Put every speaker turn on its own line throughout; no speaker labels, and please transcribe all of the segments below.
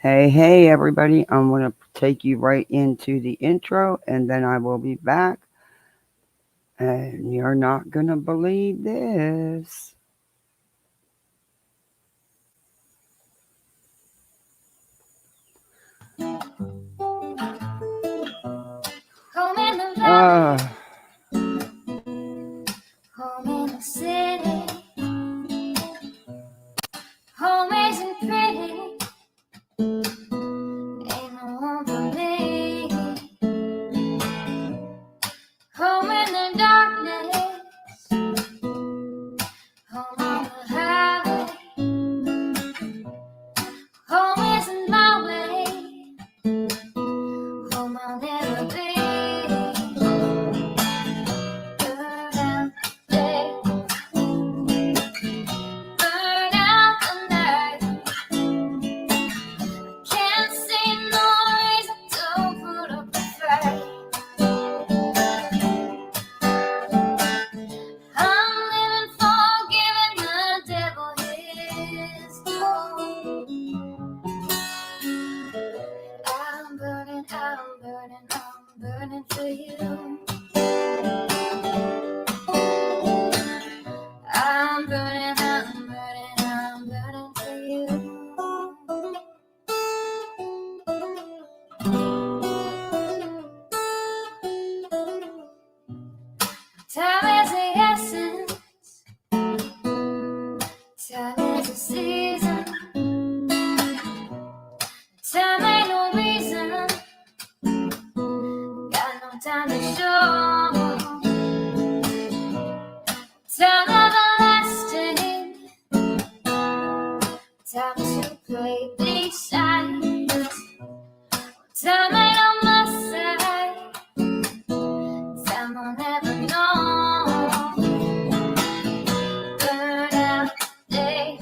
Hey, everybody. I'm going to take you right into the intro and then I will be back. And you're not going to believe this.
Home in the
Uh,
valley, home in the city, home isn't pretty, ain't no home for me. Home in the darkness, home on the highway, home isn't my way, home I'll never be. Burn out the day, burn out the night. Can't see no reason to put up a fight. I'm living for giving the devil his due. I'm burning for you. I'm burning for you. Time is the essence, time is the season. Time ain't no reason, got no time to show. Time everlasting, time to play these sides. Time ain't on my side, time I'll never know. Burn out the day,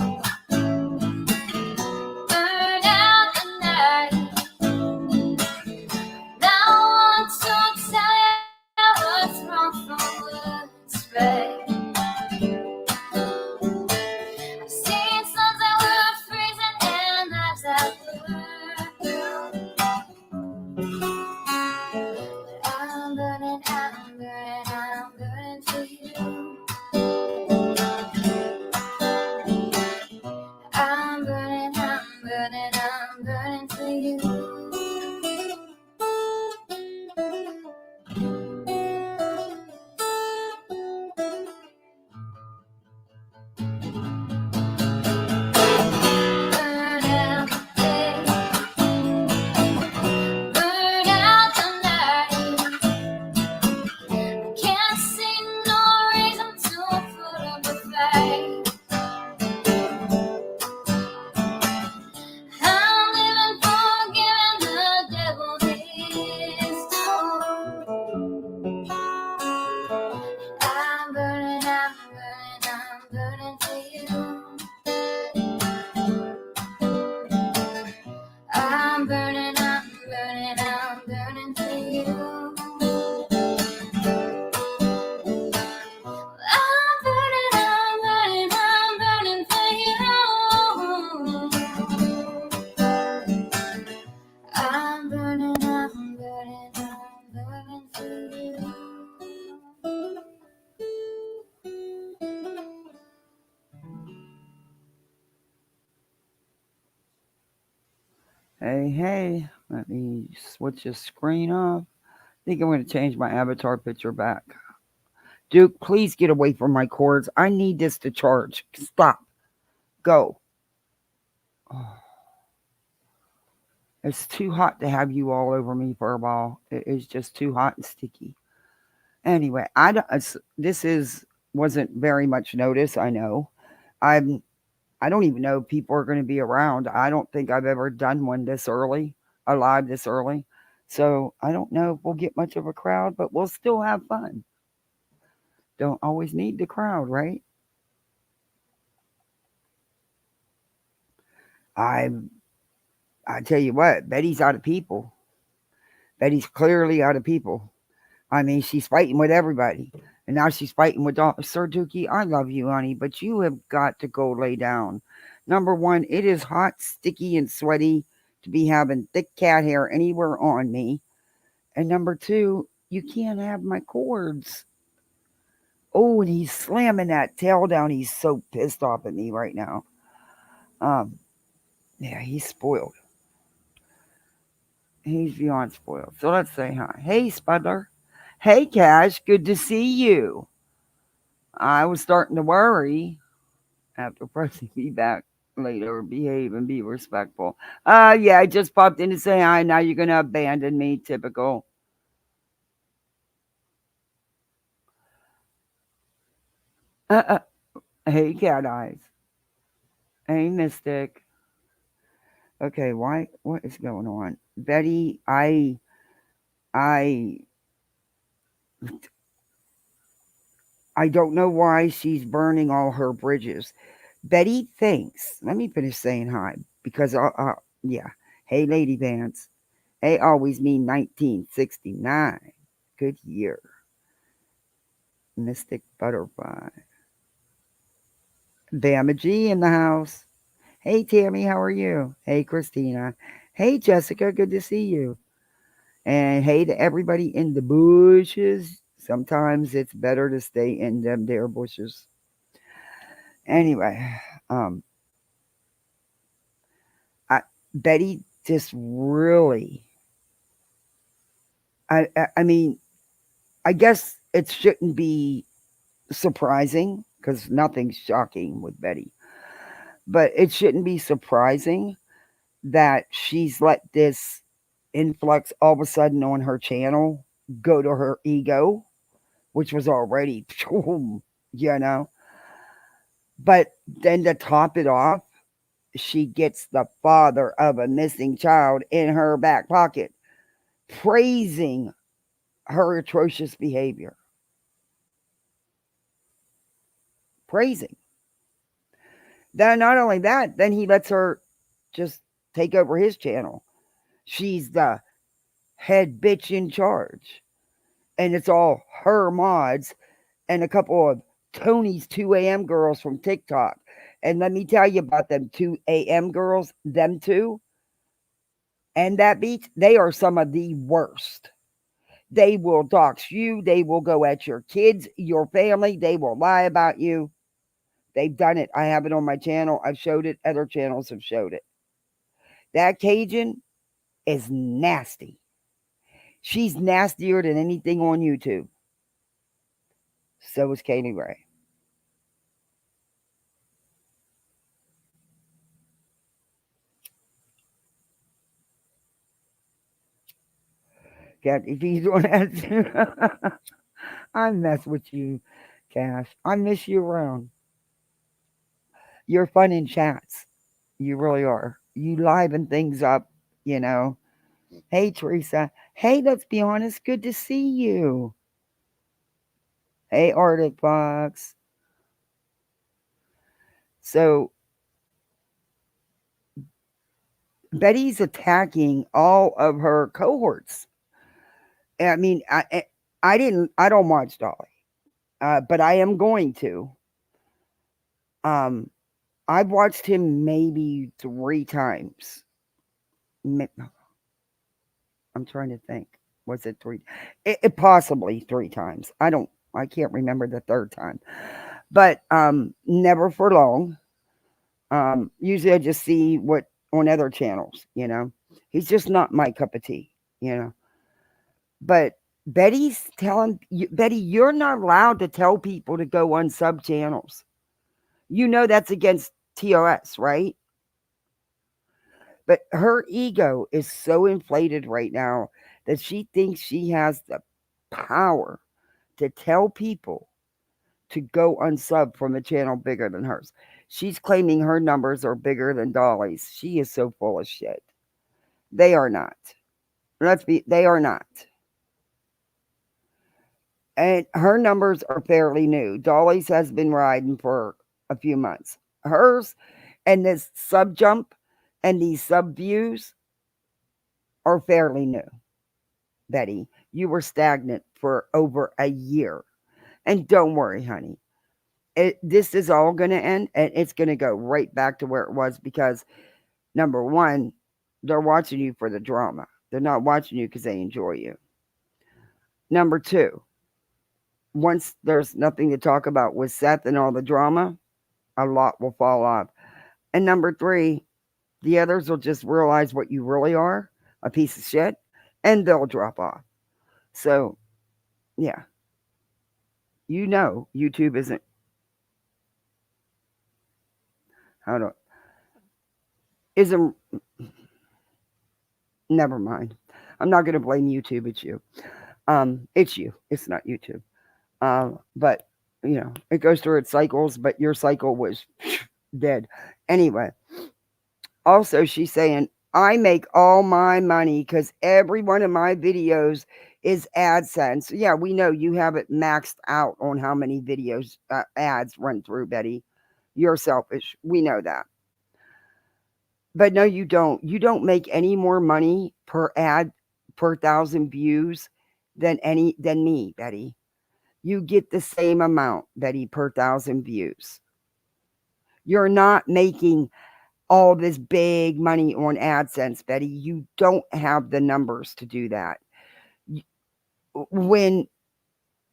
burn out the night. Now I want to tell you what's wrong from what's right. I've seen suns that were freezing and nights that were blue. But I'm burning for you. I'm burning for you. Burn out the day, burn out the night. Can't see no reason to put up a fight. I'm living for giving the devil his due. I'm burning for you. I'm burning for you. I'm burning for you. I'm burning for you.
hey. Let me switch the screen off. I think I'm going to change my avatar picture back. Duke, please get away from my cords. I need this to charge. Stop. Go. Oh, it's too hot to have you all over me for a while. It is just too hot and sticky. Anyway, I don't, this is wasn't very much notice. I know. I'm. I don't even know if people are going to be around. I don't think I've ever done one this early, a live this early. So I don't know if we'll get much of a crowd, but we'll still have fun. Don't always need the crowd, right? I I tell you what, Betty's out of people. Betty's clearly out of people. I mean, she's fighting with everybody. And now she's fighting with Sir Dookie. I love you, honey, but you have got to go lay down. Number one, it is hot, sticky, and sweaty to be having thick cat hair anywhere on me. And number two, you can't have my cords. Oh, and he's slamming that tail down. He's so pissed off at me right now. Um, yeah, he's spoiled. He's beyond spoiled. So let's say hi. Hey, Spudler. Hey, Cash. Good to see you. I was starting to worry after pressing me back later. Behave and be respectful. Yeah, I just popped in to say hi. Now you're going to abandon me. Typical. Uh, hey, Cat Eyes. Hey, Mystic. Okay, why? What is going on? Betty, I, I don't know why she's burning all her bridges. Betty thinks. Let me finish saying hi because yeah. Hey, Lady Vance. Hey, always mean 1969. Good year. Mystic Butterfly. Bama G in the house. Hey, Tammy, how are you? Hey, Christina. Hey, Jessica, good to see you. And hey to everybody in the bushes. Sometimes it's better to stay in them there bushes. Anyway, um, I, Betty just really, I mean, I guess it shouldn't be surprising because nothing's shocking with Betty, but it shouldn't be surprising that she's let this influx all of a sudden on her channel go to her ego, which was already, you know. But then to top it off, she gets the father of a missing child in her back pocket, praising her atrocious behavior. Praising. Then not only that, then he lets her just take over his channel. She's the head bitch in charge. And it's all her mods and a couple of Tony's 2 a.m. girls from TikTok. And let me tell you about them 2 a.m. girls, them two, and that beach, they are some of the worst. They will dox you. They will go at your kids, your family. They will lie about you. They've done it. I have it on my channel. I've showed it. Other channels have showed it. That Cajun is nasty. She's nastier than anything on YouTube. So is Katie Ray. Cat, if he's doing that, I mess with you, Cash. I miss you around. You're fun in chats. You really are. You liven things up, you know. Hey, Teresa. Hey, let's be honest. Good to see you. Hey, Arctic Fox. So, Betty's attacking all of her cohorts. I mean, I don't watch Dolly, but I am going to. Um, I've watched him maybe 3 times. I'm trying to think. Was it three? It possibly 3 times. I can't remember the third time. But never for long. Usually I just see what on other channels, you know. He's just not my cup of tea, you know. But Betty's telling you, Betty, you're not allowed to tell people to go on sub channels. You know that's against TOS, right? But her ego is so inflated right now that she thinks she has the power to tell people to go unsub from a channel bigger than hers. She's claiming her numbers are bigger than Dolly's. She is so full of shit. They are not. They are not. And her numbers are fairly new. Dolly's has been riding for a few months. Hers and this sub jump and these sub views are fairly new. Betty, you were stagnant for over a year. And don't worry, honey. This is all going to end and it's going to go right back to where it was because number one, they're watching you for the drama. They're not watching you because they enjoy you. Number two, once there's nothing to talk about with Seth and all the drama, a lot will fall off. And number three, the others will just realize what you really are, a piece of shit, and they'll drop off. So, yeah, YouTube isn't, how do, isn't, never mind. I'm not going to blame YouTube, it's you. It's you, it's not YouTube. But, it goes through its cycles, but your cycle was dead. Anyway, also, she's saying, I make all my money because every one of my videos is AdSense. Yeah, we know you have it maxed out on how many videos ads run through, Betty. You're selfish. We know that. But no, you don't. You don't make any more money per ad per 1,000 views than me, Betty. You get the same amount, Betty, per 1,000 views. You're not making all this big money on AdSense, Betty. You don't have the numbers to do that. When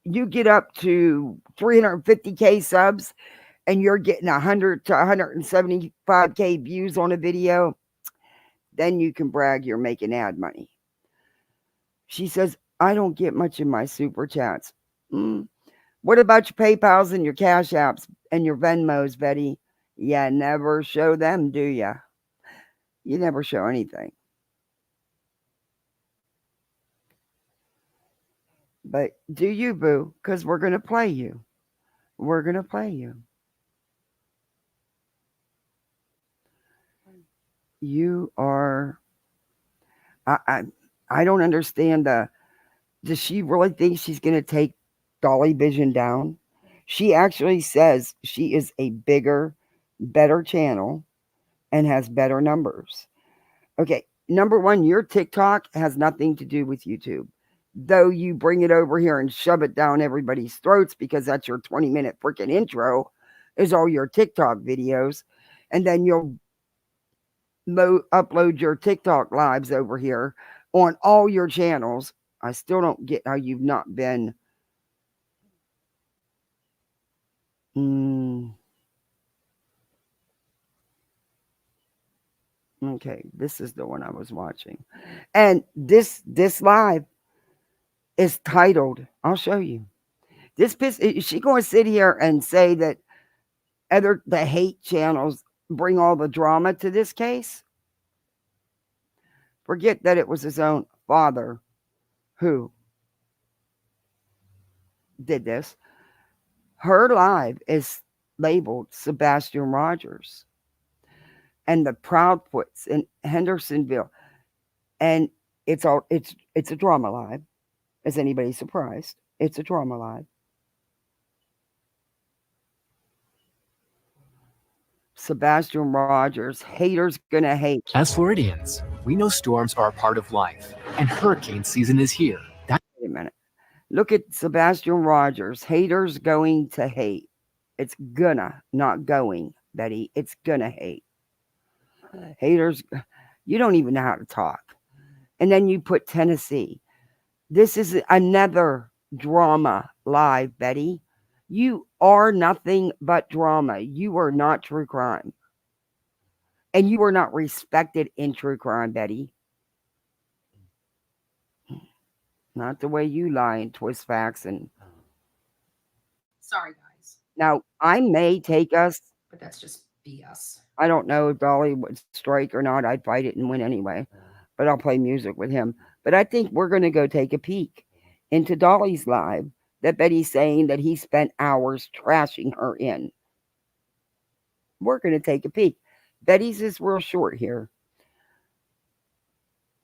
you get up to 350K subs and you're getting 100 to 175K views on a video, then you can brag you're making ad money. She says, I don't get much in my super chats. What about your PayPals and your Cash Apps and your Venmos, Betty? You never show them, do ya? You never show anything. But do you, boo? Because we're going to play you. We're going to play you. You are. I don't understand the. Does she really think she's going to take Dollyvision down? She actually says she is a bigger, better channel and has better numbers. Okay, number one, your TikTok has nothing to do with YouTube. Though you bring it over here and shove it down everybody's throats because that's your 20-minute freaking intro, is all your TikTok videos. And then you'll upload your TikTok lives over here on all your channels. I still don't get how you've not been. Okay, this is the one I was watching. And this live is titled, I'll show you. Is she going to sit here and say that the hate channels bring all the drama to this case? Forget that it was his own father who did this. Her live is labeled Sebastian Rogers and the Proudfoots in Hendersonville, and it's a drama live. Is anybody surprised? It's a drama live. Sebastian Rogers, haters gonna hate.
As Floridians, we know storms are a part of life, and hurricane season is here.
Wait a minute. Look at Sebastian Rogers. Haters going to hate. It's gonna, not going, Betty. It's gonna hate. Haters, you don't even know how to talk. And then you put Tennessee. This is another drama live, Betty. You are nothing but drama. You are not true crime. And you are not respected in true crime, Betty. Not the way you lie and twist facts. And
sorry, guys.
now I may take us,
but that's just BS.
I don't know if Dolly would strike or not. I'd fight it and win anyway. But I'll play music with him. But I think we're going to go take a peek into Dolly's live that Betty's saying that he spent hours trashing her in. We're going to take a peek. Betty's is real short here.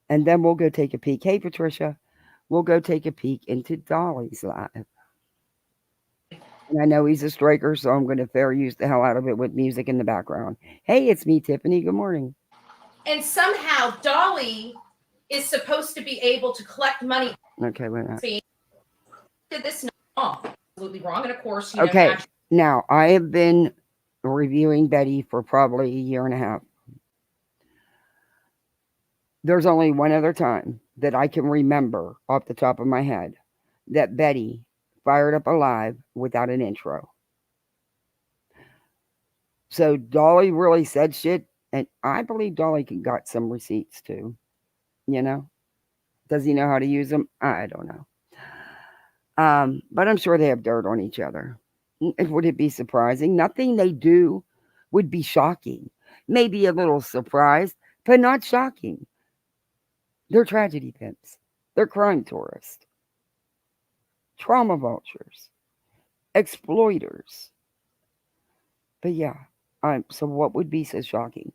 And then we'll go take a peek. Hey, Patricia. We'll go take a peek into Dolly's live. And I know he's a striker, so I'm going to fair use the hell out of it with music in the background. Hey, it's me, Tiffany. Good morning.
And somehow Dolly is supposed to be able to collect money.
Okay, wait a minute.
Did this wrong? Absolutely wrong. And of course,
okay. Now, I have been reviewing Betty for probably a year and a half. There's only one other time that I can remember off the top of my head that Betty fired up a live without an intro. So Dolly really said shit, and I believe Dolly got some receipts too. You know, does he know how to use them? I don't know. But I'm sure they have dirt on each other. Would it be surprising? Nothing they do would be shocking. Maybe a little surprised, but not shocking. They're tragedy pimps. They're crime tourists, trauma vultures, exploiters. But yeah, so what would be so shocking?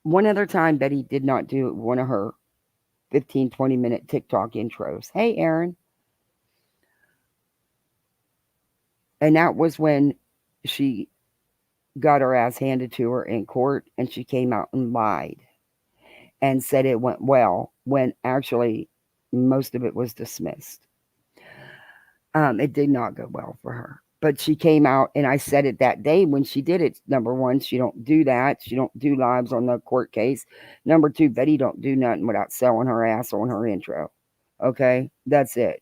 One other time, Betty did not do one of her 15, 20-minute TikTok intros. Hey, Aaron. And that was when she got her ass handed to her in court and she came out and lied and said it went well when actually most of it was dismissed. It did not go well for her. But she came out and I said it that day when she did it. Number one, she don't do that. She don't do lives on the court case. Number two, Betty don't do nothing without selling her ass on her intro. Okay? That's it.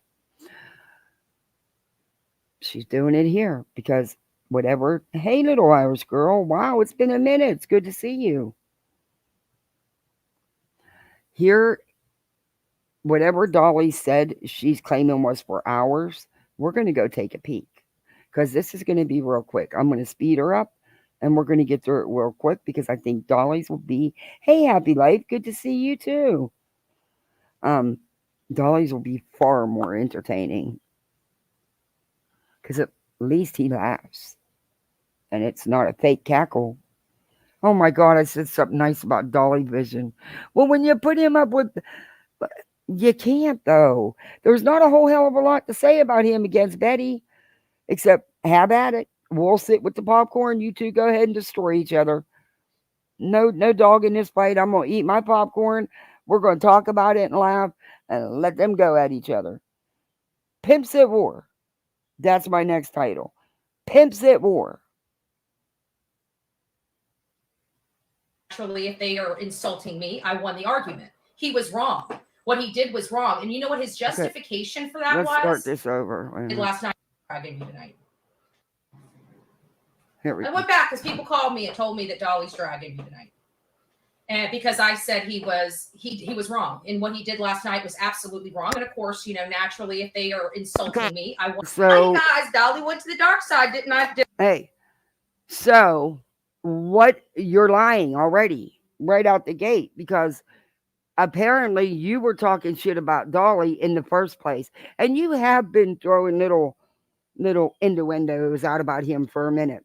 She's doing it here because whatever. Hey, little Irish girl. Wow, it's been a minute. It's good to see you. Here, whatever Dolly said she's claiming was for hours, we're going to go take a peek because this is going to be real quick. I'm going to speed her up and we're going to get through it real quick because I think Dolly's will be, hey, happy life. Good to see you too. Dolly's will be far more entertaining because at least he laughs and it's not a fake cackle. Oh my God, I said something nice about Dollyvision. Well, when you put him up with, you can't though. There's not a whole hell of a lot to say about him against Betty, except have at it. We'll sit with the popcorn. You two go ahead and destroy each other. No dog in this fight. I'm gonna eat my popcorn. We're gonna talk about it and laugh and let them go at each other. Pimps at War. That's my next title. Pimps at War.
Naturally, if they are insulting me, I won the argument. He was wrong. What he did was wrong. And you know what his justification for that
Let's
was?
start this over.
Last night, dragging you tonight.
Here we
I
go.
went back because people called me and told me that Dolly's dragging you tonight. And because I said he was wrong. And what he did last night was absolutely wrong. And of course, naturally, if they are insulting me, I want
So,
hey guys, Dolly went to the dark side, didn't I?
hey, so what you're lying already right out the gate because apparently you were talking shit about Dolly in the first place. And you have been throwing little innuendos out about him for a minute.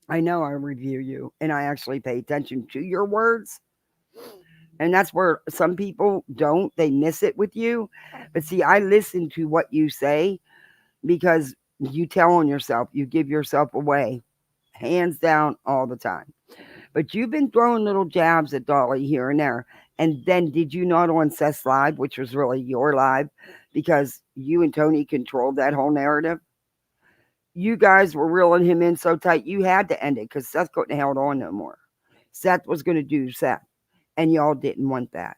I know I review you and I actually pay attention to your words. And that's where some people don't, they miss it with you. But see, I listen to what you say because you tell on yourself, you give yourself away, hands down, all the time. But you've been throwing little jabs at Dolly here and there. And then did you not on Seth's live, which was really your live, because you and Tony controlled that whole narrative? You guys were reeling him in so tight, you had to end it because Seth couldn't held on no more. Seth was going to do Seth, and y'all didn't want that.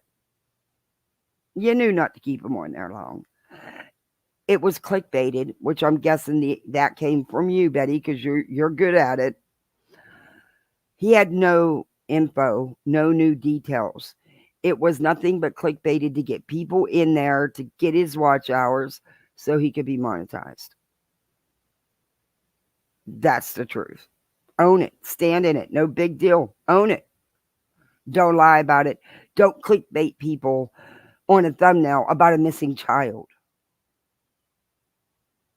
You knew not to keep him on there long. It was clickbaited, which I'm guessing that came from you, Betty, because you're good at it. He had no info, no new details. It was nothing but clickbaited to get people in there to get his watch hours so he could be monetized. That's the truth. Own it. Stand in it. No big deal. Own it. Don't lie about it. Don't clickbait people on a thumbnail about a missing child.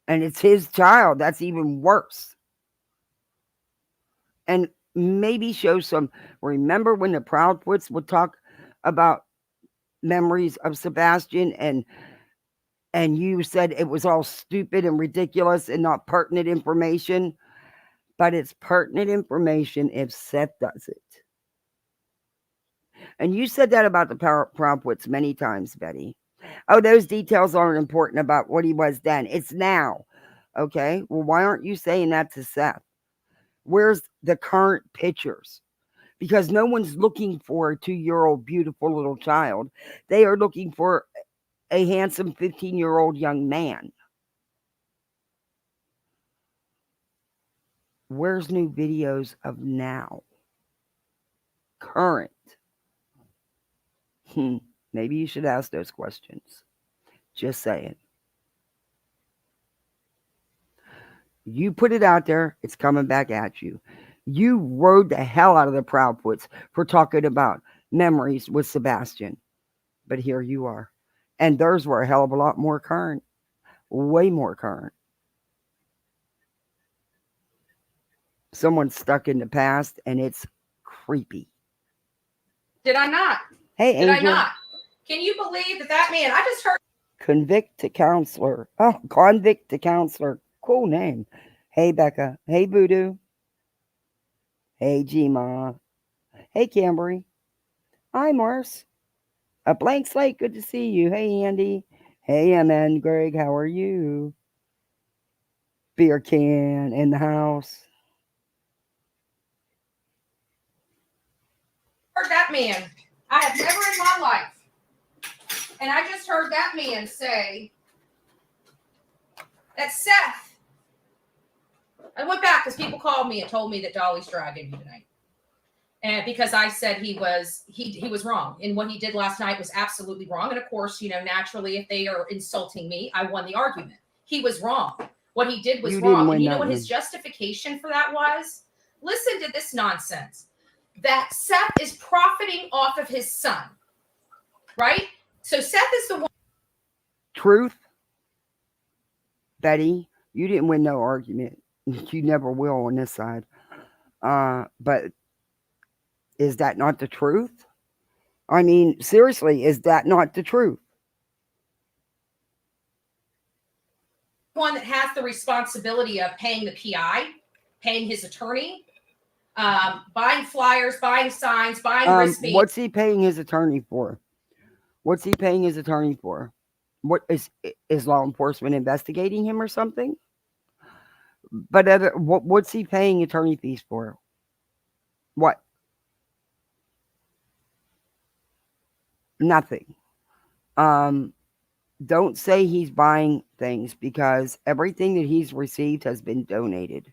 And it's his child. That's even worse. And maybe show some. Remember when the Proudfoots would talk about memories of Sebastian and you said it was all stupid and ridiculous and not pertinent information? But it's pertinent information if Seth does it. And you said that about the Proudfoots many times, Betty. Oh, those details aren't important about what he was then. It's now. Okay? Well, why aren't you saying that to Seth? Where's the current pictures because no one's looking for a 2-year-old beautiful little child. They are looking for a handsome 15-year-old young man. Where's new videos of now? Current. Maybe you should ask those questions. Just saying. You put it out there, it's coming back at you. You rode the hell out of the Proudfoots for talking about memories with Sebastian. But here you are. And theirs were a hell of a lot more current. Way more current. Someone's stuck in the past and it's creepy.
Did I not?
Hey,
Did
Angel.
I not? Can you believe that man? I just heard.
Convict to counselor. Oh, convict to counselor. Cool name. Hey, Becca. Hey, Voodoo. Hey, G-Ma. Hey, Cambry. Hi, Morris. A blank slate. Good to see you. Hey, Andy. Hey, MN. Greg, how are you? Beer can in the house.
Heard that man. I have never in my life. And I just heard that man say that Seth. I went back because people called me and told me that Dolly's dragging you tonight. And because I said he was wrong. And what he did last night was absolutely wrong. And of course, naturally, if they are insulting me, I won the argument. He was wrong. What he did was wrong. And you know what his justification for that was? Listen to this nonsense. That Seth is profiting off of his son. Right? So Seth is the one.
Truth. Betty, you didn't win no argument. You never will on this side. But is that not the truth? I mean, seriously, is that not the truth?
One that has the responsibility of paying the PI, paying his attorney, buying flyers, buying signs, buying wristbands.
What's he paying his attorney for? What's he paying his attorney for? What is law enforcement investigating him or something? But what's he paying attorney fees for? What? Nothing. Don't say he's buying things because everything that he's received has been donated.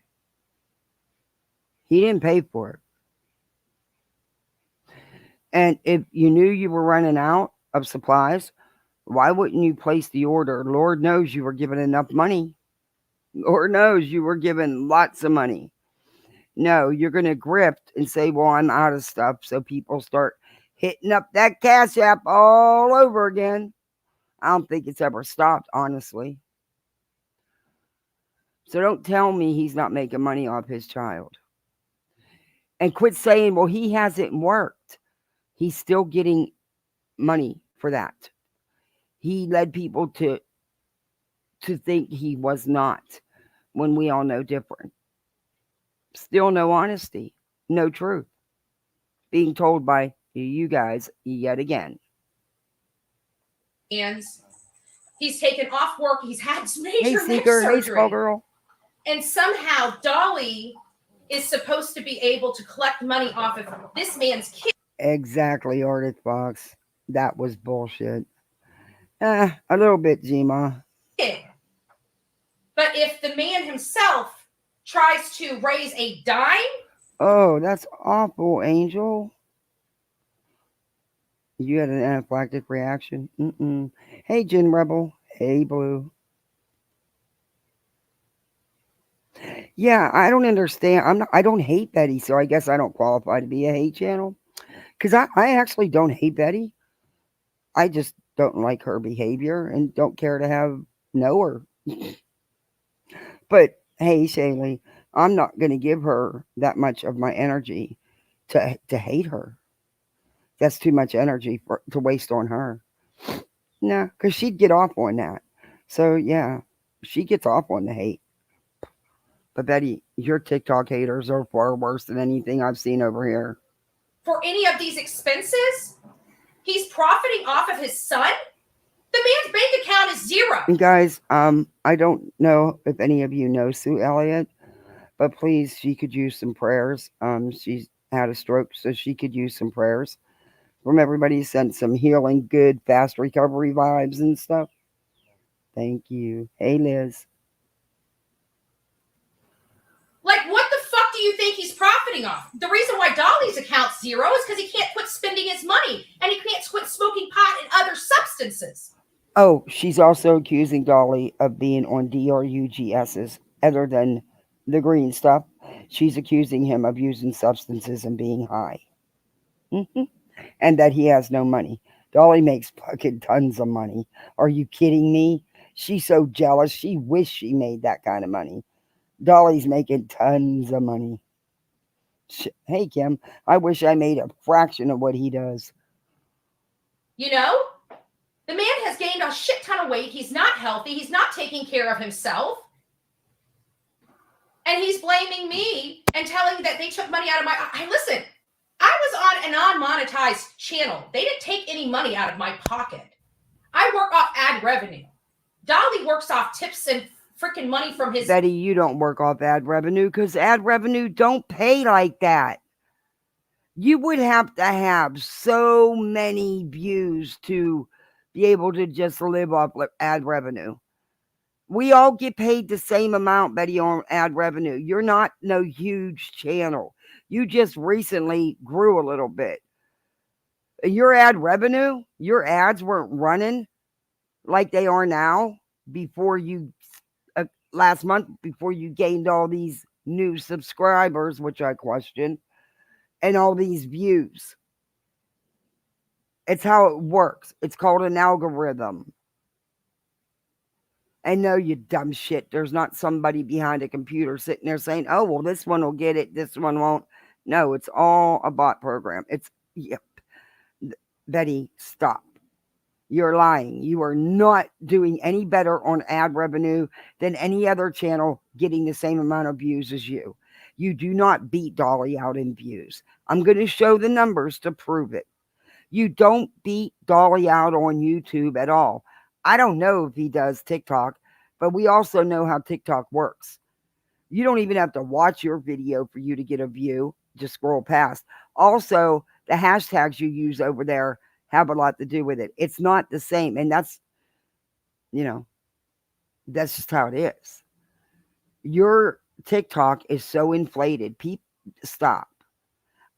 He didn't pay for it. And if you knew you were running out of supplies, why wouldn't you place the order? Lord knows you were given enough money. Lord knows you were given lots of money. No, you're going to grift and say, well, I'm out of stuff. So people start hitting up that Cash App all over again. I don't think it's ever stopped, honestly. So don't tell me he's not making money off his child. And quit saying, well, he hasn't worked. He's still getting money for that. He led people to think he was not, when we all know different. Still no honesty, no truth. Being told by you guys yet again.
And he's taken off work. He's had major neck
Seeker,
surgery.
hey, small girl.
And somehow Dolly is supposed to be able to collect money off of this man's kid.
Exactly, Arctic Fox. That was bullshit. A little bit, Gma.
But if the man himself tries to raise a dime.
Oh, that's awful, Angel. You had an anaphylactic reaction? Mm-mm. Hey, Gin Rebel. Hey, Blue. Yeah, I don't understand. I don't hate Betty, so I guess I don't qualify to be a hate channel. Because I actually don't hate Betty. I just don't like her behavior and don't care to know her. But hey, Shaylee, I'm not going to give her that much of my energy to hate her. That's too much energy to waste on her. No, because she'd get off on that. So yeah, she gets off on the hate. But Betty, your TikTok haters are far worse than anything I've seen over here.
For any of these expenses, he's profiting off of his son. The man's bank account is zero.
And guys, I don't know if any of you know Sue Elliott, but please, she could use some prayers. She's had a stroke, so she could use some prayers from everybody. Sent some healing, good, fast recovery vibes and stuff. Thank you. Hey, Liz.
Like, what the fuck do you think he's profiting off? The reason why Dolly's account's zero is because he can't quit spending his money and he can't quit smoking pot and other substances.
Oh, she's also accusing Dolly of being on DRUGS's other than the green stuff. She's accusing him of using substances and being high. And that he has no money. Dolly makes fucking tons of money. Are you kidding me? She's so jealous. She wished she made that kind of money. Dolly's making tons of money. Hey, Kim, I wish I made a fraction of what he does.
You know? The man has gained a shit ton of weight. He's not healthy. He's not taking care of himself. And he's blaming me and telling that they took money out of my... Listen, I was on a non-monetized channel. They didn't take any money out of my pocket. I work off ad revenue. Dolly works off tips and freaking money from his...
Betty, you don't work off ad revenue because ad revenue don't pay like that. You would have to have so many views to be able to just live off ad revenue. We all get paid the same amount, Betty, on ad revenue. You're not no huge channel. You just recently grew a little bit. Your ad revenue, your ads weren't running like they are now before you, last month, before you gained all these new subscribers, which I question, and all these views. It's how it works. It's called an algorithm. And no, you dumb shit. There's not somebody behind a computer sitting there saying, oh, well, this one will get it, this one won't. No, it's all a bot program. It's, yep. Betty, stop. You're lying. You are not doing any better on ad revenue than any other channel getting the same amount of views as you. You do not beat Dolly out in views. I'm going to show the numbers to prove it. You don't beat Dolly out on YouTube at all. I don't know if he does TikTok, but we also know how TikTok works. You don't even have to watch your video for you to get a view. Just scroll past. Also, the hashtags you use over there have a lot to do with it. It's not the same. And that's, that's just how it is. Your TikTok is so inflated. People, stop.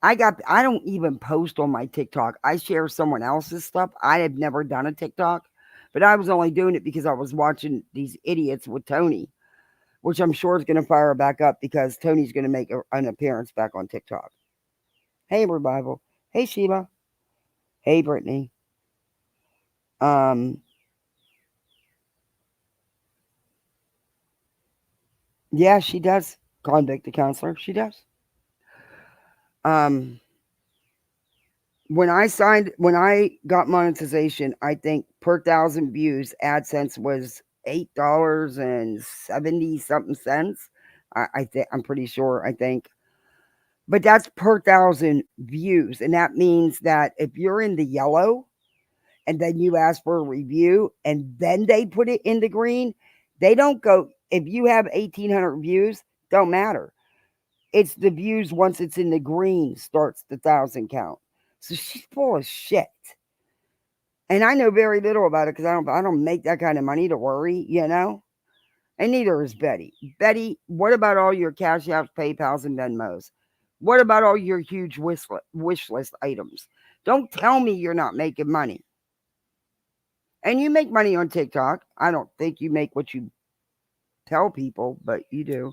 I don't even post on my TikTok. I share someone else's stuff. I have never done a TikTok, but I was only doing it because I was watching these idiots with Tony, which I'm sure is going to fire back up because Tony's going to make an appearance back on TikTok. Hey, Revival. Hey, Sheila. Hey, Brittany. Yeah, she does. Convict counselor. She does. When I got monetization, I think per 1,000 views, AdSense was $8.70 something cents. I'm pretty sure. I think, but that's per 1,000 views, and that means that if you're in the yellow, and then you ask for a review, and then they put it in the green, they don't go. If you have 1,800 views, don't matter. It's the views once it's in the green starts the 1,000 count. So she's full of shit. And I know very little about it because I don't make that kind of money to worry, And neither is Betty. Betty, what about all your Cash Apps, PayPals, and Venmos? What about all your huge wish list items? Don't tell me you're not making money. And you make money on TikTok. I don't think you make what you tell people, but you do.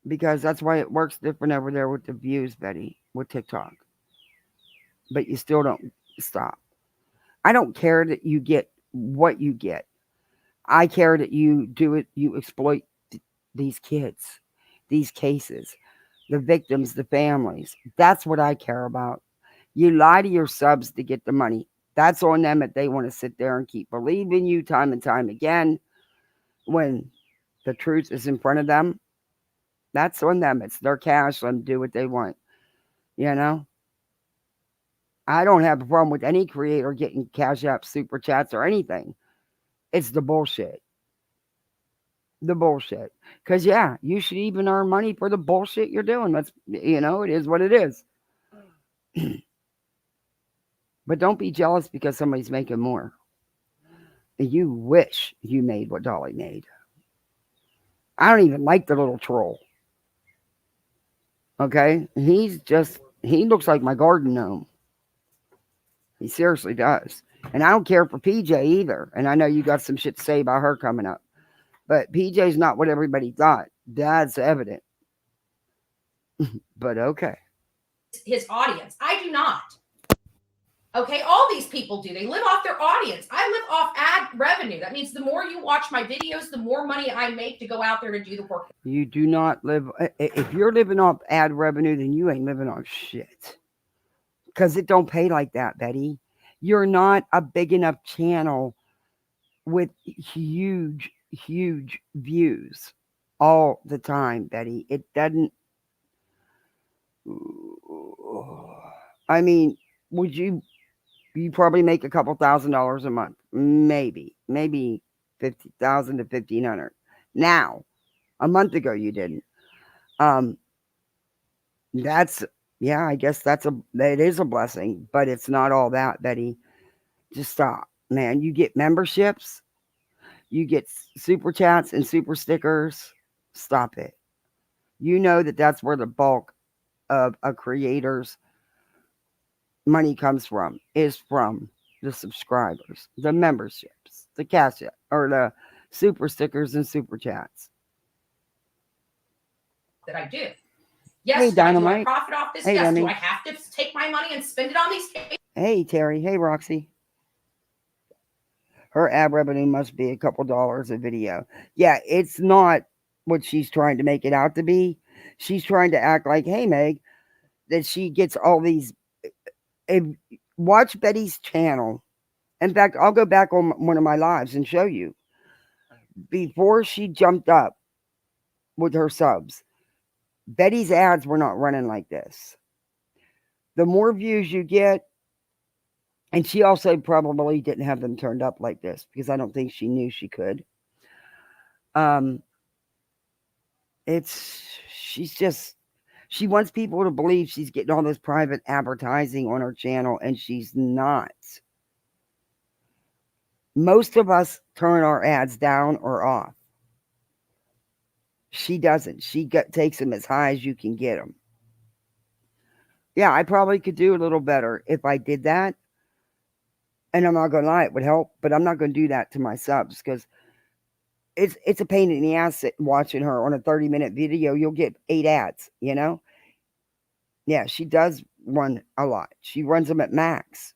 Because that's why it works different over there with the views, Betty, with TikTok. But you still don't stop. I don't care that you get what you get. I care that you do it, you exploit these kids, these cases, the victims, the families. That's what I care about. You lie to your subs to get the money. That's on them if they want to sit there and keep believing you time and time again when the truth is in front of them. That's on them. It's their cash. Let them do what they want. I don't have a problem with any creator getting Cash App, Super Chats, or anything. It's the bullshit. the bullshit. Because, yeah, you should even earn money for the bullshit you're doing. That's, it is what it is. But don't be jealous because somebody's making more. You wish you made what Dolly made. I don't even like the little troll. Okay? He looks like my garden gnome. He seriously does. And I don't care for PJ either. And I know you got some shit to say about her coming up. But PJ's not what everybody thought. That's evident. But okay.
His audience. I do not. Okay, all these people do. They live off their audience. I live off ad revenue. That means the more you watch my videos, the more money I make to go out there to do the work.
You do not live. If you're living off ad revenue, then you ain't living off shit. Because it don't pay like that, Betty. You're not a big enough channel with huge, huge views all the time, Betty. It doesn't. I mean, would you probably make a couple $1,000s a month, maybe 50,000 to 1,500. Now, a month ago you didn't. That's I guess that is a blessing, but it's not all that, Betty. Just stop, man. You get memberships, you get super chats and super stickers. Stop it. You know that's where the bulk of a creator's money comes from, is from the subscribers, the memberships, the cash or the super stickers and super chats.
That I do. Yes,
hey, Dynamite.
Do I profit off this?
Hey,
yes.
Demi.
Do I have to take my money and spend it on these?
Hey, Terry. Hey, Roxy. Her ad revenue must be a couple dollars a video. Yeah, it's not what she's trying to make it out to be. She's trying to act like, hey, Meg, that she gets all these. Watch Betty's channel. In fact, I'll go back on one of my lives and show you. Before she jumped up with her subs, Betty's ads were not running like this. The more views you get, and she also probably didn't have them turned up like this because I don't think she knew she could. She wants people to believe she's getting all this private advertising on her channel, and she's not. Most of us turn our ads down or off. She doesn't. She takes them as high as you can get them. Yeah, I probably could do a little better if I did that. And I'm not going to lie, it would help. But I'm not going to do that to my subs because it's a pain in the ass watching her on a 30-minute video. You'll get 8 ads, Yeah, she does run a lot. She runs them at max.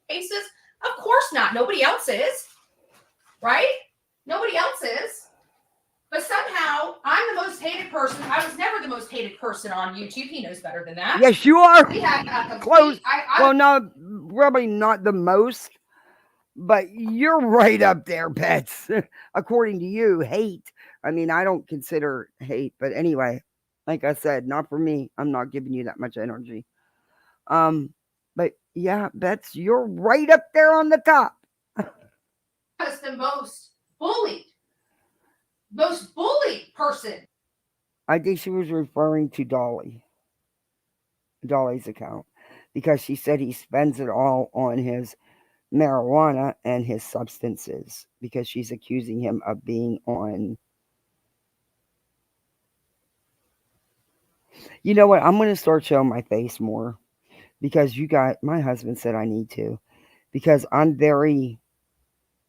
Cases? Of course not. Nobody else is. Right? Nobody else is. But somehow, I'm the most hated person. I was never the most hated person on YouTube. He knows better than that.
Yes, you are.
We had a
close.
I
Well, no, probably not the most, but you're right up there, Pets. According to you, hate. I mean, I don't consider hate, but anyway, like I said, not for me. I'm not giving you that much energy. But yeah, Bets, you're right up there on the top.
was the most bullied person.
I think she was referring to Dolly's account, because she said he spends it all on his marijuana and his substances, because she's accusing him of being on. You know what? I'm going to start showing my face more, because my husband said I need to, because I'm very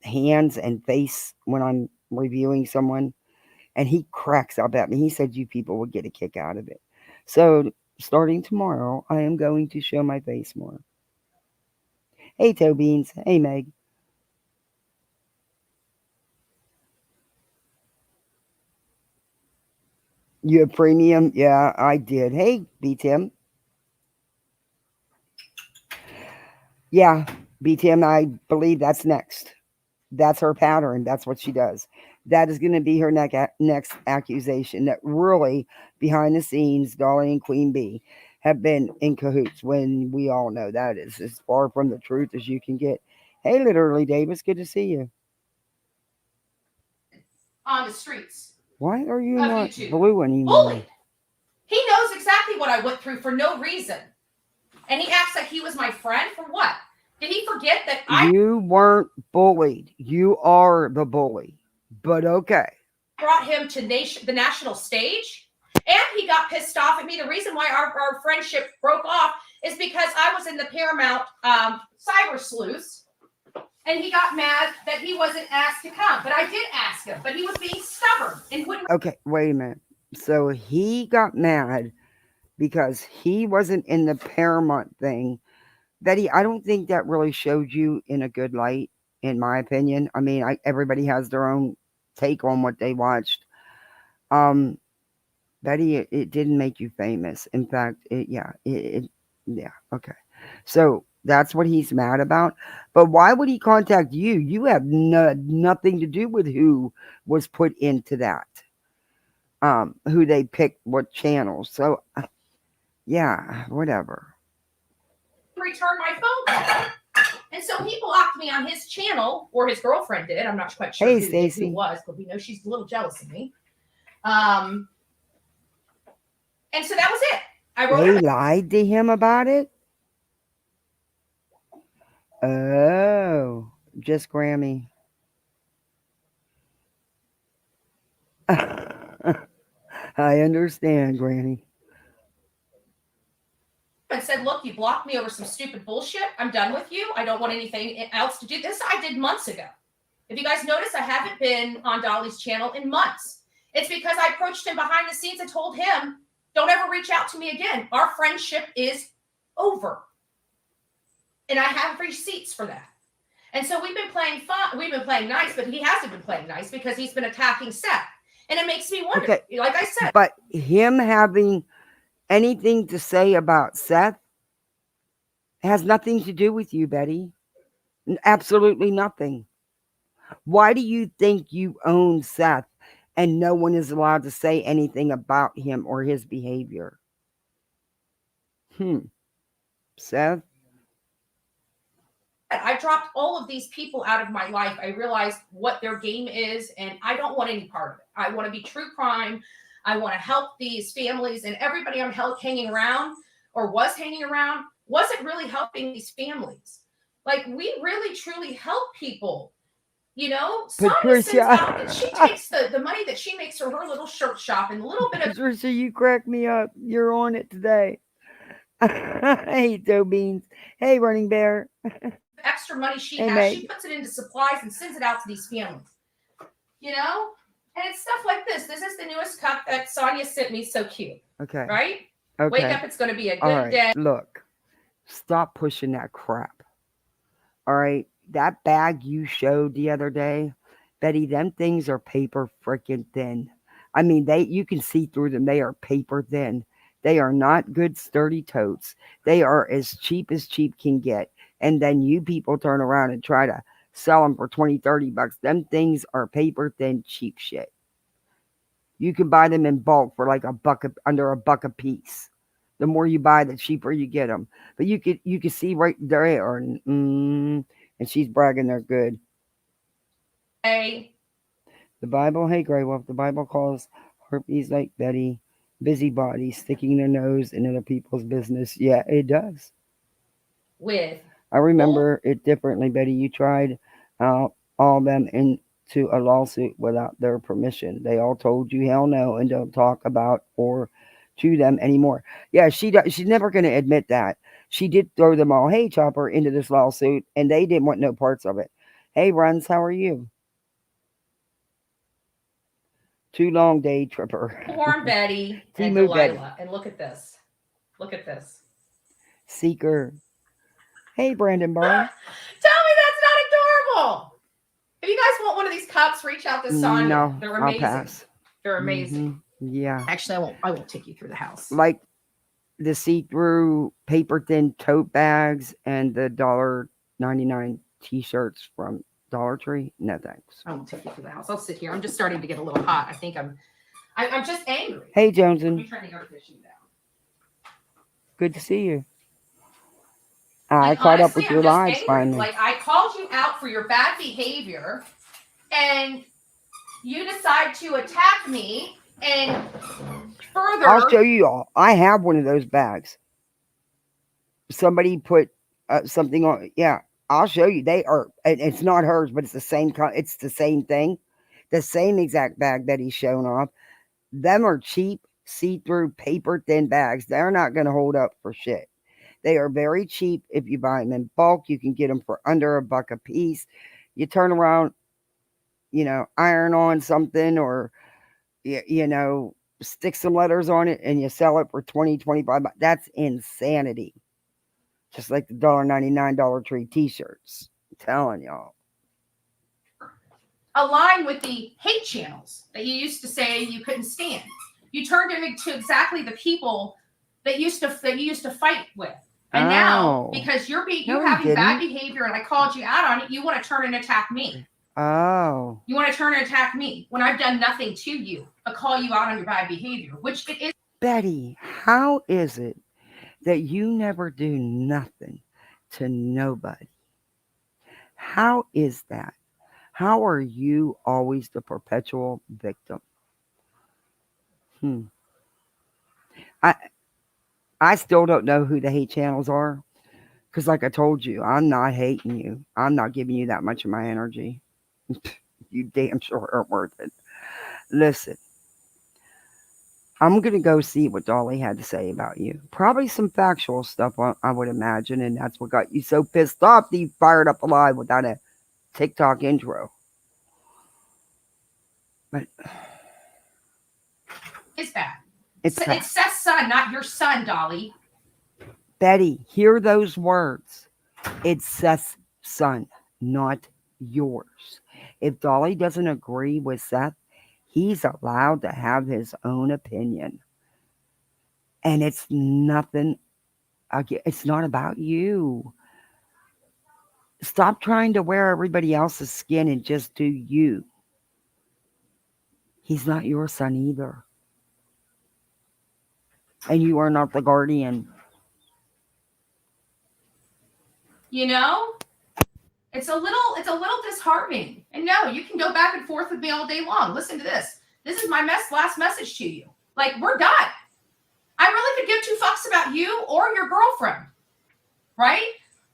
hands and face when I'm reviewing someone, and he cracks up at me. He said you people would get a kick out of it. So starting tomorrow, I am going to show my face more. Hey, Toe Beans. Hey, Meg. You have premium? Yeah, I did. Hey, B-Tim. Yeah, B-Tim, I believe that's next. That's her pattern. That's what she does. That is going to be her next accusation, that really, behind the scenes, Dolly and Queen Bee have been in cahoots, when we all know that is as far from the truth as you can get. Hey, literally, Davis, good to see you.
on the streets
Why are you
of
not
YouTube.
blue anymore?
Bullied. He knows exactly what I went through for no reason. And he acts like he was my friend for what? Did he forget that
You weren't bullied. You are the bully. But okay.
brought him to the national stage? And he got pissed off at me. The reason why our friendship broke off is because I was in the Paramount cyber sleuths. And he got mad that he wasn't asked to come. But I did ask him. But he was being stubborn and wouldn't.
Okay, wait a minute. So he got mad because he wasn't in the Paramount thing. Betty, I don't think that really showed you in a good light, in my opinion. I mean, everybody has their own take on what they watched. Betty, it didn't make you famous. In fact, yeah, okay. So that's what he's mad about. But why would he contact you? You have nothing to do with who was put into that. Who they picked, what channels. So, yeah, whatever.
Return my phone call. And so he blocked me on his channel, or his girlfriend did. I'm not quite sure
Hey,
who
Stacey.
it was, but we know she's a little jealous of me. And so that was it. I wrote
They lied to him about it? Oh, just Grammy. I understand, Granny.
and said, look, you blocked me over some stupid bullshit. I'm done with you. I don't want anything else to do. This I did months ago. If you guys notice, I haven't been on Dolly's channel in months. It's because I approached him behind the scenes and told him, don't ever reach out to me again. Our friendship is over. And I have receipts for that. And so we've been playing fun. We've been playing nice, but he hasn't been playing nice because he's been attacking Seth. And it makes me wonder,
Okay.
like I said.
But him having anything to say about Seth has nothing to do with you, Betty. Absolutely nothing. Why do you think you own Seth and no one is allowed to say anything about him or his behavior? Seth?
I dropped all of these people out of my life. I realized what their game is, and I don't want any part of it. I want to be true crime. I want to help these families, and everybody I'm hanging around or was hanging around wasn't really helping these families. Like, we really, truly help people. You know, Sonia sends out, and she takes the money that she makes for her little shirt shop and a little bit of.
Patricia, you crack me up. You're on it today. Hey, Doe Beans. Hey, Running Bear.
Extra money she
Hey,
has,
Meg.
she puts it into supplies and sends it out to these families. You know? And it's stuff like this. This is the newest cup that Sonia sent me. So cute.
Okay.
Right?
Okay.
Wake up, it's going to be a good
All right.
day.
Look, stop pushing that crap. All right. That bag you showed the other day, Betty, them things are paper freaking thin. I mean, you can see through them. They are paper thin. They are not good sturdy totes. They are as cheap can get. And then you people turn around and try to sell them for $20-$30. Them things are paper thin, cheap shit. You can buy them in bulk for like under a buck a piece. The more you buy, the cheaper you get them. But you can see right there, and she's bragging they're good.
Hey.
The Bible, hey Grey Wolf, the Bible calls herpes like Betty busybodies sticking their nose in other people's business. Yeah, it does. I remember it differently, Betty. You tried all of them into a lawsuit without their permission. They all told you hell no and don't talk about or to them anymore. Yeah, she's never going to admit that. She did throw them all, hey Chopper, into this lawsuit, and they didn't want no parts of it. Hey Runs, how are you? Too long day tripper.
Bullhornbetty and Delilah. And look at this. Look at this.
Seeker. Hey, Brandon Barr.
Tell me that's not adorable. If you guys want one of these cups, reach out to Sonia.
No,
they're amazing.
I'll pass.
They're amazing.
Yeah.
Actually, I won't take you through the house.
Like the see-through paper thin tote bags and the $1.99 t-shirts from Dollar Tree. No thanks.
I won't take you through the house. I'll sit here. I'm just starting to get a little hot. I think I'm just angry.
Hey, Joneson.
I'm trying to air condition down.
Good to see you. I caught up with your lives finally.
Like, I called you out for your bad behavior, and you decide to attack me and further.
I'll show you all. I have one of those bags. Somebody put something on. Yeah, I'll show you. They are. It's not hers, but it's the same. It's the same thing. The same exact bag that he's showing off. Them are cheap, see-through, paper-thin bags. They're not going to hold up for shit. They are very cheap. If you buy them in bulk, you can get them for under $1 a piece. You turn around, iron on something or, stick some letters on it and you sell it for 20, 25 bucks. That's insanity. Just like the $1.99 Dollar Tree t-shirts. I'm telling y'all.
Align with the hate channels that you used to say you couldn't stand. You turned them into exactly the people that you used to fight with. And now, because you're having bad behavior and I called you out on it, you want to turn and attack me.
Oh.
You want to turn and attack me when I've done nothing to you but call you out on your bad behavior, which it is.
Betty, how is it that you never do nothing to nobody? How is that? How are you always the perpetual victim? I still don't know who the hate channels are. Because like I told you, I'm not hating you. I'm not giving you that much of my energy. You damn sure aren't worth it. Listen, I'm going to go see what Dolly had to say about you. Probably some factual stuff, I would imagine. And that's what got you so pissed off that you fired up a live without a TikTok intro. But
it's bad.
It's
Seth's son, not your son, Dolly.
Betty, hear those words. It's Seth's son, not yours. If Dolly doesn't agree with Seth, he's allowed to have his own opinion. And it's nothing, it's not about you. Stop trying to wear everybody else's skin and just do you. He's not your son either. And you are not the guardian.
It's a little disheartening. And no, you can go back and forth with me all day long. Listen to this. This is my last message to you. Like, we're done. I really could give two fucks about you or your girlfriend. Right?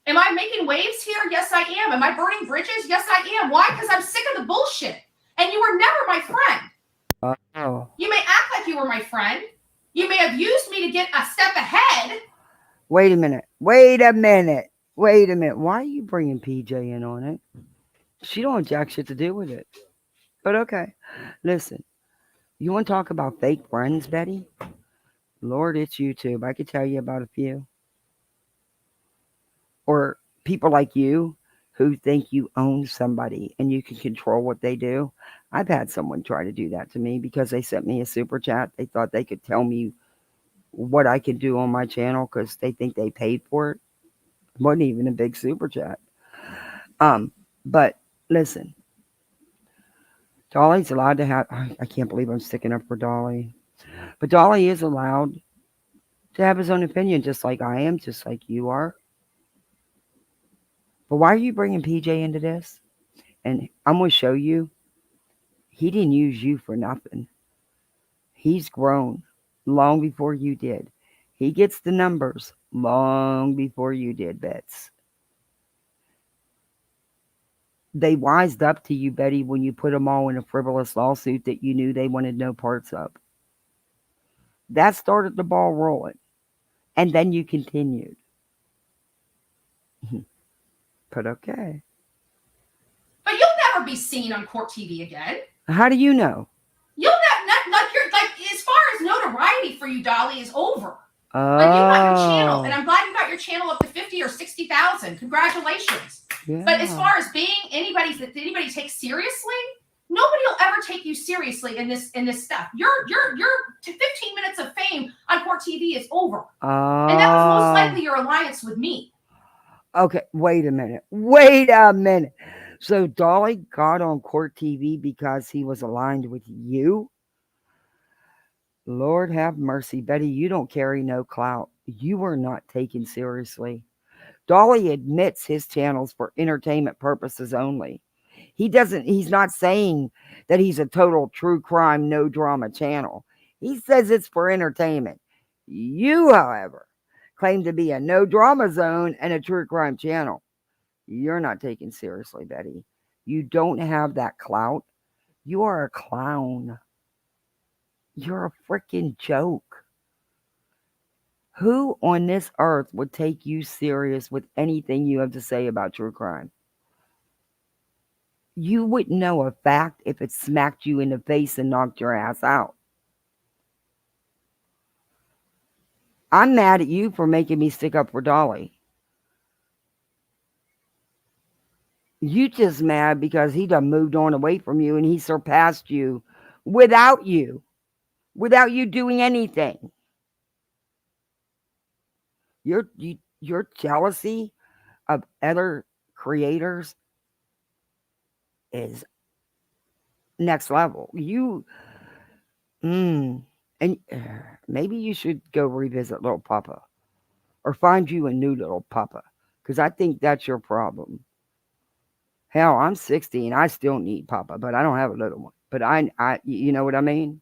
Am I making waves here? Yes, I am. Am I burning bridges? Yes, I am. Why? Because I'm sick of the bullshit. And you were never my friend.
Oh.
You may act like you were my friend. You may have used me to get a step ahead.
Wait a minute. Why are you bringing PJ in on it? She don't have jack shit to do with it. But okay. Listen. You want to talk about fake friends, Betty? Lord, it's YouTube. I could tell you about a few. Or people like you who think you own somebody and you can control what they do. I've had someone try to do that to me because they sent me a super chat. They thought they could tell me what I could do on my channel because they think they paid for it. It wasn't even a big super chat. But listen, Dolly's allowed to have, I can't believe I'm sticking up for Dolly, but Dolly is allowed to have his own opinion just like I am, just like you are. But why are you bringing PJ into this? And I'm going to show you, he didn't use you for nothing. He's grown long before you did. He gets the numbers long before you did, Bets. They wised up to you, Betty, when you put them all in a frivolous lawsuit that you knew they wanted no parts of. That started the ball rolling. And then you continued. But okay.
But you'll never be seen on Court TV again.
How do you know?
You'll as far as notoriety for you, Dolly, is over. Like, you got your channel, and I'm glad you got your channel up to 50 or 60,000. Congratulations.
Yeah.
But as far as being anybody takes seriously, nobody will ever take you seriously in this stuff. Your 15 minutes of fame on Court TV is over. And that was most likely your alliance with me.
Okay, wait a minute. So Dolly got on Court TV because he was aligned with you? Lord have mercy, Betty, you don't carry no clout. You were not taken seriously. Dolly admits his channels for entertainment purposes only. He's not saying that he's a total true crime, no drama channel. He says it's for entertainment. You, however, claim to be a no drama zone and a true crime channel. You're not taken seriously, Betty. You don't have that clout. You are a clown. You're a freaking joke. Who on this earth would take you serious with anything you have to say about true crime? You wouldn't know a fact if it smacked you in the face and knocked your ass out. I'm mad at you for making me stick up for Dolly. You just mad because he done moved on away from you and he surpassed you without you doing anything. Your jealousy of other creators is next level. And maybe you should go revisit little Papa or find you a new little Papa, because I think that's your problem. Hell, I'm 60 and I still need Papa, but I don't have a little one. But you know what I mean?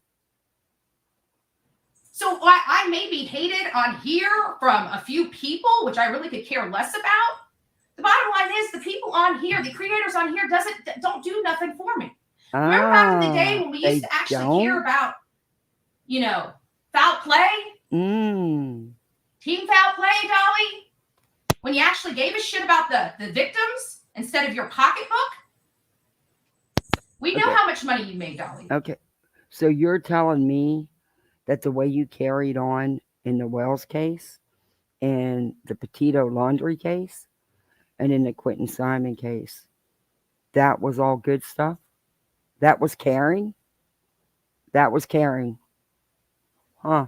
So I may be hated on here from a few people, which I really could care less about. The bottom line is the people on here, the creators on here don't do nothing for me. Remember back in the day when we used to actually care about, foul play? Team foul play, Dolly? When you actually gave a shit about the victims instead of your pocketbook? We know how much money you made, Dolly.
Okay. So you're telling me that the way you carried on in the Wells case and the Petito laundry case and in the Quentin Simon case, that was all good stuff? That was caring? That was caring. Huh.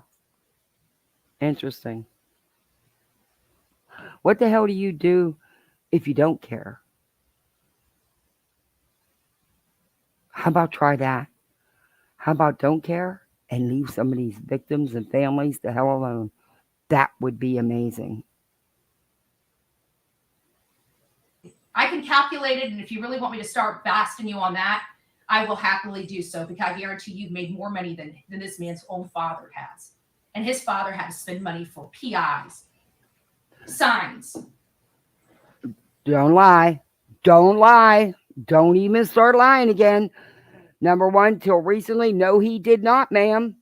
Interesting. What the hell do you do if you don't care? How about try that? How about don't care and leave some of these victims and families the hell alone? That would be amazing.
I can calculate it, and if you really want me to start basting you on that, I will happily do so, because I guarantee you've made more money than this man's own father has. And his father had to spend money for PIs, signs.
Don't lie. Don't lie. Don't even start lying again. Number one, till recently, no, he did not, ma'am.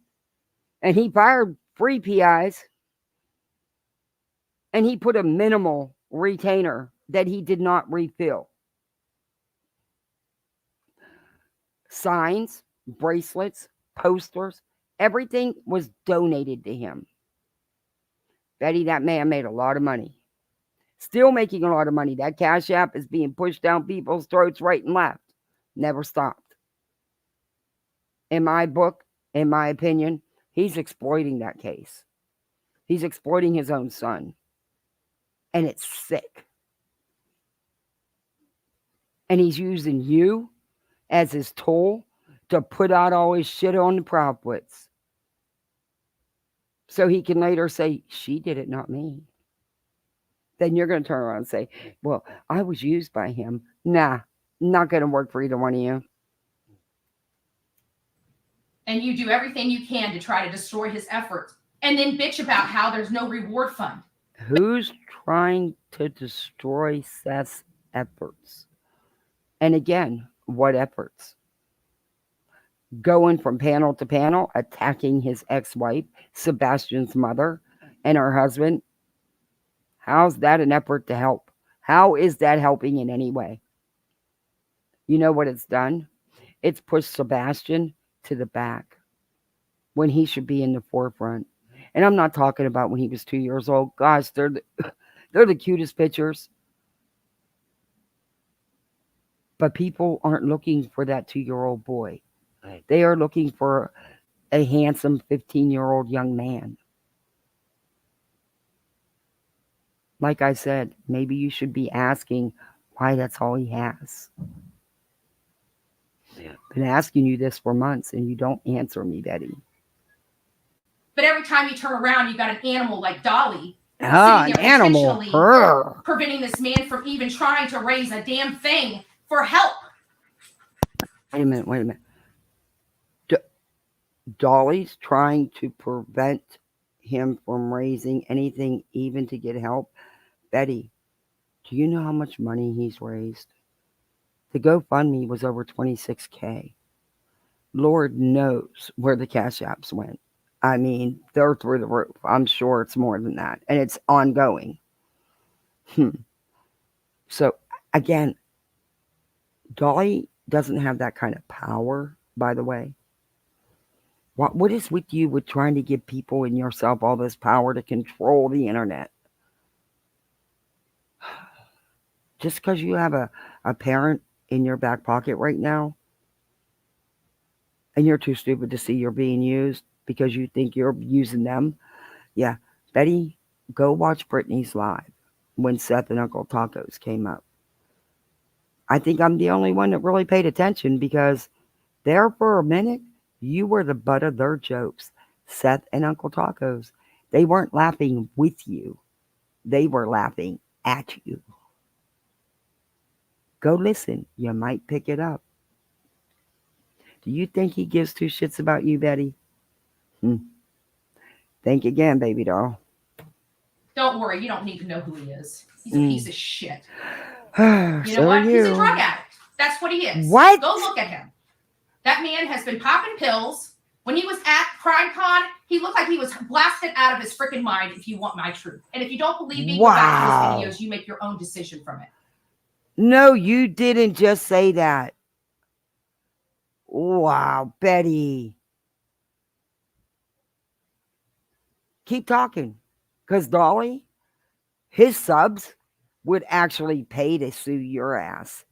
And he fired 3 PIs. And he put a minimal retainer that he did not refill. Signs, bracelets, posters, everything was donated to him. Betty, that man made a lot of money. Still making a lot of money. That Cash App is being pushed down people's throats right and left. Never stopped. In my book, in my opinion, he's exploiting that case. He's exploiting his own son. And it's sick. And he's using you as his tool to put out all his shit on the Proudfoots. So he can later say, she did it, not me. Then you're going to turn around and say, well, I was used by him. Nah, not going to work for either one of you.
And you do everything you can to try to destroy his efforts. And then bitch about how there's no reward fund.
Who's trying to destroy Seth's efforts? And again, what efforts? Going from panel to panel, attacking his ex-wife, Sebastian's mother, and her husband. How's that an effort to help? How is that helping in any way? You know what it's done? It's pushed Sebastian to the back when he should be in the forefront. And I'm not talking about when he was 2 years old. Gosh, they're the cutest pictures. But people aren't looking for that 2-year-old boy. They are looking for a handsome 15-year-old young man. Like I said, maybe you should be asking why that's all he has. Been asking you this for months and you don't answer me, Betty.
But every time you turn around, you got an animal like Dolly.
An animal.
Preventing this man from even trying to raise a damn thing for help.
Wait a minute. Wait a minute. D- Dolly's trying to prevent him from raising anything, even to get help. Betty, do you know how much money he's raised? The GoFundMe was over 26K. Lord knows where the cash apps went. I mean, they're through the roof. I'm sure it's more than that. And it's ongoing. So, again, Dolly doesn't have that kind of power, by the way. What is with you with trying to give people and yourself all this power to control the internet? Just because you have a parent in your back pocket right now and you're too stupid to see you're being used because you think you're using them. Yeah, Betty, go watch Brittany's live when Seth and Uncle Tacos came up. I think I'm the only one that really paid attention because there for a minute, you were the butt of their jokes. Seth and Uncle Tacos. They weren't laughing with you, they were laughing at you. Go listen. You might pick it up. Do you think he gives two shits about you, Betty? Think again, baby doll.
Don't worry, you don't need to know who he is. He's a piece of shit.
You
You know what? He's a drug addict. That's what he is.
What?
Go look at him. That man has been popping pills. When he was at CrimeCon, he looked like he was blasted out of his freaking mind, if you want my truth. And if you don't believe me, go back to his videos. You make your own decision from it.
No, you didn't just say that. Wow, Betty. Keep talking. Because Dolly, his subs would actually pay to sue your ass.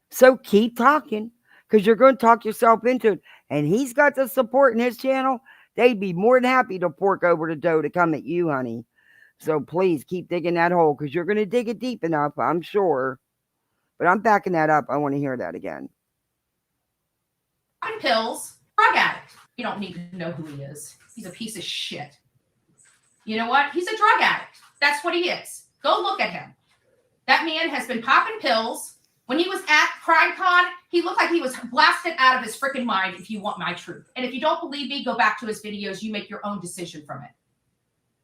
So keep talking. Because you're going to talk yourself into it. And he's got the support in his channel. They'd be more than happy to fork over the dough to come at you, honey. So please keep digging that hole. Because you're going to dig it deep enough, I'm sure. But I'm backing that up. I want to hear that again.
Pills, drug addict. You don't need to know who he is. He's a piece of shit. You know what? He's a drug addict. That's what he is. Go look at him. That man has been popping pills. When he was at CrimeCon, he looked like he was blasted out of his freaking mind, if you want my truth. And if you don't believe me, go back to his videos. You make your own decision from it.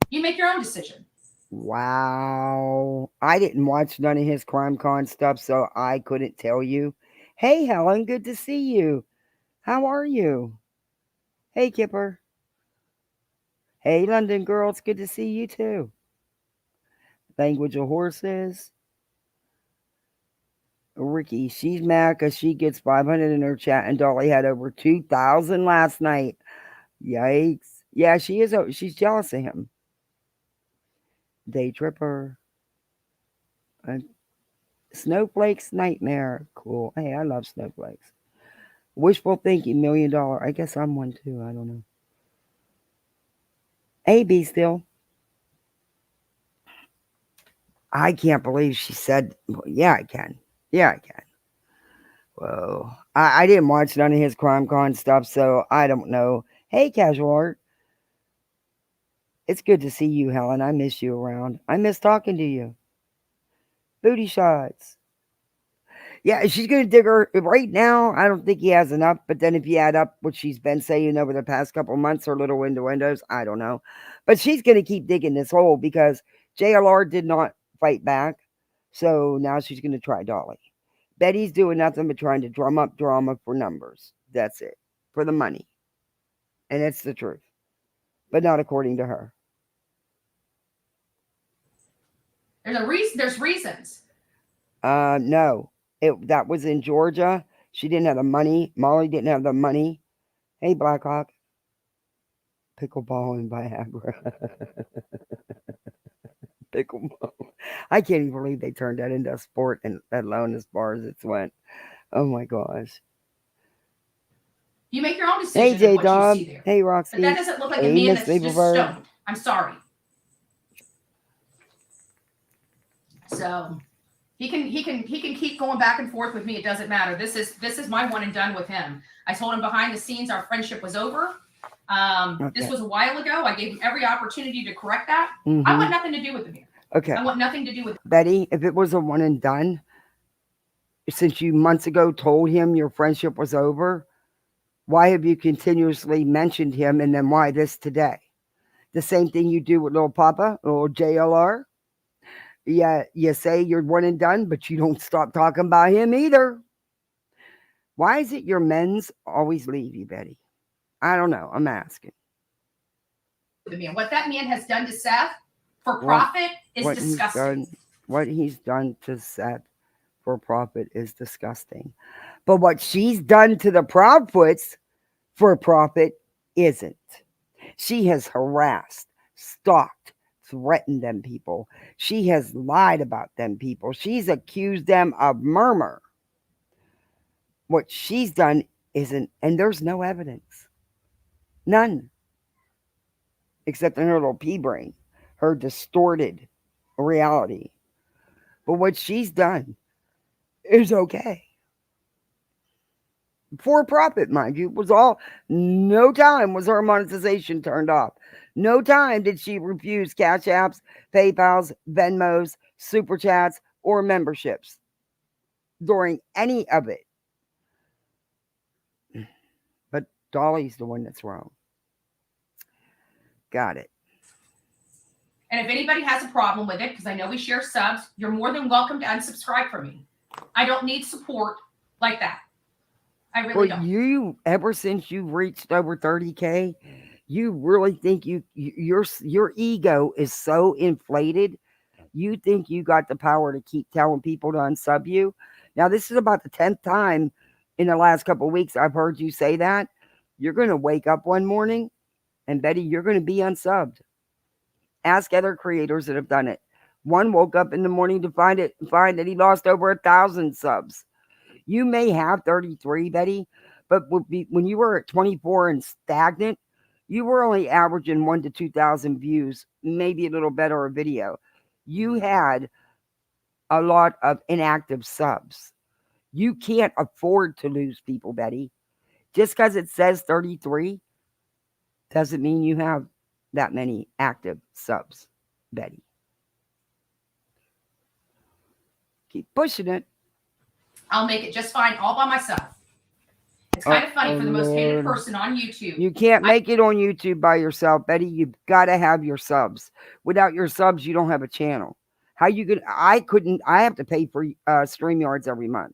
You make your own decision.
Wow. I didn't watch none of his CrimeCon stuff, so I couldn't tell you. Hey, Helen, good to see you. How are you? Hey, Kipper. Hey, London girl, it's good to see you too. Language of Horses. Ricky, she's mad because she gets 500 in her chat, and Dolly had over 2,000 last night. Yikes. Yeah, she is. She's jealous of him. Day Tripper. Snowflakes Nightmare. Cool. Hey, I love snowflakes. Wishful thinking, $1 million. I guess I'm one too. I don't know. Hey, B still. I can't believe she said, well, yeah, I can. Yeah, I can. Whoa. I didn't watch none of his CrimeCon stuff, so I don't know. Hey, Casual Art. It's good to see you, Helen. I miss you around. I miss talking to you. Booty shots. Yeah, she's going to dig her. Right now, I don't think he has enough. But then if you add up what she's been saying over the past couple months, her little innuendos, I don't know. But she's going to keep digging this hole because JLR did not fight back. So now she's going to try Dolly. Betty's doing nothing but trying to drum up drama for numbers. That's it. For the money. And it's the truth. But not according to her.
There's a reason. There's reasons.
No. That was in Georgia. She didn't have the money. Molly didn't have the money. Hey, Blackhawk. Pickleball and Viagra. Pickleball. I can't even believe they turned that into a sport, and let alone as far as it's went. Oh my gosh.
You make your own decision.
Hey,
of what
J-Dog.
you see there.
Hey, Roxy.
But that doesn't look like
hey,
a man
Miss
that's just
Leverberg.
stoned. I'm sorry. So he can keep going back and forth with me. It doesn't matter. This is my one and done with him. I told him behind the scenes our friendship was over. This was a while ago. I gave him every opportunity to correct that. I want nothing to do with him here.
Okay.
I want nothing to do with
Betty, if it was a one and done, since you months ago told him your friendship was over, why have you continuously mentioned him, and then why this today? The same thing you do with little Papa, little JLR. Yeah, you say you're one and done, but you don't stop talking about him either. Why is it your men's always leave you, Betty? I don't know. I'm asking.
The man, what that man has done to Seth for profit is disgusting.
What he's done to Seth for profit is disgusting. But what she's done to the Proudfoots for profit isn't. She has harassed, stalked, threatened them people. She has lied about them people. She's accused them of murder. What she's done isn't, and there's no evidence. None. Except in her little pea brain, her distorted reality. But what she's done is okay. For profit, mind you, was all, no time was her monetization turned off. No time did she refuse Cash Apps, PayPals, Venmos, Super Chats, or memberships during any of it. But Dolly's the one that's wrong. Got it.
And if anybody has a problem with it, because I know we share subs, you're more than welcome to unsubscribe from me. I don't need support like that. I really don't.
You, ever since you've reached over 30K, you really think your ego is so inflated. You think you got the power to keep telling people to unsub you. Now, this is about the 10th time in the last couple of weeks I've heard you say that. You're going to wake up one morning and Betty, you're going to be unsubbed. Ask other creators that have done it. One woke up in the morning to find that he lost over 1,000 subs. You may have 33, Betty, but when you were at 24 and stagnant, you were only averaging 1,000 to 2,000 views, maybe a little better a video. You had a lot of inactive subs. You can't afford to lose people, Betty. Just because it says 33 doesn't mean you have that many active subs, Betty. Keep pushing it.
I'll make it just fine all by myself. It's kind of funny for the most hated person on YouTube.
You can't make it on YouTube by yourself, Betty. You've got to have your subs. Without your subs, you don't have a channel. How you could? I have to pay for StreamYards every month.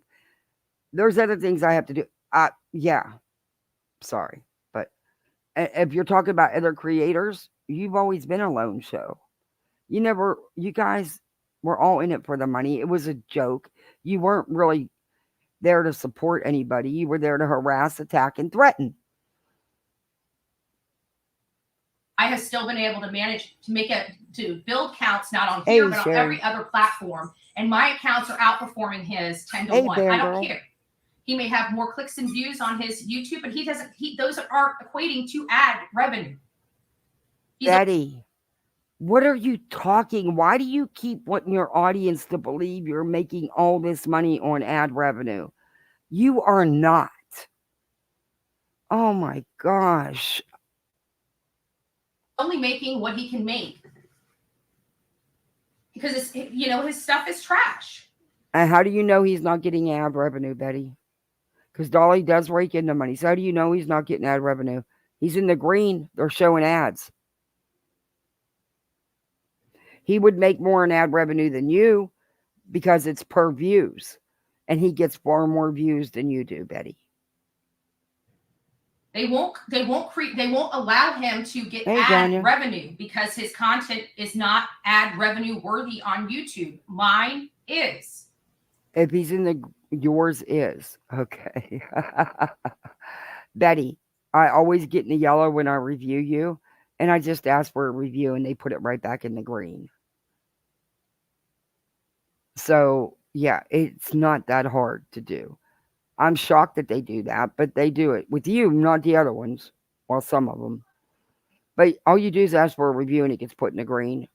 There's other things I have to do. Yeah. Sorry. But if you're talking about other creators, you've always been a lone show. You guys were all in it for the money. It was a joke. You weren't really there to support anybody. You were there to harass, attack, and threaten.
I have still been able to manage to build counts, not on here, but on every other platform. And my accounts are outperforming his 10 to 1. I don't care. He may have more clicks and views on his YouTube, but those aren't equating to ad revenue.
Betty, what are you talking? Why do you keep wanting your audience to believe you're making all this money on ad revenue? You are not. Oh my gosh.
Only making what he can make. Because his stuff is trash.
And how do you know he's not getting ad revenue, Betty? Because Dolly does rake in the money. So how do you know he's not getting ad revenue? He's in the green. They're showing ads. He would make more in ad revenue than you because it's per views. And he gets far more views than you do, Betty.
They won't allow him to get ad revenue because his content is not ad revenue worthy on YouTube. Mine is.
If he's in yours is. Okay. Betty, I always get in the yellow when I review you. And I just ask for a review and they put it right back in the green. So, yeah, it's not that hard to do. I'm shocked that they do that, but they do it. With you, not the other ones. Well, some of them. But all you do is ask for a review and it gets put in the green.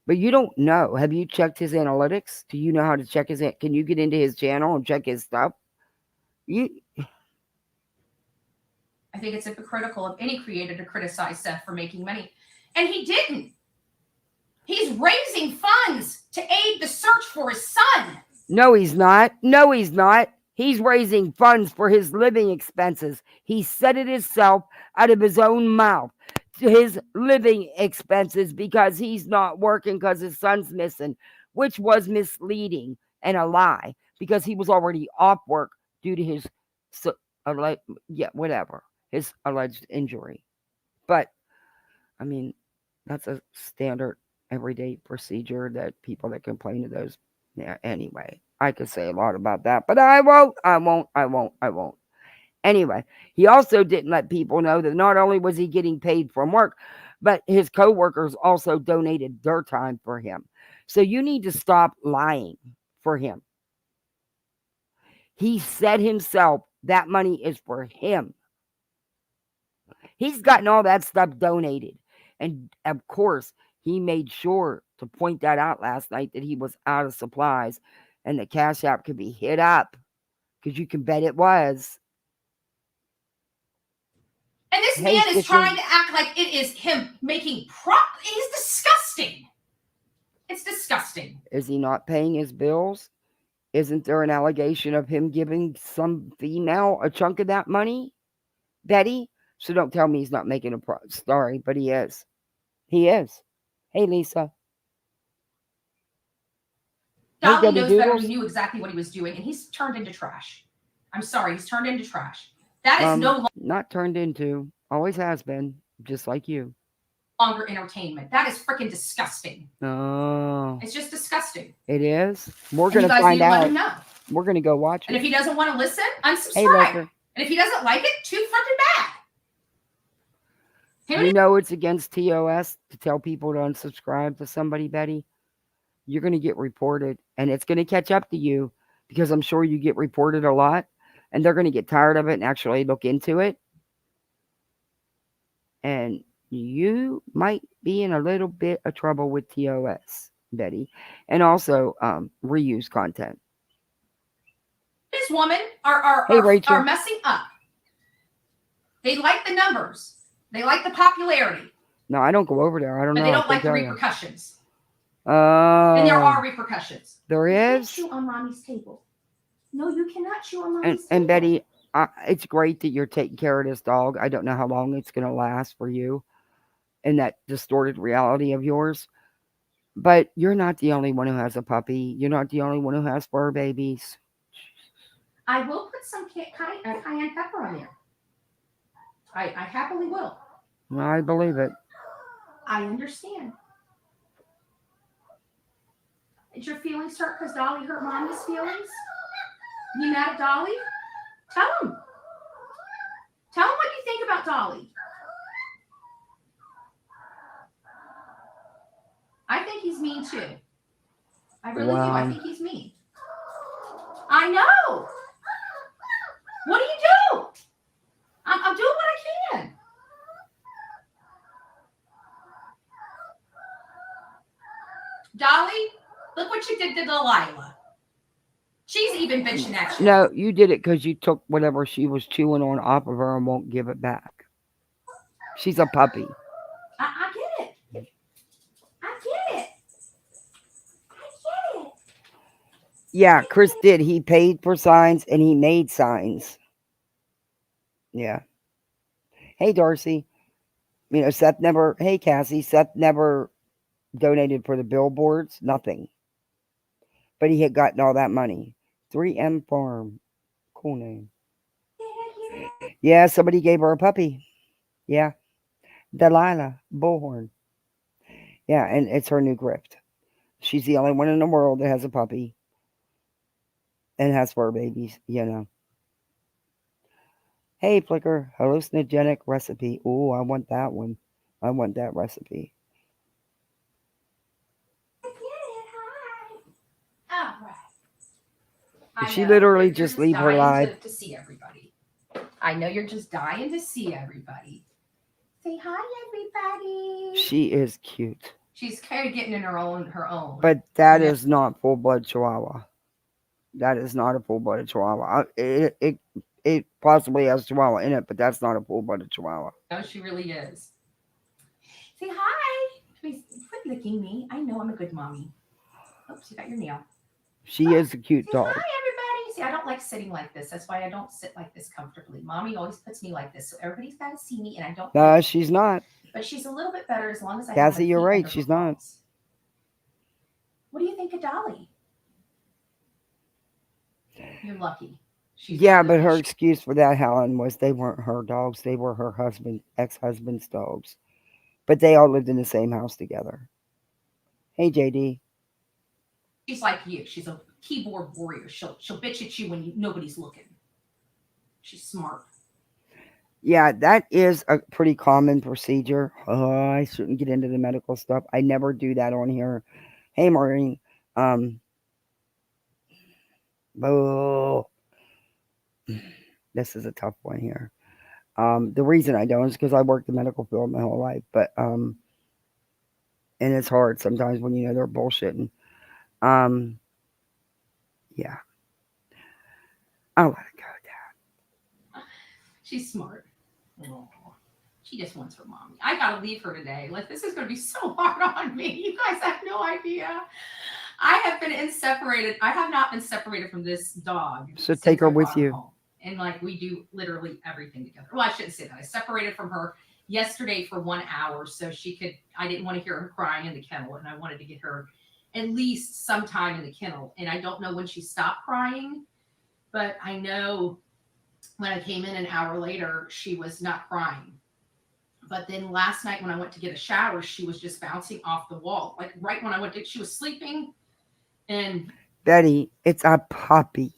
But you don't know. Have you checked his analytics? Do you know how to check his... Can you get into his channel and check his stuff?
I think it's hypocritical of any creator to criticize Seth for making money. And he didn't. He's raising funds to aid the search for his son.
No, he's not. No, he's not. He's raising funds for his living expenses. He said it himself out of his own mouth. His living expenses because he's not working because his son's missing, which was misleading and a lie because he was already off work due to his, whatever, his alleged injury. But I mean, that's a standard everyday procedure that people that complain to those. Yeah, anyway, I could say a lot about that, but I won't. I won't. Anyway, he also didn't let people know that not only was he getting paid from work, but his coworkers also donated their time for him. So you need to stop lying for him. He said himself that money is for him. He's gotten all that stuff donated. And of course, he made sure to point that out last night that he was out of supplies and the Cash App could be hit up because you can bet it was.
And this man is trying to act like it is him making He's disgusting. It's disgusting.
Is he not paying his bills? Isn't there an allegation of him giving some female a chunk of that money? Betty? So don't tell me he's not making a story, but he is. He is. Hey, Lisa.
Dolly knows better. He knew exactly what he was doing, and he's turned into trash. I'm sorry, he's turned into trash. That is no longer
not turned into. Always has been, just like you.
Longer entertainment. That is freaking disgusting.
Oh.
It's just disgusting.
It is. We're going to find out.
Let him know.
We're going to go watch it.
And if he doesn't want to listen, unsubscribe. And if he doesn't like it, too freaking bad.
You know it's against TOS to tell people to unsubscribe to somebody, Betty. You're going to get reported, and it's going to catch up to you because I'm sure you get reported a lot, and they're going to get tired of it and actually look into it. And you might be in a little bit of trouble with TOS, Betty, and also reuse content.
This woman are messing up. They like the numbers. They like the popularity.
No, I don't go over there. I don't know.
But they don't like the repercussions.
Oh.
And there are repercussions.
There is?
You can't chew on mommy's table. No, you cannot chew on mommy's table.
And Betty, it's great that you're taking care of this dog. I don't know how long it's going to last for you in that distorted reality of yours. But you're not the only one who has a puppy. You're not the only one who has fur babies.
I will put some cayenne pepper on there. I happily will.
I believe it.
I understand. Did your feelings hurt because Dolly hurt mommy's feelings? You mad at Dolly? Tell him. Tell him what you think about Dolly. I think he's mean too. I really do. I think he's mean. I know. What do you do? I'm doing what I can. Dolly, look what you did to Delilah. She's even bitching at you.
No, you did it because you took whatever she was chewing on off of her and won't give it back. She's a puppy.
I get it. I get it.
Yeah, Chris did. He paid for signs and he made signs. Yeah. Hey, Darcy. You know, Seth never. Hey, Cassie. Seth never donated for the billboards. Nothing. But he had gotten all that money. 3M Farm. Cool name. Yeah, somebody gave her a puppy. Yeah. Delilah. Bullhorn. Yeah, and it's her new grift. She's the only one in the world that has a puppy. And has fur babies, you know. Hey, Flicker. Hallucinogenic recipe. Ooh, I want that one. I want that recipe. She literally just leave her live
to see everybody. I know you're just dying to see everybody. Say hi, everybody.
She is cute.
She's kind of getting in her own.
But that is not full-blood Chihuahua. That is not a full-blooded Chihuahua. It possibly has Chihuahua in it, but that's not a full-blooded Chihuahua.
No, she really is. Say hi. Please quit licking me. I know I'm a good mommy. Oops, you got your nail.
She is a cute
Say hi,
dog.
everybody. See, I don't like sitting like this. That's why I don't sit like this comfortably. Mommy always puts me like this, so everybody's got to see me, and I don't like it.
She's not.
But she's a little bit better as long as I have my
Cassie, you're
feet
right.
under her
She's not.
paws. What do you think of Dolly? You're lucky. She's
Yeah,
not
but
gonna
her
be.
excuse for that, Helen, was they weren't her dogs. They were her ex-husband's dogs. But they all lived in the same house together. Hey, JD.
She's like you. She's a keyboard warrior. She'll bitch at you when nobody's looking. She's smart.
Yeah, that is a pretty common procedure. I shouldn't get into the medical stuff. I never do that on here. Hey, Maureen. Um, oh, this is a tough one here. The reason I don't is because I worked the medical field my whole life, but and it's hard sometimes when you know they're bullshitting. Um, yeah, I'll let it go.
She's smart. Aw. She just wants her mommy. I gotta leave her today. Like, this is gonna be so hard on me. You guys have no idea. I have been separated. I have not been separated from this dog
So
since
take her
I
with
brought her
you.
home. And like we do literally everything together. Well, I shouldn't say that. I separated from her yesterday for 1 hour so she could. I didn't want to hear her crying in the kennel, and I wanted to get her at least some time in the kennel. And I don't know when she stopped crying, but I know when I came in an hour later, she was not crying. But then last night when I went to get a shower, she was just bouncing off the wall. Like right when I went to, she was sleeping, and
Betty, it's a puppy.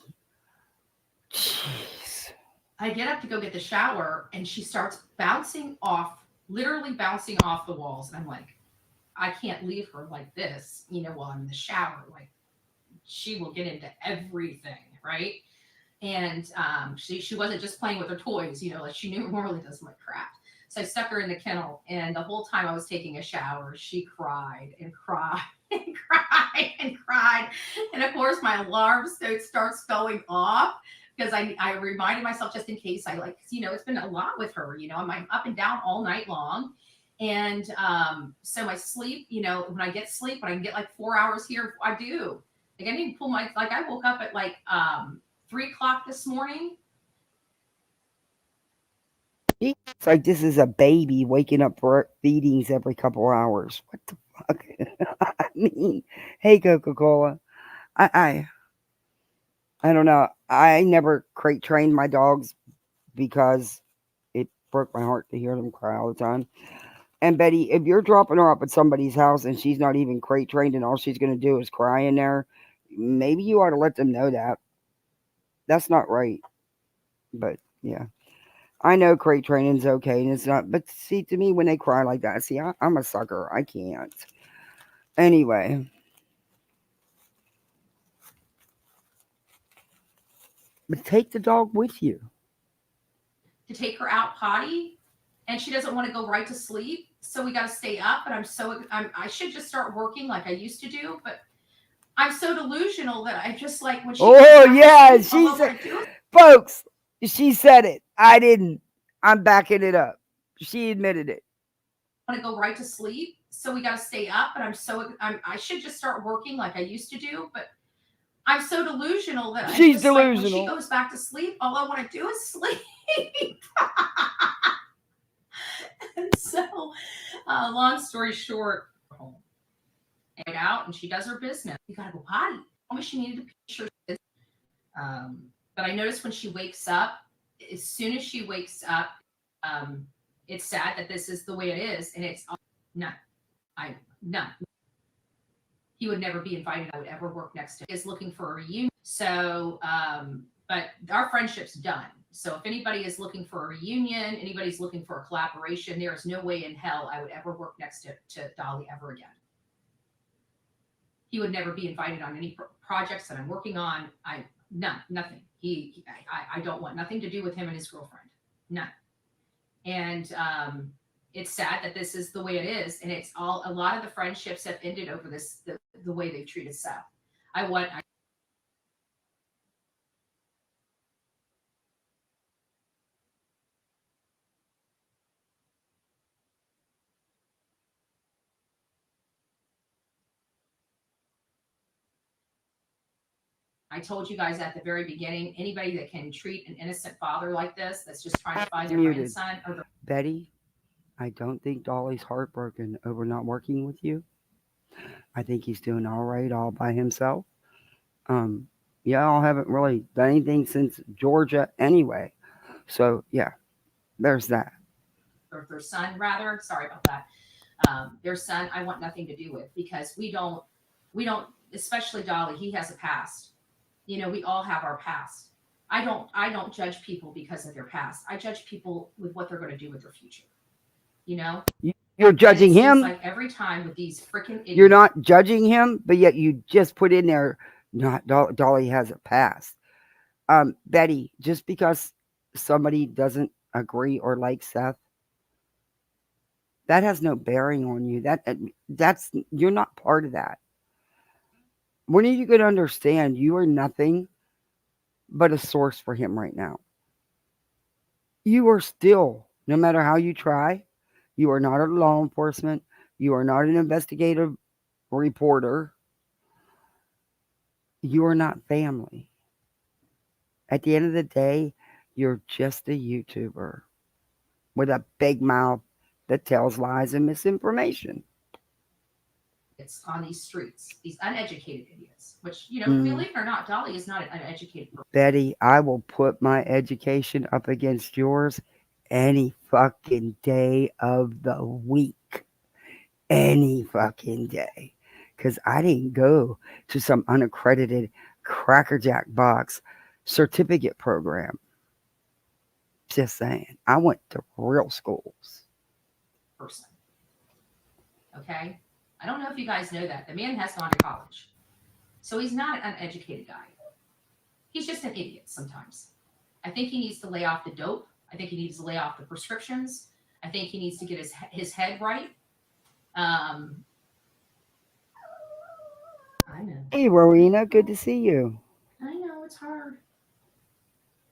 Jeez.
I get up to go get the shower, and she starts bouncing off, literally bouncing off the walls. And I'm like, I can't leave her like this, while I'm in the shower. Like she will get into everything, right? And she wasn't just playing with her toys, like she normally does my crap. So I stuck her in the kennel, and the whole time I was taking a shower, she cried and cried and cried and cried. And of course, my alarm starts going off because I reminded myself just in case it's been a lot with her, I'm up and down all night long. And so my sleep, when I get sleep, when I can get like 4 hours here, I do. Like I need to pull I woke up at like 3 o'clock this morning.
It's like this is a baby waking up for feedings every couple hours. What the fuck? I mean, hey, Coca Cola. I I don't know. I never crate trained my dogs because it broke my heart to hear them cry all the time. And Betty, if you're dropping her off at somebody's house and she's not even crate trained and all she's going to do is cry in there, maybe you ought to let them know that. That's not right. But yeah, I know crate training's okay and it's not. But see, to me, when they cry like that, see, I'm a sucker. I can't. Anyway, but take the dog with you.
To take her out potty, and she doesn't want to go right to sleep. So we got to stay up. And I should just start working like I used to do, but I'm so delusional that I just like when she.
Oh yeah,
sleep,
she said, folks, she said it. I didn't. I'm backing it up. She admitted it.
Want to go right to sleep. So we got to stay up. And I should just start working like I used to do, but I'm so delusional that
She's
just like when she
delusional.
goes back to sleep, all I want to do is sleep. And so, long story short, and out and she does her business. You gotta go potty. Told me she needed to pee. Sure she did. But I noticed when she wakes up, as soon as she wakes up, it's sad that this is the way it is, and it's no, no. He would never be invited. I would ever work next to him. He is looking for a reunion. So, but our friendship's done. So if anybody is looking for a reunion, anybody's looking for a collaboration, there is no way in hell I would ever work next to Dolly ever again. He would never be invited on any projects that I'm working on. Nothing. I don't want nothing to do with him and his girlfriend. None. And it's sad that this is the way it is, and it's all a lot of the friendships have ended over this the way they've treated Seth. I I told you guys at the very beginning, anybody that can treat an innocent father like this, that's just trying to find their
Muted.
grandson or their
Betty, I don't think Dolly's heartbroken over not working with you. I think he's doing all right all by himself. Um, y'all haven't really done anything since Georgia anyway. So yeah, there's that.
their son, rather. Sorry about that. Their son, I want nothing to do with because we don't, especially Dolly. He has a past. We all have our past. I don't judge people because of their past. I judge people with what they're going to do with their future. You know,
You're
and it
judging
seems
him.
like every time with these freaking
You're
idiots,
not judging him, but yet you just put in there. Not Dolly has a past. Betty, just because somebody doesn't agree or like Seth, that has no bearing on you. That's you're not part of that. When are you going to understand you are nothing but a source for him right now? You are still, no matter how you try, you are not a law enforcement. You are not an investigative reporter. You are not family. At the end of the day, you're just a YouTuber with a big mouth that tells lies and misinformation.
on these streets, these uneducated idiots. Which
Mm.
believe it or not, Dolly is not an uneducated person.
Betty, I will put my education up against yours any fucking day of the week. Any fucking day. Because I didn't go to some unaccredited crackerjack box certificate program. Just saying. I went to real schools.
Person. Okay, I don't know if you guys know that the man has gone to college, so he's not an uneducated guy. He's just an idiot sometimes. I think he needs to lay off the dope. I think he needs to lay off the prescriptions. I think he needs to get his head right. Um, I know.
Hey, Rowena, good to see you.
I know it's hard.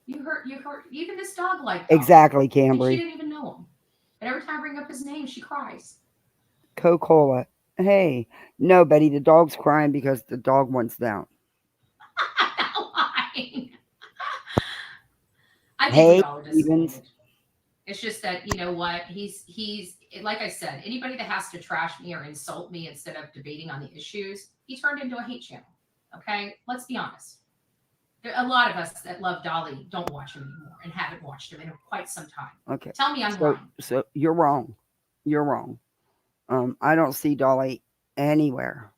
You hurt. Even this dog liked Dolly,
Exactly,
and she
Cambry.
didn't even know him. But every time I bring up his name, she cries.
Coca Cola. Hey, no, Betty, the dog's crying because the dog wants down.
I'm not lying. I think we
Hey,
all are
Stevens.
disappointed. It's just that you know what he's like I said. Anybody that has to trash me or insult me instead of debating on the issues, he turned into a hate channel. Okay, let's be honest. There are a lot of us that love Dolly don't watch him anymore and haven't watched him in quite some time.
Okay,
Tell me I'm
so
lying.
so you're wrong. You're wrong. I don't see Dolly anywhere.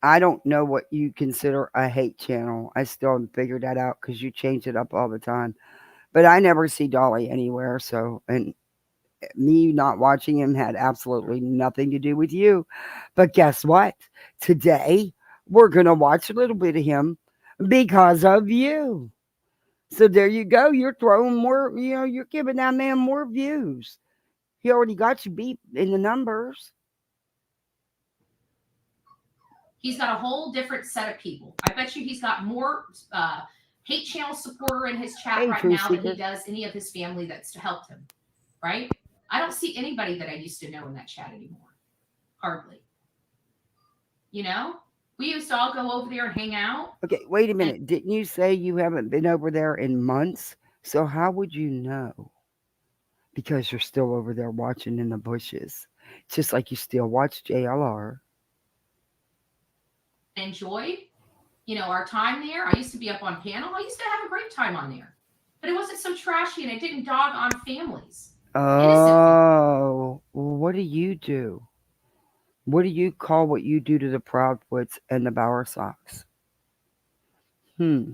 I don't know what you consider a hate channel. I still haven't figured that out because you change it up all the time. But I never see Dolly anywhere. So, and me not watching him had absolutely nothing to do with you. But guess what? Today, we're going to watch a little bit of him because of you. So there you go. You're throwing more, you're giving that man more views. He already got you beat in the numbers.
He's got a whole different set of people. I bet you he's got more hate channel supporter in his chat
Hey,
right
Truth
now than he
Seeker.
does any of his family that's helped him. Right? I don't see anybody that I used to know in that chat anymore. Hardly. You know? We used to all go over there and hang out.
Okay, wait a
And
minute. Didn't you say you haven't been over there in months? So how would you know? Because you're still over there watching in the bushes. Just like you still watch JLR.
enjoyed, our time there. I used to be up on panel. I used to have a great time on there. But it wasn't so trashy and it didn't dog on families. Innocent families.
Oh, what do you do? What do you call what you do to the Proudfoots and the Bower Sox? Hmm.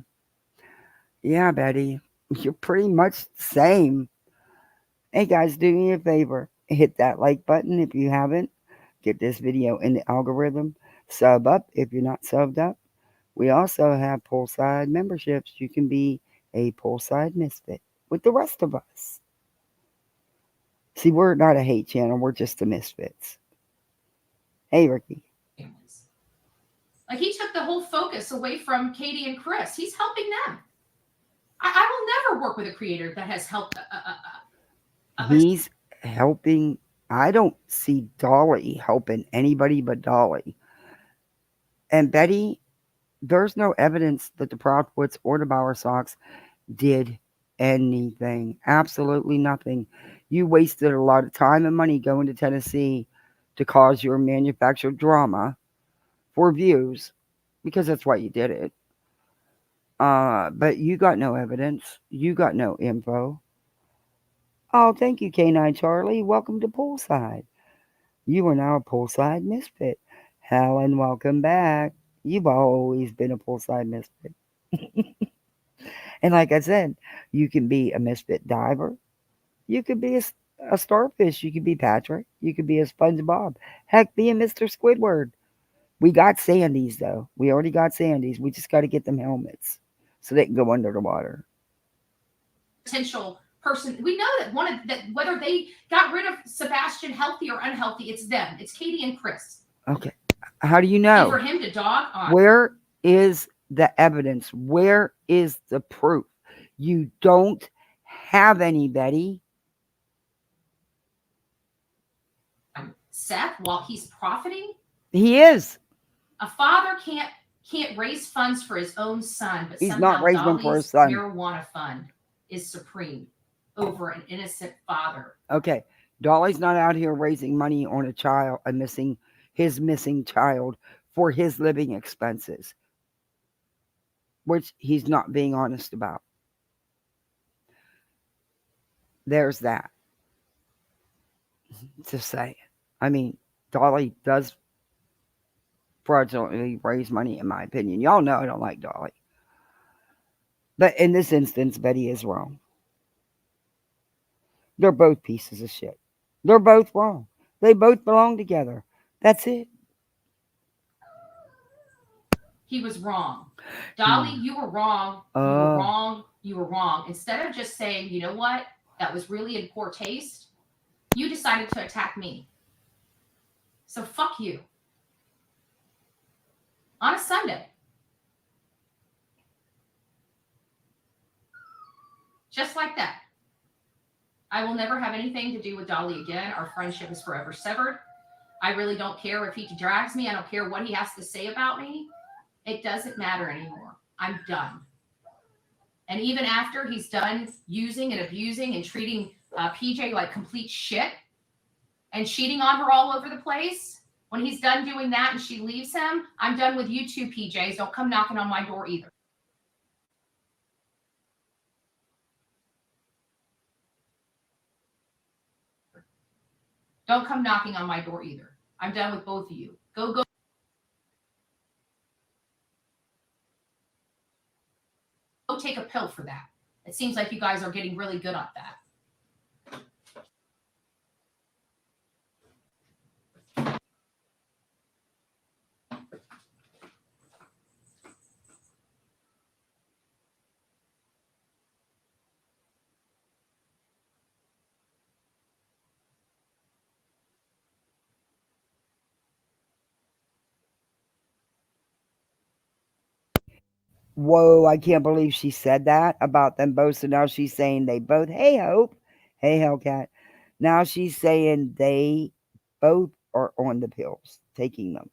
Yeah, Betty. You're pretty much the same. Hey guys, do me a favor. Hit that like button if you haven't. Get this video in the algorithm. Sub up if you're not subbed up. We also have poolside memberships. You can be a poolside misfit with the rest of us. See, we're not a hate channel. We're just the misfits. Hey, Ricky.
Families. Like he took the whole focus away from Katie and Chris. He's helping them. I will never work with a creator that has helped
He's helping. I don't see Dolly helping anybody but Dolly. And Betty, There's no evidence that the Proudfoots or the Bauer Sox did anything. Absolutely nothing. You wasted a lot of time and money going to Tennessee to cause your manufactured drama for views because that's why you did it. But you got no evidence. You got no info. Oh, thank you, K9 Charlie. Welcome to Poolside. You are now a Poolside Misfit. Helen, welcome back. You've always been a Poolside Misfit. And like I said, you can be a Misfit diver. You could be a starfish. You could be Patrick. You could be a SpongeBob. Heck, be a Mr. Squidward. We got Sandies, though. We already got Sandies. We just got to get them helmets so they can go under the water.
Potential person. We know that one of that whether they got rid of Sebastian healthy or unhealthy, it's them. It's Katie and Chris.
Okay. How do you
And
know?
for him to dog on.
Where is the evidence? Where is the proof? You don't have any, Betty.
Seth, while he's profiting,
He is.
a father can't raise funds for his own son, but
He's
somehow
not raising them for his son.
marijuana fund is supreme over an innocent father.
Okay. Dolly's not out here raising money on a child, his missing child for his living expenses, which he's not being honest about. There's that. To say. I mean, Dolly does fraudulently raise money, in my opinion. Y'all know I don't like Dolly. But in this instance, Betty is wrong. They're both pieces of shit. They're both wrong. They both belong together. That's it.
He was wrong. Dolly, you were wrong. You were wrong. You were wrong. Instead of just saying, you know what, that was really in poor taste, you decided to attack me. So fuck you. On a Sunday. Just like that. I will never have anything to do with Dolly again. Our friendship is forever severed. I really don't care if he drags me. I don't care what he has to say about me. It doesn't matter anymore. I'm done. And even after he's done using and abusing and treating PJ like complete shit and cheating on her all over the place, when he's done doing that and she leaves him, I'm done with you two, PJs. Don't come knocking on my door either. Don't come knocking on my door either. I'm done with both of you. Go. Go take a pill for that. It seems like you guys are getting really good at that.
Whoa, I can't believe she said that about them both. So now she's saying they both, hey, Hope, hey, Hellcat. Now she's saying they both are on the pills, taking them.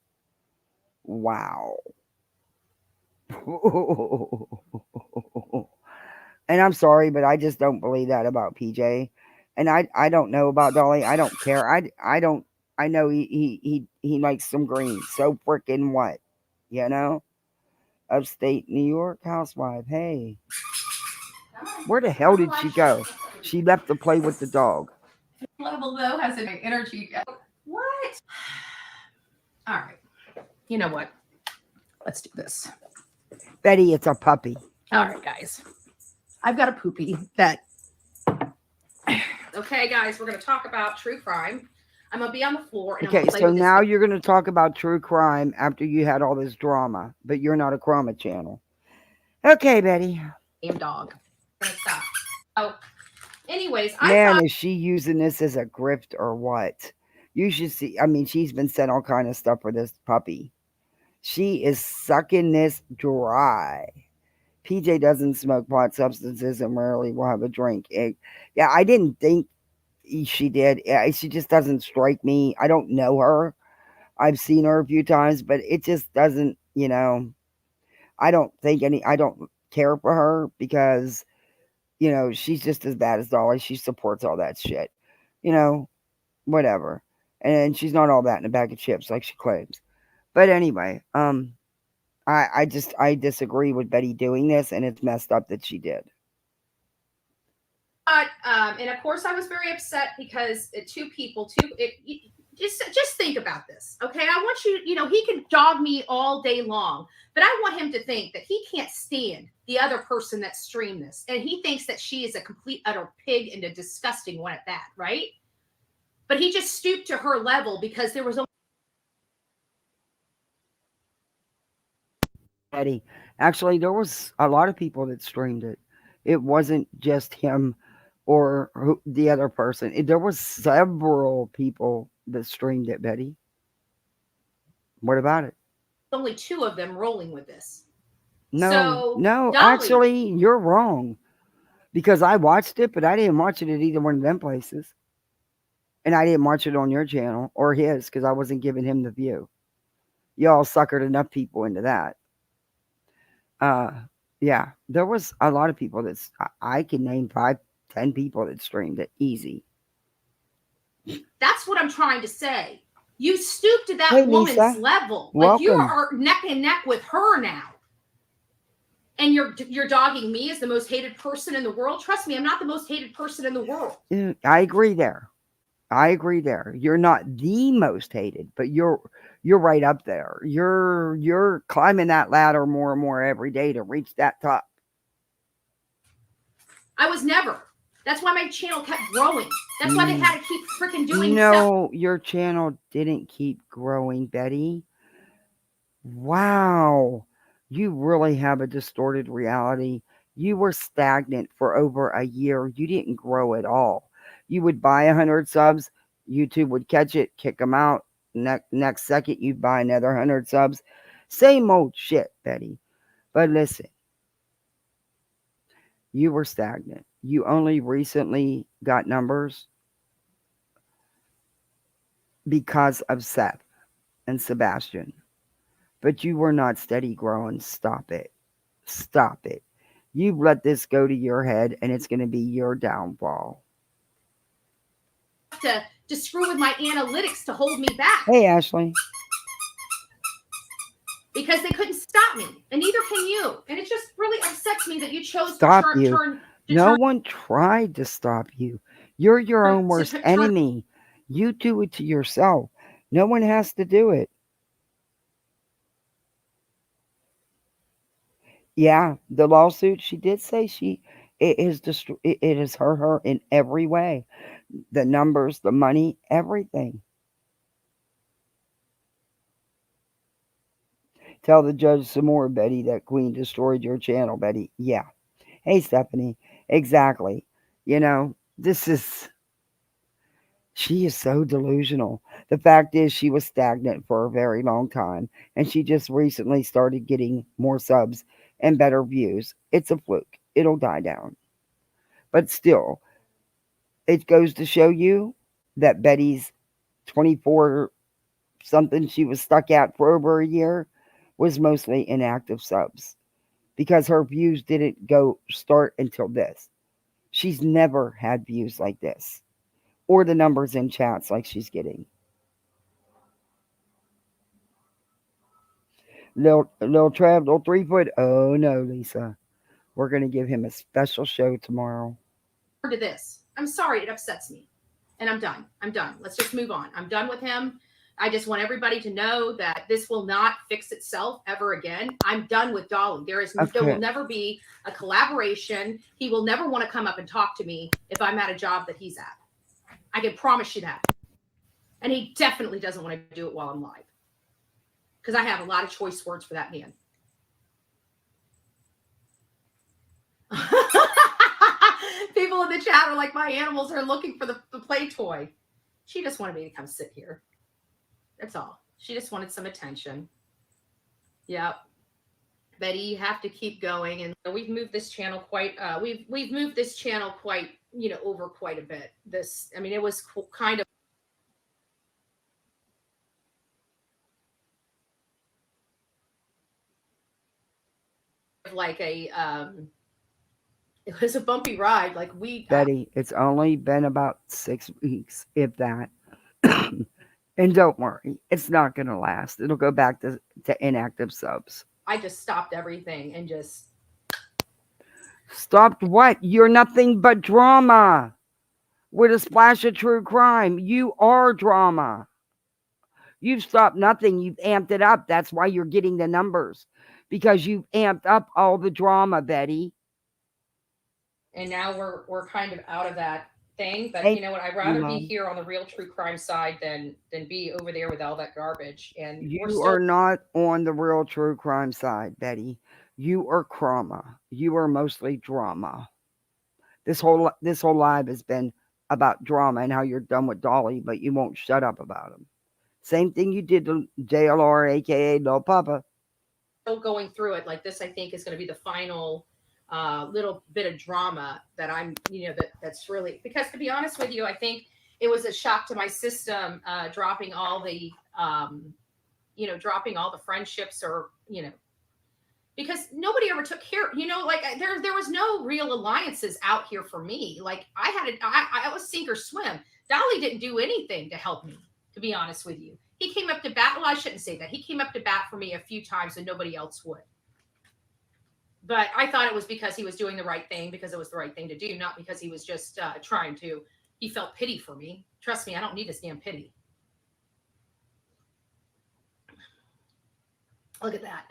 Wow. And I'm sorry, but I just don't believe that about PJ. And I don't know about Dolly. I don't care. I don't. I know he likes some green. So freaking what, you know? Upstate New York housewife. Hey, where the hell did she go? She left to play with the dog.
Level though has an energy. What? All right. You know what? Let's do this.
Betty, it's a puppy.
All right, guys. I've got a poopy that. Okay, guys, we're going to talk about true crime. I'm going to be on the floor. And
Okay, so now you're going to talk about true crime after you had all this drama, but you're not a Chroma channel. Okay, Betty.
Damn dog. I'm going to stop. Oh, anyways,
Man, is she using this as a grift or what? You should see. I mean, she's been sent all kind of stuff for this puppy. She is sucking this dry. PJ doesn't smoke pot substances and rarely will have a drink. Yeah, I didn't think she did. Yeah, she just doesn't strike me. I don't know her. I've seen her a few times, but it just doesn't, you know. I don't care for her because, she's just as bad as Dolly. She supports all that shit. You know, whatever. And she's not all that in a bag of chips like she claims. But anyway, I disagree with Betty doing this, and it's messed up that she did.
And of course, I was very upset because two people, just think about this, okay? I want you, he can dog me all day long, but I want him to think that he can't stand the other person that streamed this, and he thinks that she is a complete utter pig and a disgusting one at that, right? But he just stooped to her level because there was
Betty, actually, there was a lot of people that streamed it. It wasn't just him or the other person. There was several people that streamed it, Betty. What about it?
only two of them rolling with this.
No,
So
no,
Dolly,
actually, you're wrong. Because I watched it, but I didn't watch it at either one of them places. And I didn't watch it on your channel or his because I wasn't giving him the view. Y'all suckered enough people into that. Uh, yeah, there was a lot of people I can name 5, 10 people that streamed it easy.
that's what I'm trying to say. You stoop to that
Hey,
woman's
Lisa.
level. Like you
Welcome.
are neck and neck with her now. And you're dogging me as the most hated person in the world. Trust me, I'm not the most hated person in the world.
I agree there. You're not the most hated, but you're right up there. You're climbing that ladder more and more every day to reach that top.
I was never. That's why my channel kept growing. That's why they had to keep freaking doing stuff.
No, your channel didn't keep growing, Betty. Wow. You really have a distorted reality. You were stagnant for over a year. You didn't grow at all. You would buy 100 subs, YouTube would catch it, kick them out. Next second, you'd buy another 100 subs. Same old shit, Betty. But listen, you were stagnant. You only recently got numbers because of Seth and Sebastian. But you were not steady growing. Stop it. Stop it. You've let this go to your head, and it's going to be your downfall.
To screw with my analytics to hold me back.
Hey, Ashley.
Because they couldn't stop me, and neither can you. And it just really upsets me that you chose
Stop
to
you.
turn.
No one tried to stop you. You're your own worst
turn.
enemy. You do it to yourself. No one has to do it. Yeah, the lawsuit. She did say it has hurt her in every way. The numbers, the money, everything. Tell the judge some more, Betty, that Queen destroyed your channel, Betty. Yeah. Hey, Stephanie. Exactly. She is so delusional. The fact is, she was stagnant for a very long time, and she just recently started getting more subs and better views. It's a fluke. It'll die down. But still, it goes to show you that Betty's 24 something she was stuck at for over a year was mostly inactive subs because her views didn't go start until this. She's never had views like this or the numbers in chats like she's getting. Little Trav, little 3 foot. Oh no, Lisa. We're going to give him a special show tomorrow.
To this. I'm sorry, it upsets me. And I'm done. Let's just move on. I'm done with him. I just want everybody to know that this will not fix itself ever again. I'm done with Dolly. There will never be a collaboration. He will never want to come up and talk to me if I'm at a job that he's at. I can promise you that. And he definitely doesn't want to do it while I'm live. Because I have a lot of choice words for that man. People in the chat are like, my animals are looking for the play toy. She just wanted me to come sit here. That's all. She just wanted some attention. Yep. Betty, you have to keep going. And we've moved this channel quite, we've moved this channel quite, over quite a bit. It was kind of. like it was a bumpy ride. Like
Betty, it's only been about 6 weeks, if that. And don't worry, it's not going to last. It'll go back to inactive subs.
I just stopped everything and just
Stopped what? You're nothing but drama with a splash of true crime. You are drama. You've stopped nothing. You've amped it up. That's why you're getting the numbers, because you've amped up all the drama, Betty.
and now we're kind of out of that thing. But
Hey,
you know what? I'd rather be
Mom,
here on the real true crime side than be over there with all that garbage. And we're
you
still
are not on the real true crime side, Betty. You are trauma. You are mostly drama. This whole live has been about drama and how you're done with Dolly, but you won't shut up about him. Same thing you did to JLR, aka Lil Papa.
still going through it. Like this, I think is going to be the final little bit of drama that I'm, that's really, because to be honest with you, I think it was a shock to my system, dropping all the, dropping all the friendships or, because nobody ever took care, like there was no real alliances out here for me. Like I was sink or swim. Dolly didn't do anything to help me, to be honest with you. He came up to bat. Well, I shouldn't say that. He came up to bat for me a few times and nobody else would. But I thought it was because he was doing the right thing, because it was the right thing to do, not because he was just trying to. He felt pity for me. Trust me, I don't need his damn pity. Look at that.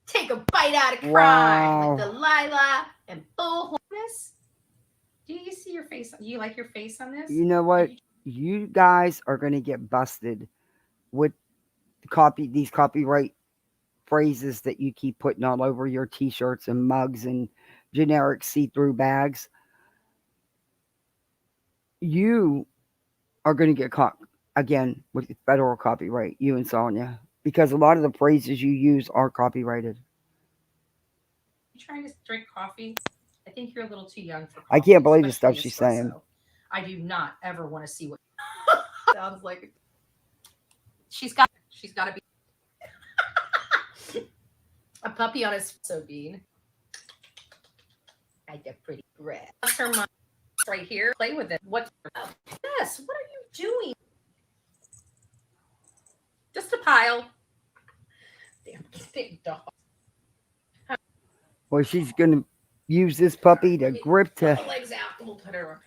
Take a bite out of crime
Wow.
with Delilah and Bullhornbetty. Do you see your face? You like your face on this?
You know what? You guys are going to get busted with these copyright phrases that you keep putting all over your t-shirts and mugs and generic see-through bags. You are going to get caught again with federal copyright, you and Sonia, because a lot of the phrases you use are copyrighted.
You trying to drink coffee? I think you're a little too young for coffee.
I can't believe the stuff
especially
she's
espresso.
saying.
I do not ever want to see what sounds like. She's got to be a puppy on his so bean. Like a pretty red. Her mind right here. Play with it. What? Yes. What are you doing? Just a pile. Damn dog.
Well, she's going to use this puppy to grip to.
Put the legs out. We'll put her.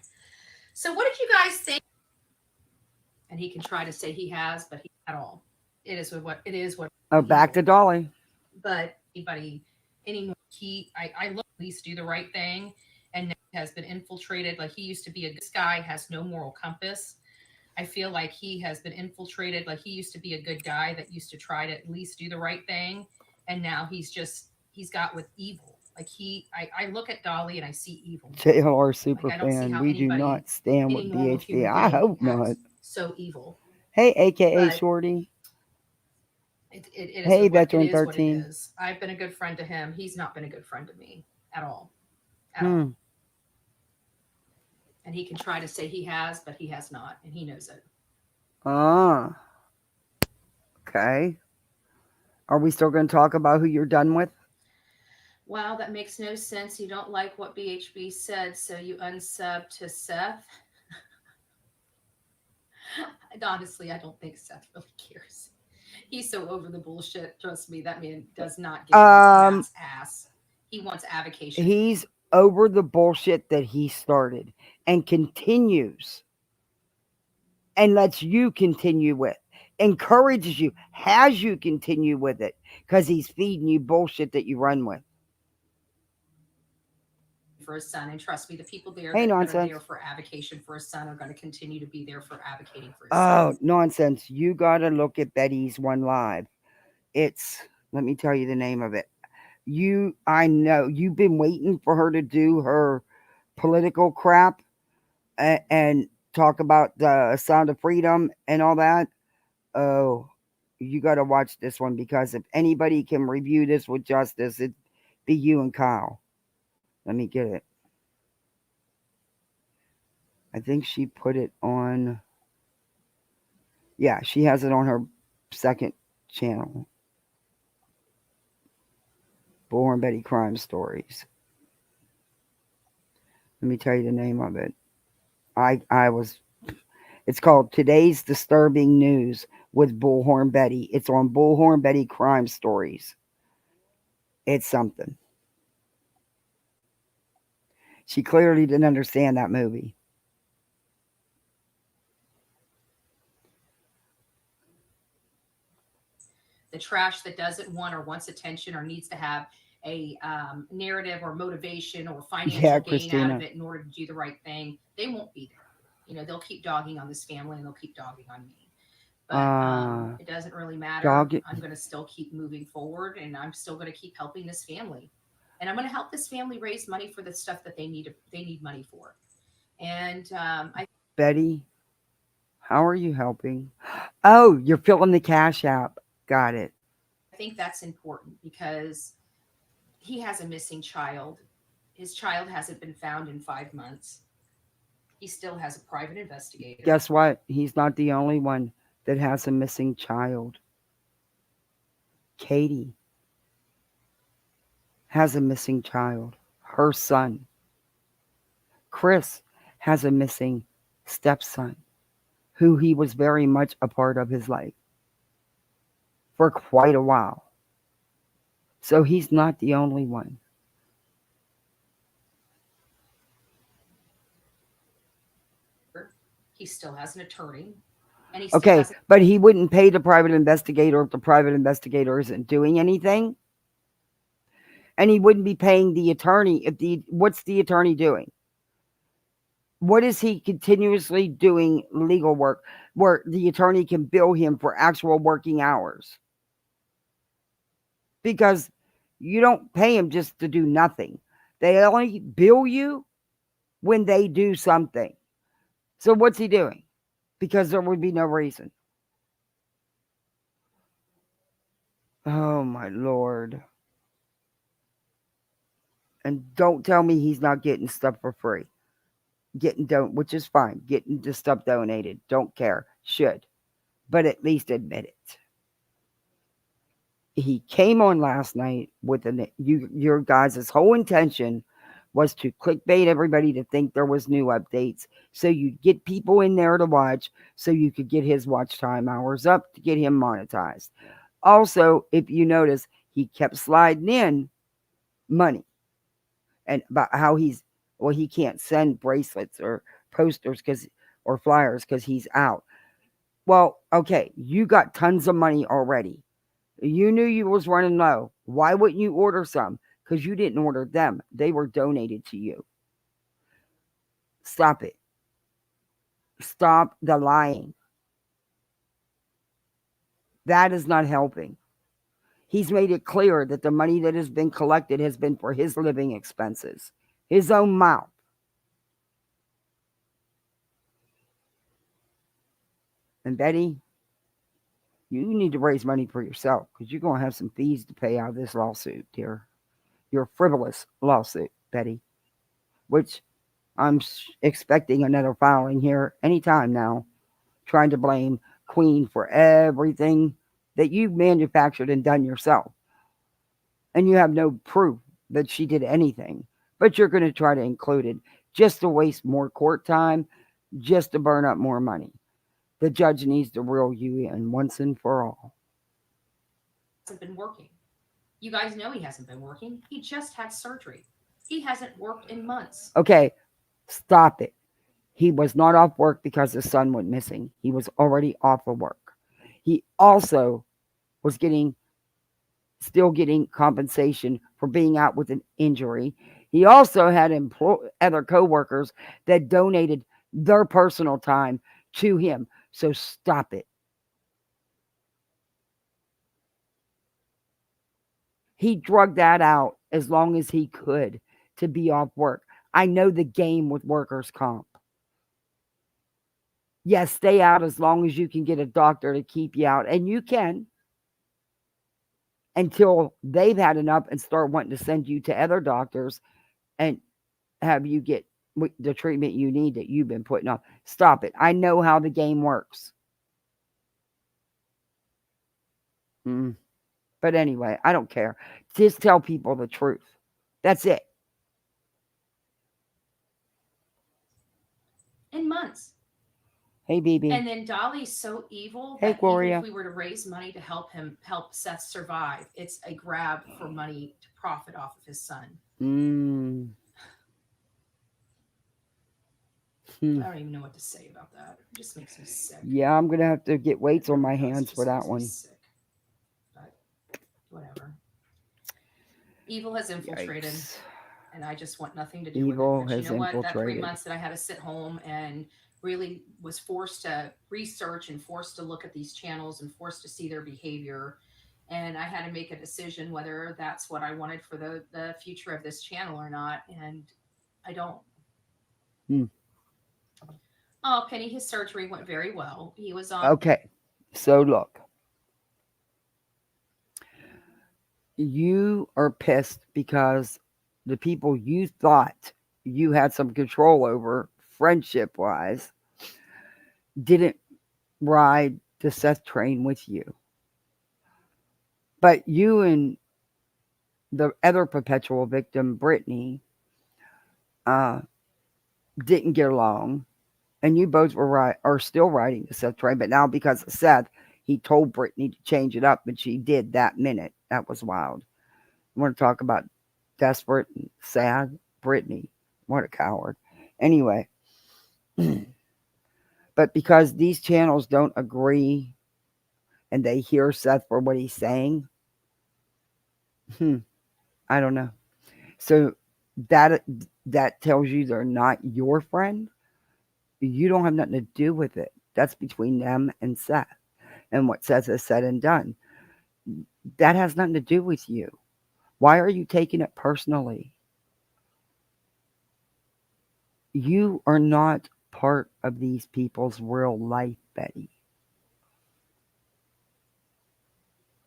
So, what did you guys think? And he can try to say he has, but he at all. It is what it is. What?
Oh, back to Dolly.
But anybody anymore? I look at least do the right thing, and now has been infiltrated. Like he used to be a good guy, has no moral compass. I feel like he has been infiltrated. Like he used to be a good guy that used to try to at least do the right thing, and now he's got with evil. Like I look at Dolly and I see evil.
JLR super
Like, I don't see
fan.
how
We do
anybody-
not stand
any
with
normal
BHB.
human
I
being
hope
acts
not.
So evil.
Hey, AKA
But-
Shorty.
It is
Hey,
what,
Veteran
it is what
13.
it is. I've been a good friend to him. He's not been a good friend to me at all. At all.
Hmm.
And he can try to say he has, but he has not, and he knows it.
Ah. Okay. Are we still going to talk about who you're done with?
Wow, that makes no sense. You don't like what BHB said, so you unsub to Seth. And honestly, I don't think Seth really cares. He's so over the bullshit. Trust me, that man does not give his ass. He wants avocation.
He's over the bullshit that he started and continues and lets you continue with, encourages you, has you continue with it because he's feeding you bullshit that you run with.
For his son, and trust me, the people there
Hey,
that are
nonsense.
there for avocation for his son are going to continue to be there for advocating for his
Oh,
son.
nonsense. You got to look at Betty's one live. Let me tell you the name of it. I know you've been waiting for her to do her political crap and talk about the Sound of Freedom and all that. Oh, you got to watch this one, because if anybody can review this with justice, it'd be you and Kyle. Let me get it. I think she put it on. Yeah, she has it on her second channel. Bullhornbetty Crime Stories. Let me tell you the name of it. I was. It's called Today's Disturbing News with Bullhornbetty. It's on Bullhornbetty Crime Stories. It's something. She clearly didn't understand that movie.
The trash that doesn't want or wants attention or needs to have a narrative or motivation or
Yeah,
financial gain out of
Christina.
it in order to do the right thing, they won't be there. They'll keep dogging on this family and they'll keep dogging on me. But it doesn't really matter.
Dog it.
I'm going to still keep moving forward and I'm still going to keep helping this family. And I'm going to help this family raise money for the stuff that they need money for. And I
Betty, how are you helping? Oh, you're filling the cash app. Got it.
think that's important because he has a missing child. His child hasn't been found in 5 months. He still has a private investigator.
Guess what? He's not the only one that has a missing child. Katie has a missing child, her son. Chris has a missing stepson who he was very much a part of his life for quite a while. So he's not the only one.
He still has an attorney. And he
Okay,
has
but he wouldn't pay the private investigator if the private investigator isn't doing anything. And he wouldn't be paying the attorney if what's the attorney doing? What is he continuously doing legal work where the attorney can bill him for actual working hours? Because you don't pay him just to do nothing. They only bill you when they do something. So what's he doing? Because there would be no reason. Oh my Lord. And don't tell me he's not getting stuff for free. Which is fine. Getting the stuff donated. Don't care. Should. But at least admit it. He came on last night with your guys' whole intention was to clickbait everybody to think there was new updates so you'd get people in there to watch so you could get his watch time hours up to get him monetized. Also, if you notice, he kept sliding in money and about how he can't send bracelets or posters or flyers because he's out. Well, okay, you got tons of money already. You knew you was running low. Why wouldn't you order some? Because you didn't order them. They were donated to you. Stop it. Stop the lying. That is not helping. He's made it clear that the money that has been collected has been for his living expenses. His own mouth. And Betty, you need to raise money for yourself because you're going to have some fees to pay out of this lawsuit, dear. Your frivolous lawsuit, Betty, which I'm expecting another filing here anytime now, trying to blame Queen for everything that you manufactured and done yourself. And you have no proof that she did anything, but you're going to try to include it just to waste more court time, just to burn up more money. The judge needs to reel you in once and for all.
hasn't been working. You guys know he hasn't been working. He just had surgery. He hasn't worked in months.
Okay, stop it. He was not off work because his son went missing. He was already off of work. He also was still getting compensation for being out with an injury. He also had other coworkers that donated their personal time to him. So stop it. He drugged that out as long as he could to be off work. I know the game with workers' comp. Yes, stay out as long as you can get a doctor to keep you out. And you can until they've had enough and start wanting to send you to other doctors and have you get the treatment you need that you've been putting off. Stop it. I know how the game works. But anyway, I don't care. Just tell people the truth. That's it.
In months.
Hey, BB.
And then Dolly's so evil
Hey,
that even if
Gloria.
we were to raise money to help Seth survive, it's a grab for money to profit off of his son.
Mm.
I
Hmm.
don't even know what to say about that. It just makes me sick.
Yeah, I'm gonna have to get weights
It
on
really
my
does. It
hands
just
for that
makes me
one.
sick. But whatever. Evil has infiltrated,
Yikes.
and I just want nothing to do with it.
Evil
But you
has
know what? That three
infiltrated.
months that I had to sit home and really was forced to research and forced to look at these channels and forced to see their behavior. And I had to make a decision whether that's what I wanted for the future of this channel or not. And I don't.
Hmm.
Oh, Penny, his surgery went very well. He was on.
Okay, so look, you are pissed because the people you thought you had some control over, friendship wise, didn't ride the Seth train with you. But you and the other perpetual victim, Brittany, uh, didn't get along, and you both are still riding the Seth train. But now because of Seth, he told Brittany to change it up, and she did that minute. That was wild. You want to talk about desperate and sad? Brittany, what a coward. Anyway, but because these channels don't agree and they hear Seth for what he's saying, hmm, I don't know. So that that tells you they're not your friend. You don't have nothing to do with it. That's between them and Seth. And what Seth has said and done. That has nothing to do with you. Why are you taking it personally? You are not part of these people's real life, Betty.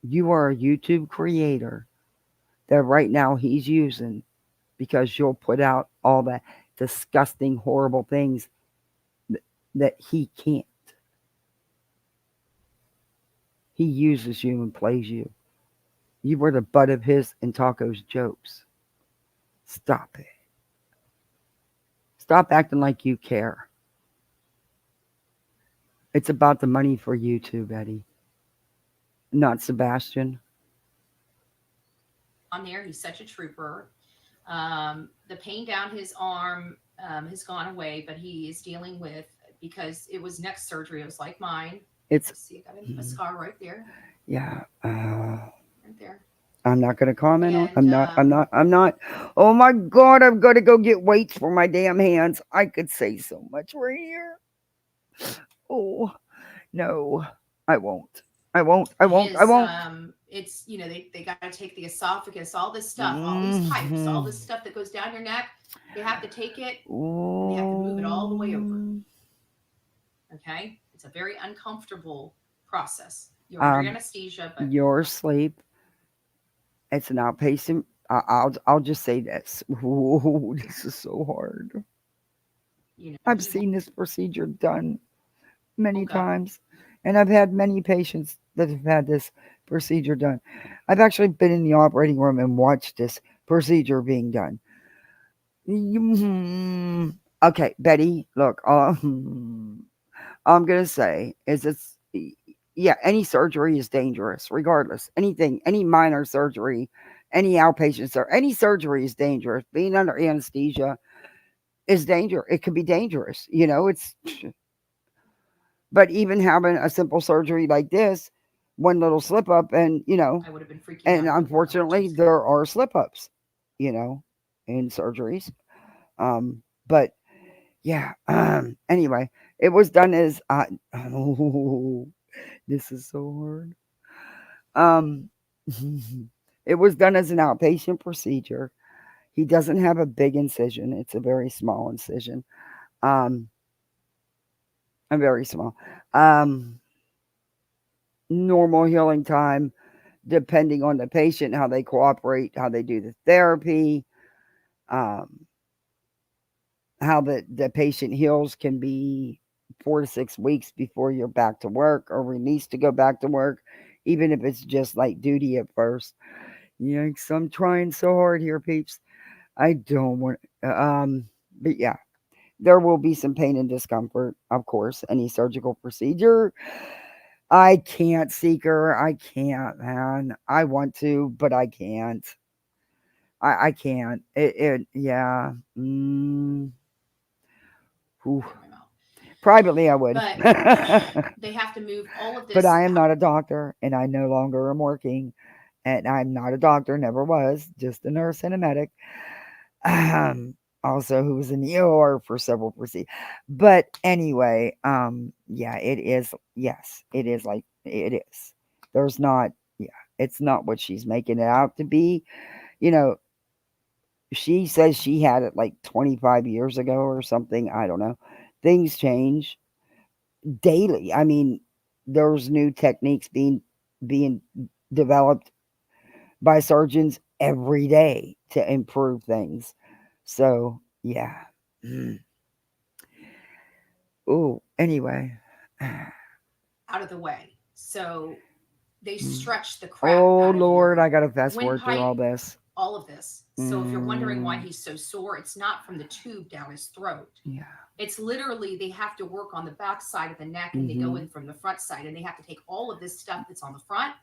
You are a YouTube creator that right now he's using because you'll put out all the disgusting, horrible things that he can't. He uses you and plays you. You were the butt of his and Taco's jokes. Stop it. Stop acting like you care. It's about the money for you too, Betty. Not Sebastian.
On there. He's such a trooper. The pain down his arm has gone away, but he is dealing with because it was neck surgery. It was like mine.
It's
See, I got a scar right there,
yeah.
right there.
I'm not gonna comment on.
And
I'm not. Oh my God! I've got to go get weights for my damn hands. I could say so much right here. Oh no, I won't. I won't. I won't. I
his
won't.
it's they got to take the esophagus, all this stuff, all these pipes, all
Mhm.
this stuff that goes down your neck. They have to take it and they have to move it all the way over.
Ooh.
Okay, it's a very uncomfortable process. You're under
Um,
anesthesia, but
your sleep. It's an outpatient. I'll just say this. Ooh, this is so hard. I've
he
seen this procedure done many
woke up.
times, and I've had many patients that have had this procedure done. I've actually been in the operating room and watched this procedure being done. Okay, Betty, look, all I'm gonna say is yeah, any surgery is dangerous, regardless. Anything, any minor surgery, any outpatient surgery, any surgery is dangerous. Being under anesthesia is dangerous. It can be dangerous. It's but even having a simple surgery like this, one little slip up, and
I would have been freaking
and
out if it were not.
unfortunately,
Jesus.
there are slip ups, in surgeries. But yeah. Anyway, it was done as oh, this is so hard. Um, it was done as an outpatient procedure. He doesn't have a big incision; it's a very small incision. Um, a very small. Um, Normal healing time, depending on the patient, how they cooperate, how they do the therapy, um, how the patient heals can be 4 to 6 weeks before you're back to work or released to go back to work. even if it's just like duty at first. Yikes! I'm trying so hard here, peeps. I don't want. But yeah, there will be some pain and discomfort, of course. Any surgical procedure. I can't, Seeker. I can't, man. I want to, but I can't. I can't. Yeah. Ooh. Privately, I would.
But they have to move all of
But
this.
I am not a doctor, and I no longer am working. And I'm not a doctor, never was, just a nurse and a medic. Also, who was in the OR for several procedures. But anyway, yeah, it is. Yes, it is like it is. There's not. Yeah, it's not what she's making it out to be. You know, she says she had it like 25 years ago or something. I don't know. Things change daily. I mean, there's new techniques being developed by surgeons every day to improve things. So, yeah. Mm. Oh, anyway.
Out of the way. So they stretch the crap
Oh,
out of
Lord,
your
I got to fast forward through
windpipe,
all this.
all of this. So if you're wondering why
Mm,
he's so sore, it's not from the tube down his throat.
yeah.
It's literally they have to work on the back side of the neck and they go in from the front side and they have to take all of this stuff that's on the front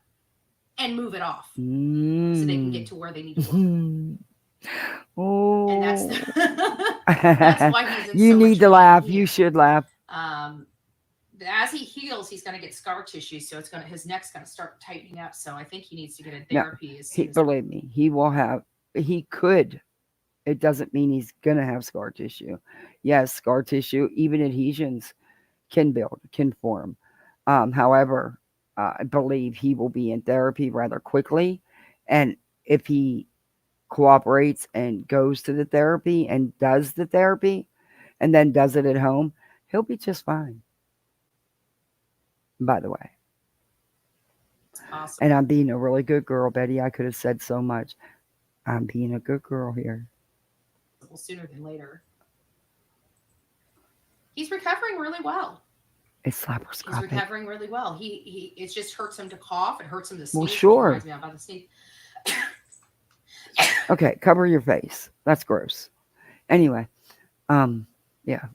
and move it off so they can get to where they need to work.
Oh.
And that's that's why he's in
You
so
need
much
to
pain
laugh.
here.
You should laugh.
As he heals, he's going to get scar tissue, so it's going to his neck's going to start tightening up. So I think he needs to get a
No,
therapy as soon as
believe me, he will have. He could. It doesn't mean he's gonna have scar tissue. Yes, scar tissue, even adhesions can build, can form. However, I believe he will be in therapy rather quickly, and if he cooperates and goes to the therapy and does the therapy, and then does it at home, he'll be just fine. By the way,
it's possible.
and I'm being a really good girl, Betty. I could have said so much. I'm being a good girl here.
Sooner than later. He's recovering really well.
It's
He's
laparoscopic.
recovering really well. He it just hurts him to cough. It hurts him to sneeze.
Well,
Which
sure.
reminds me, I'm about to sneeze.
Okay, cover your face. That's gross. Anyway, yeah.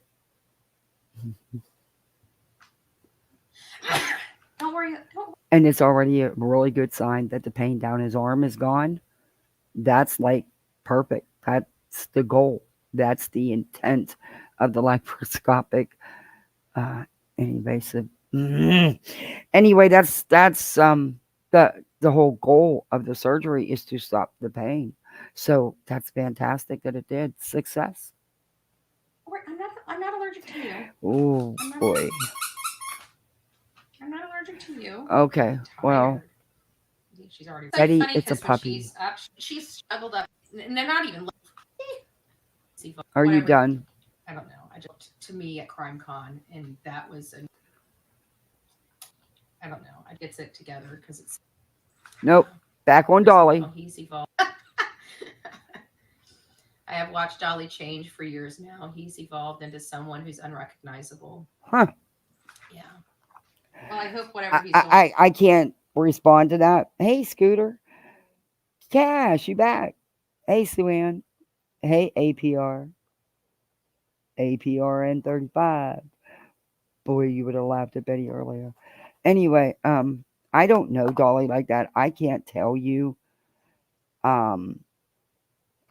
Don't worry. Don't.
And it's already a really good sign that the pain down his arm is gone. That's like perfect. That's the goal. That's the intent of the laparoscopic uh, invasive. Anyway, that's the whole goal of the surgery is to stop the pain. So that's fantastic that it did. Success.
I'm not allergic to you.
Oh boy.
I'm not allergic to you.
Okay. Well,
Tired. She's already. It's
Betty,
funny
it's a
'cause when
puppy.
she's up. She's struggled up, and they're not even.
Are you
Whatever.
done?
I don't know. I just to me at CrimeCon, and that was an. I don't know. I gets it together because it's.
Nope. Back on Dolly.
Oh, he's evolved. I have watched Dolly change for years now. He's evolved into someone who's unrecognizable.
Huh.
Yeah. Well, I hope whatever he's doing.
I can't respond to that. Hey, Scooter. Cash, you back. Hey, Sue-Ann. Hey, APR. APRN 35. Boy, you would have laughed at Betty earlier. Anyway, I don't know Dolly like that. I can't tell you.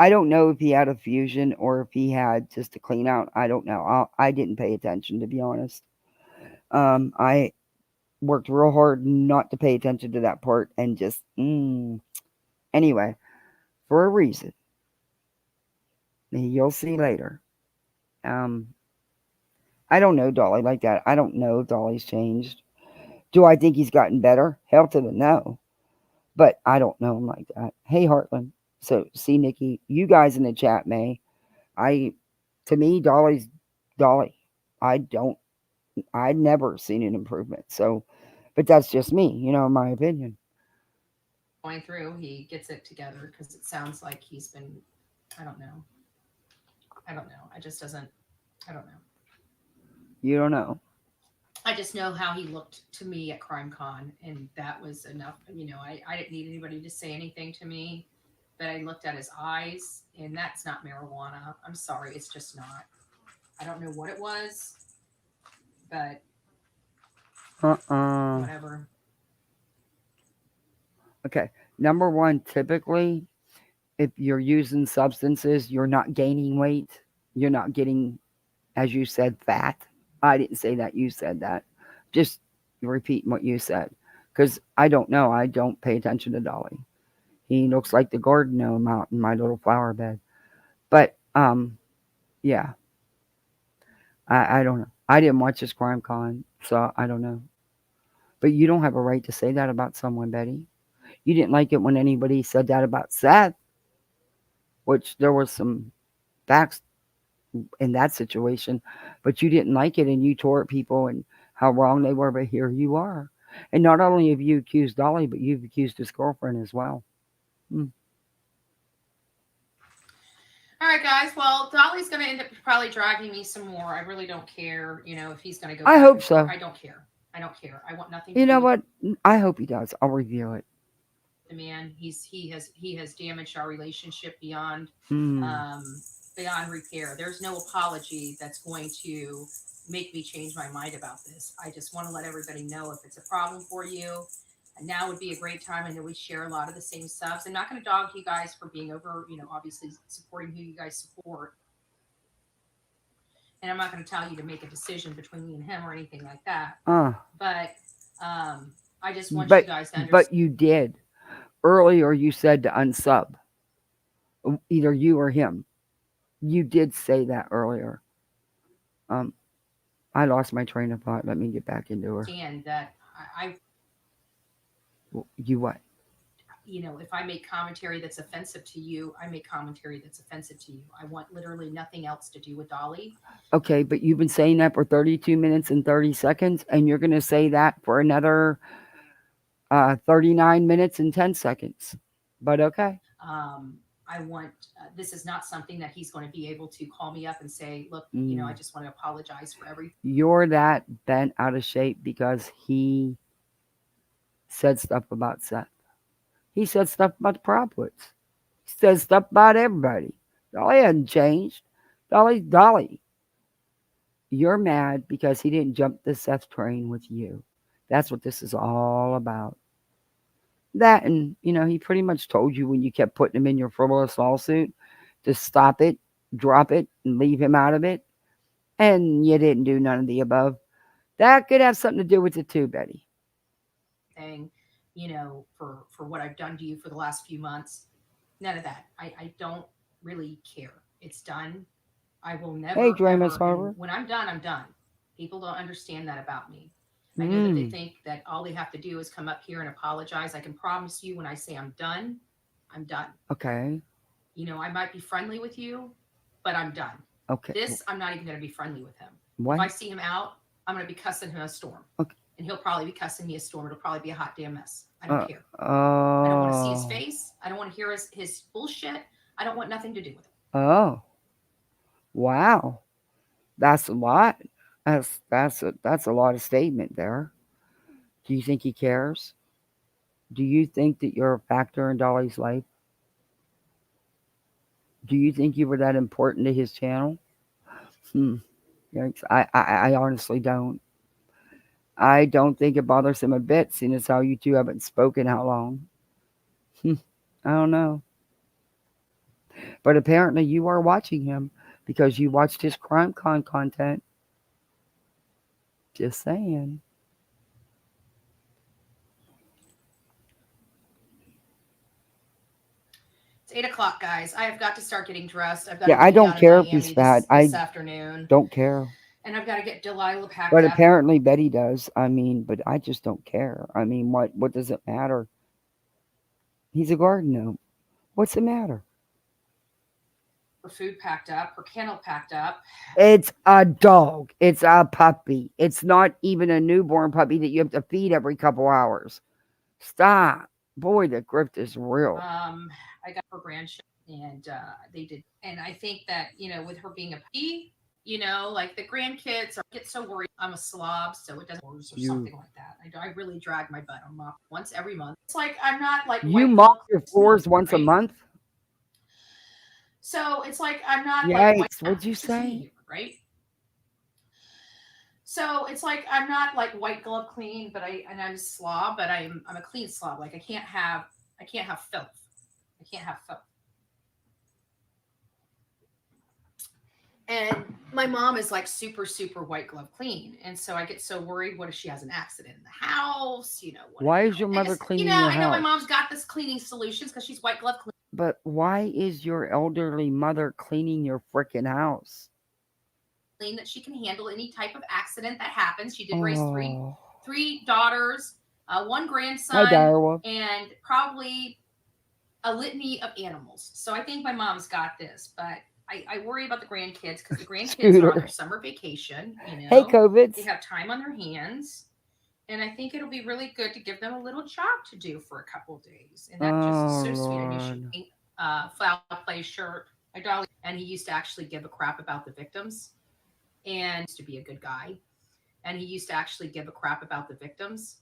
I don't know if he had a fusion or if he had just a clean out. I don't know. I didn't pay attention, to be honest. I worked real hard not to pay attention to that part and just anyway, for a reason. You'll see later. I don't know Dolly like that. I don't know if Dolly's changed. Do I think he's gotten better? Hell to the no. But I don't know him like that. Hey, Heartland. So, see, Nikki, you guys in the chat may. To me, Dolly's Dolly. I'd never seen an improvement. So, but that's just me, in my opinion.
Going through, he gets it together because it sounds like he's been. I don't know. I just doesn't. I don't know.
You don't know.
I just know how he looked to me at CrimeCon, and that was enough. I didn't need anybody to say anything to me, but I looked at his eyes, and that's not marijuana. I'm sorry, it's just not. I don't know what it was, but
Uh-uh.
whatever.
Okay. Number one, typically, if you're using substances, you're not gaining weight. You're not getting, as you said, fat. I didn't say that. You said that. Just repeating what you said. Because I don't know. I don't pay attention to Dolly. He looks like the garden gnome out in my little flower bed. But, yeah, I don't know. I didn't watch his crime con, so I don't know. But you don't have a right to say that about someone, Betty. You didn't like it when anybody said that about Seth, which there was some facts in that situation, but you didn't like it and you tore at people and how wrong they were. But here you are. And not only have you accused Dolly, but you've accused his girlfriend as well. Hmm.
All right, guys. Well, Dolly's going to end up probably dragging me some more. I really don't care, if he's going to go
I
back
hope
and forth.
so.
I don't care. I don't care. I want nothing to
You
do
know
with
what? I hope he does. I'll review it.
the man. He has damaged our relationship
Hmm.
beyond repair. There's no apology that's going to make me change my mind about this. I just want to let everybody know if it's a problem for you. And now would be a great time. I know we share a lot of the same subs. I'm not going to dog you guys for being over, obviously supporting who you guys support. And I'm not going to tell you to make a decision between me and him or anything like that.
Uh,
But I just want you
but
guys to understand.
but you did earlier. You said to unsub either you or him. You did say that earlier. Um, I lost my train of thought. Let me get back into her.
That
You what?
if I make commentary that's offensive to you, I make commentary that's offensive to you. I want literally nothing else to do with Dolly.
Okay, but you've been saying that for 32 minutes and 30 seconds, and you're going to say that for another 39 minutes and 10 seconds. But okay.
I want this is not something that he's going to be able to call me up and say, look, I
Mm.
just want to apologize for everything.
You're that bent out of shape because he said stuff about Seth. He said stuff about the Proplets. He said stuff about everybody. Dolly hasn't changed. Dolly's Dolly. You're mad because he didn't jump the Seth train with you. That's what this is all about. That and he pretty much told you when you kept putting him in your frivolous lawsuit to stop it, drop it, and leave him out of it. And you didn't do none of the above. That could have something to do with it too, Betty.
Thing, for what I've done to you for the last few months. None of that. I don't really care. It's done. I will
Hey,
never
Dramus
ever.
Harbor.
And when I'm done, I'm done. People don't understand that about me. I know that they
Mm,
think that all they have to do is come up here and apologize. I can promise you when I say I'm done, I'm done.
okay.
I might be friendly with you, but I'm done.
Okay.
This, I'm not even going to be friendly with him. If I
What?
see him out, I'm going to be cussing him a storm.
Okay.
And he'll probably be cussing me a storm. It'll probably be a hot damn mess. I don't
Uh,
care. I don't want to see his
oh.
face. I don't want to hear his bullshit. I don't want nothing to do with it.
Oh. Wow. That's a lot. That's a lot of statement there. Do you think he cares? Do you think that you're a factor in Dolly's life? Do you think you were that important to his channel? Hmm. Yikes. I honestly don't. I don't think it bothers him a bit, seeing as how you two haven't spoken how long. Hmm. I don't know. But apparently you are watching him because you watched his crime con content. Just saying.
It's 8 o'clock, guys. I have got to start getting dressed. I've got to
Yeah, I
be
don't
down in
care if he's
Miami
fat.
this
I
afternoon,
don't care.
and I've got to get Delilah packed
But
up.
apparently Betty does. I mean, but I just don't care. I mean, what does it matter? He's a garden gnome. What's the matter?
Her food packed up. Her kennel packed up.
It's a dog. It's a puppy. It's not even a newborn puppy that you have to feed every couple hours. Stop. Boy, the grift is real.
I got her grandchild, and they did. And I think that with her being a puppy, like the grandkids are get so worried. I'm a slob, so it doesn't or
You
something like that. I really drag my butt on mop once every month. It's like I'm not like
you
white
mop
glove
your
clean,
floors once a
right?
month?
So it's like I'm not like white.
Yikes! What'd you
It's just me
say?
here, right? So it's like I'm not like white glove clean, but I'm a slob, but I'm a clean slob. Like I can't have filth. I can't have filth. And my mom is like super, super white glove clean. And so I get so worried. What if she has an accident in the house?
Why is your
I
mother
just,
cleaning your
I know my
house?
mom's got this cleaning solutions because she's white glove
But why is your elderly mother cleaning your freaking house?
clean that she can handle any type of accident that happens. She did raise three,
Oh,
three daughters, one
hi,
grandson,
Direwolf.
and probably a litany of animals. So I think my mom's got this, but I worry about the grandkids because the grandkids are on their
Scooter.
summer vacation.
Hey,
They
COVIDs.
have time on their hands. And I think it'll be really good to give them a little job to do for a couple of days. And that just is
Oh,
so sweet. I knew she
Lord.
paint flower play shirt. My dolly, and he used to actually give a crap about the victims and used to be a good guy. And he used to actually give a crap about the victims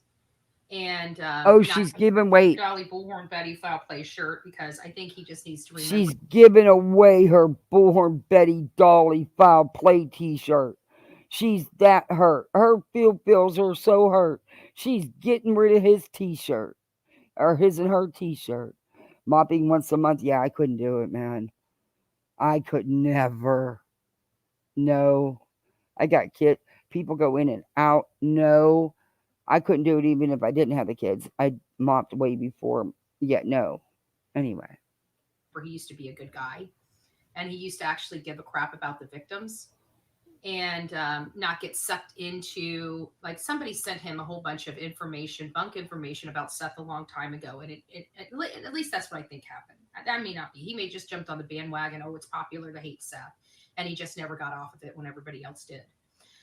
and
Oh,
not
she's giving, wait.
Dolly Bullhornbetty foul play shirt because I think he just needs to remember.
She's giving away her Bullhorn Betty Dolly foul play t-shirt. She's that hurt. Her field feels are so hurt. She's getting rid of his t-shirt. Or his and her t-shirt. Mopping once a month. Yeah, I couldn't do it, man. I could never. No. I got kids. People go in and out. No. I couldn't do it even if I didn't have the kids. I mopped way before. Yeah, no. Anyway.
Where he used to be a good guy, and he used to actually give a crap about the victims and not get sucked into like somebody sent him a whole bunch of information, bunk information about Seth a long time ago, and at least that's what I think happened. That may not be. He may just jumped on the bandwagon. Oh, it's popular to hate Seth, and he just never got off of it when everybody else did.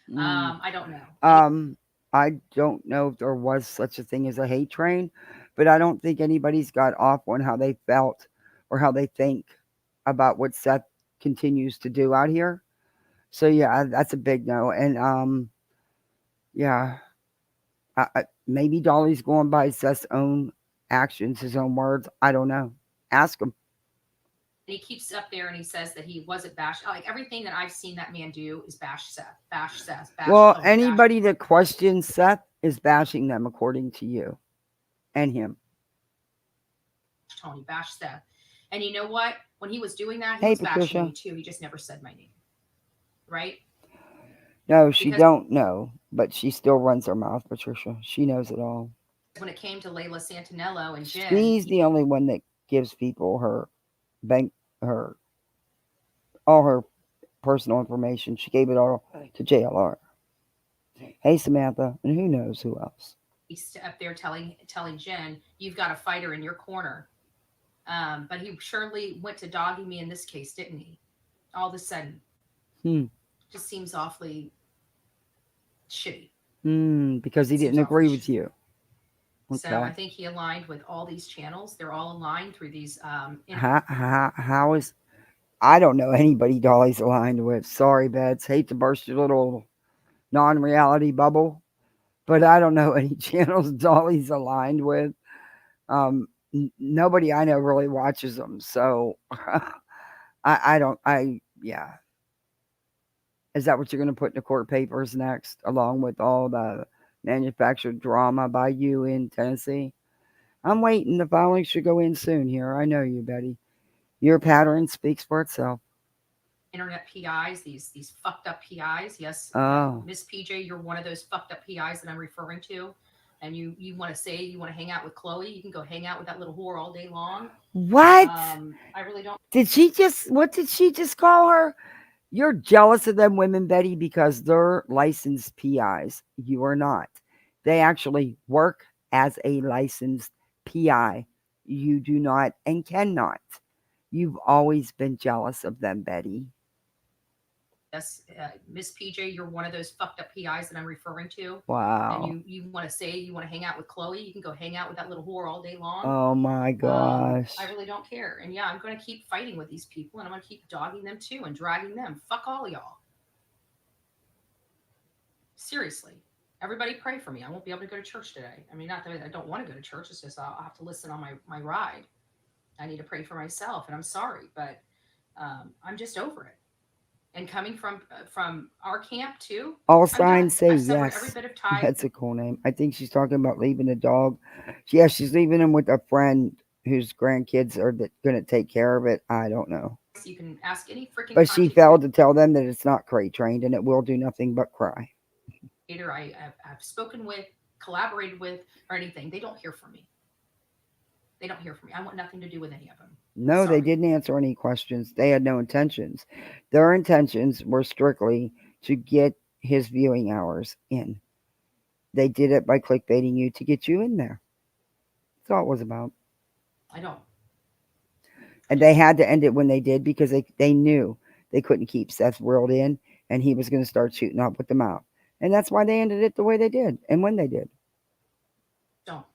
Mm.
I don't know.
I don't know if there was such a thing as a hate train, but I don't think anybody's got off on how they felt or how they think about what Seth continues to do out here. So yeah, that's a big no. And yeah, maybe Dolly's going by Seth's own actions, his own words. I don't know. Ask him.
And he keeps up there and he says that he wasn't bashed. Like everything that I've seen that man do is bash Seth, bash Seth, bash
Well,
Tony, bash
anybody that questions Seth is bashing them, according to you and him.
Tony, bash Seth. And you know what? When he was doing that, he
Hey,
was bashing
Patricia.
me too. He just never said my name, right?
No, she
Because
don't know, but she still runs her mouth, Patricia. She knows it all.
when it came to Layla Santinello and Jen,
She's the only one that gives people her bank, her all her personal information. She gave it all to JLR. Hey, Samantha, and who knows who else?
he's up there telling Jen, "You've got a fighter in your corner." But he surely went to dogging me in this case, didn't he? All of a sudden,
Hmm.
just seems awfully shitty.
Because he
Seems
didn't
awfully
agree with
shitty.
you.
So I
Okay.
think he aligned with all these channels. They're all aligned through these.
How is I don't know anybody Dolly's aligned with. Sorry, Beds. Hate to burst your little non-reality bubble, but I don't know any channels Dolly's aligned with. Nobody I know really watches them, so I don't. Yeah. Is that what you're going to put in the court papers next, along with all the manufactured drama by you in Tennessee? I'm waiting. The filing should go in soon here. I know you, Betty. Your pattern speaks for itself.
internet PIs, these fucked up PIs. Yes,
Oh.
Miss PJ, you're one of those fucked up PIs that I'm referring to. And you want to say you want to hang out with Chloe, you can go hang out with that little whore all day long.
What?
I really don't.
What did she just call her? You're jealous of them women, Betty, because they're licensed PIs. You are not. They actually work as a licensed PI. You do not and cannot. You've always been jealous of them, Betty.
Yes, Miss PJ, you're one of those fucked up PIs that I'm referring to. And
Wow.
you want to say you want to hang out with Chloe, you can go hang out with that little whore all day long.
Oh my gosh.
I really don't care. And yeah, I'm going to keep fighting with these people, and I'm going to keep dogging them too and dragging them. Fuck all y'all. Seriously. Everybody pray for me. I won't be able to go to church today. I mean, not that I don't want to go to church. It's just I'll have to listen on my ride. I need to pray for myself, and I'm sorry, but I'm just over it. And coming from our camp too,
All
I'm done.
signs say
I've severed every
yes.
bit of tie.
That's a cool name. I think she's talking about leaving a dog. Yeah, she's leaving him with a friend whose grandkids are going to take care of it. I don't know.
You can ask any freaking
But she
content
failed to tell them that it's not crate trained and it will do nothing but cry.
creator I've spoken with, collaborated with, or anything. They don't hear from me. They don't hear from me. I want nothing to do with any of them.
No, they
Sorry.
didn't answer any questions. They had no intentions. Their intentions were strictly to get his viewing hours in. They did it by clickbaiting you to get you in there. That's all it was about.
I don't.
And they had to end it when they did because they knew they couldn't keep Seth reeled in and he was going to start shooting up with the mouth. And that's why they ended it the way they did and when they did.
Don't.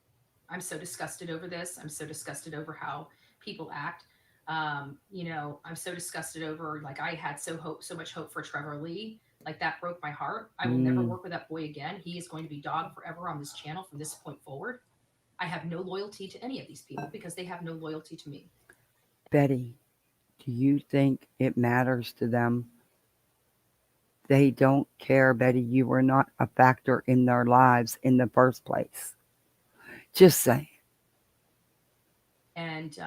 I'm so disgusted over this. I'm so disgusted over how people act. I'm so disgusted over, like, I had so much hope for Trevor Lee. Like, that broke my heart. I will never work with that boy again. He is going to be dog forever on this channel from this point forward. I have no loyalty to any of these people because they have no loyalty to me.
Betty, do you think it matters to them? They don't care, Betty. You were not a factor in their lives in the first place. Just saying.
And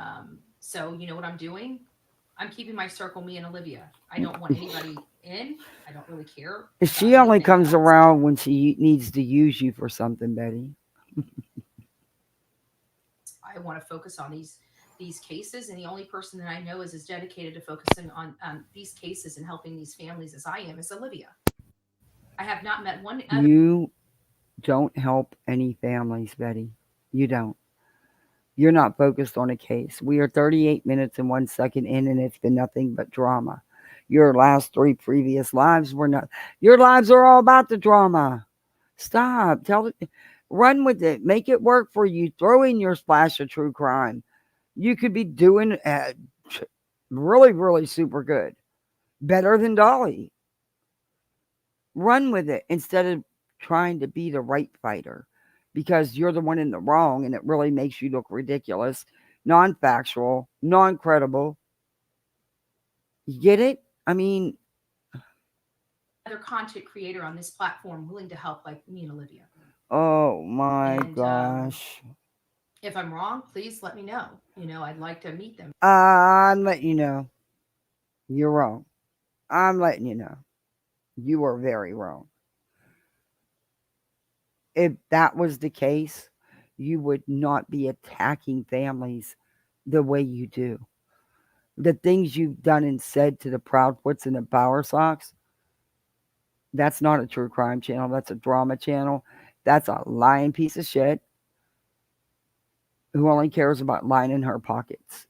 so, you know what I'm doing? I'm keeping my circle, me and Olivia. I don't want anybody in. I don't really care.
She only comes around when she needs to use you for something, Betty.
I want to focus on these cases, and the only person that I know is as dedicated to focusing on these cases and helping these families as I am is Olivia. I have not met one other.
You don't help any families, Betty. You don't. You're not focused on a case. We are 38 minutes and 1 second in, and it's been nothing but drama. Your last 3 previous lives were not. Your lives are all about the drama. Stop. Tell it. Run with it. Make it work for you. Throw in your splash of true crime. You could be doing really, really super good. Better than Dolly. Run with it instead of trying to be the right fighter because you're the one in the wrong and it really makes you look ridiculous, non-factual, non-credible. You get it? I mean,
other content creator on this platform willing to help like me and Olivia.
Oh my gosh.
If I'm wrong, please let me know. I'd like to meet them.
I'm letting you know. You're wrong. I'm letting you know. You are very wrong. If that was the case, you would not be attacking families the way you do. The things you've done and said to the Proudfoots and the Power Sox, that's not a true crime channel. That's a drama channel. That's a lying piece of shit who only cares about lining her pockets,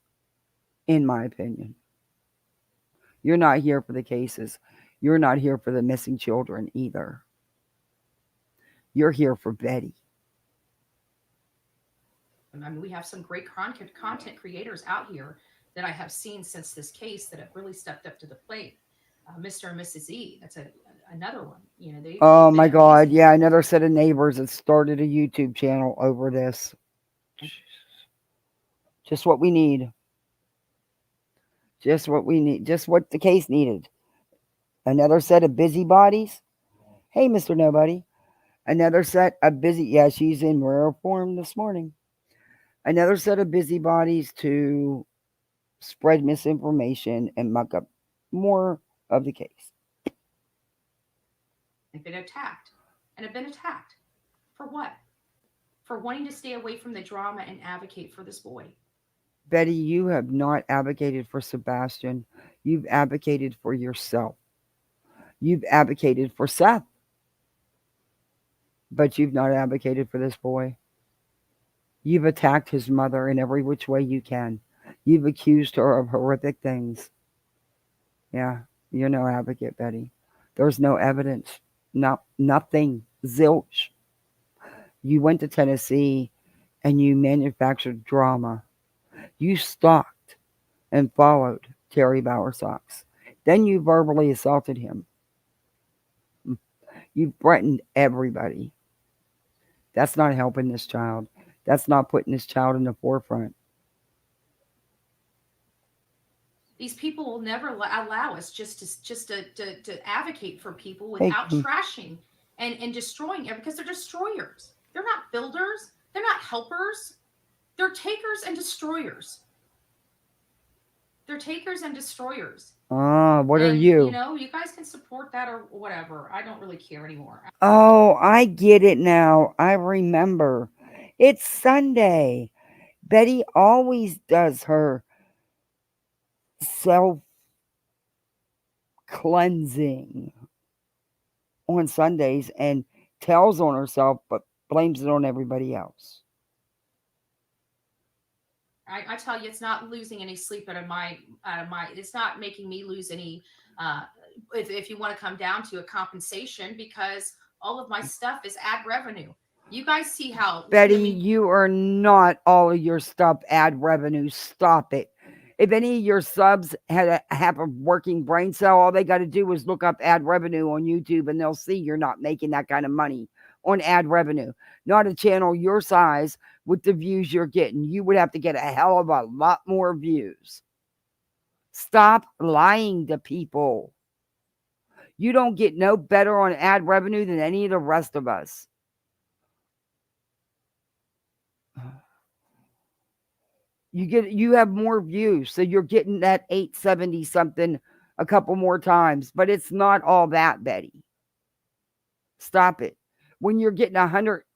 in my opinion. You're not here for the cases. You're not here for the missing children either. You're here for Betty.
I mean, we have some great content creators out here that I have seen since this case that have really stepped up to the plate. Mr. and Mrs. E, that's another one.
Oh my God. Yeah, another set of neighbors that started a YouTube channel over this. Just what we need. Just what we need. Just what the case needed. Another set of busybodies. Hey, Mr. Nobody. Another set of busy. Yeah, she's in rare form this morning. Another set of busybodies to spread misinformation and muck up more of the case.
I've been attacked. And have been attacked. For what? For wanting to stay away from the drama and advocate for this boy.
Betty, you have not advocated for Sebastian. You've advocated for yourself. You've advocated for Seth. But you've not advocated for this boy. You've attacked his mother in every which way you can. You've accused her of horrific things. Yeah, you're no advocate, Betty. There's no evidence. No, nothing. Zilch. You went to Tennessee and you manufactured drama. You stalked and followed Terry Bowersox. Then you verbally assaulted him. You've threatened everybody. That's not helping this child. That's not putting this child in the forefront.
These people will never allow us to advocate for people
Hey,
without trashing and destroying it, because they're destroyers. They're not builders. They're not helpers. They're takers and destroyers. They're takers and destroyers.
what are
And
you?
you guys can support that or whatever. I don't really care anymore.
Oh, I get it now. I remember. It's Sunday. Betty always does her self cleansing on Sundays and tells on herself, but blames it on everybody else.
I tell you, it's not losing any sleep out of my it's not making me lose any if you want to come down to a compensation, because all of my stuff is ad revenue. You guys see how
Betty, you are not all of your stuff ad revenue. Stop it. If any of your subs have a working brain cell, all they got to do is look up ad revenue on YouTube and they'll see you're not making that kind of money on ad revenue. Not a channel your size with the views you're getting. You would have to get a hell of a lot more views. Stop lying to people. You don't get no better on ad revenue than any of the rest of us. You have more views, so you're getting that 870 something a couple more times, but it's not all that, Betty. Stop it. When you're getting 125K,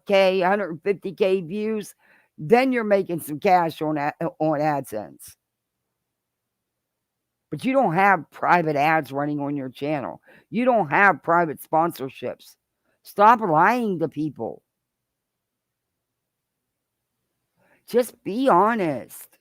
150K views, then you're making some cash on AdSense. But you don't have private ads running on your channel. You don't have private sponsorships. Stop lying to people. Just be honest.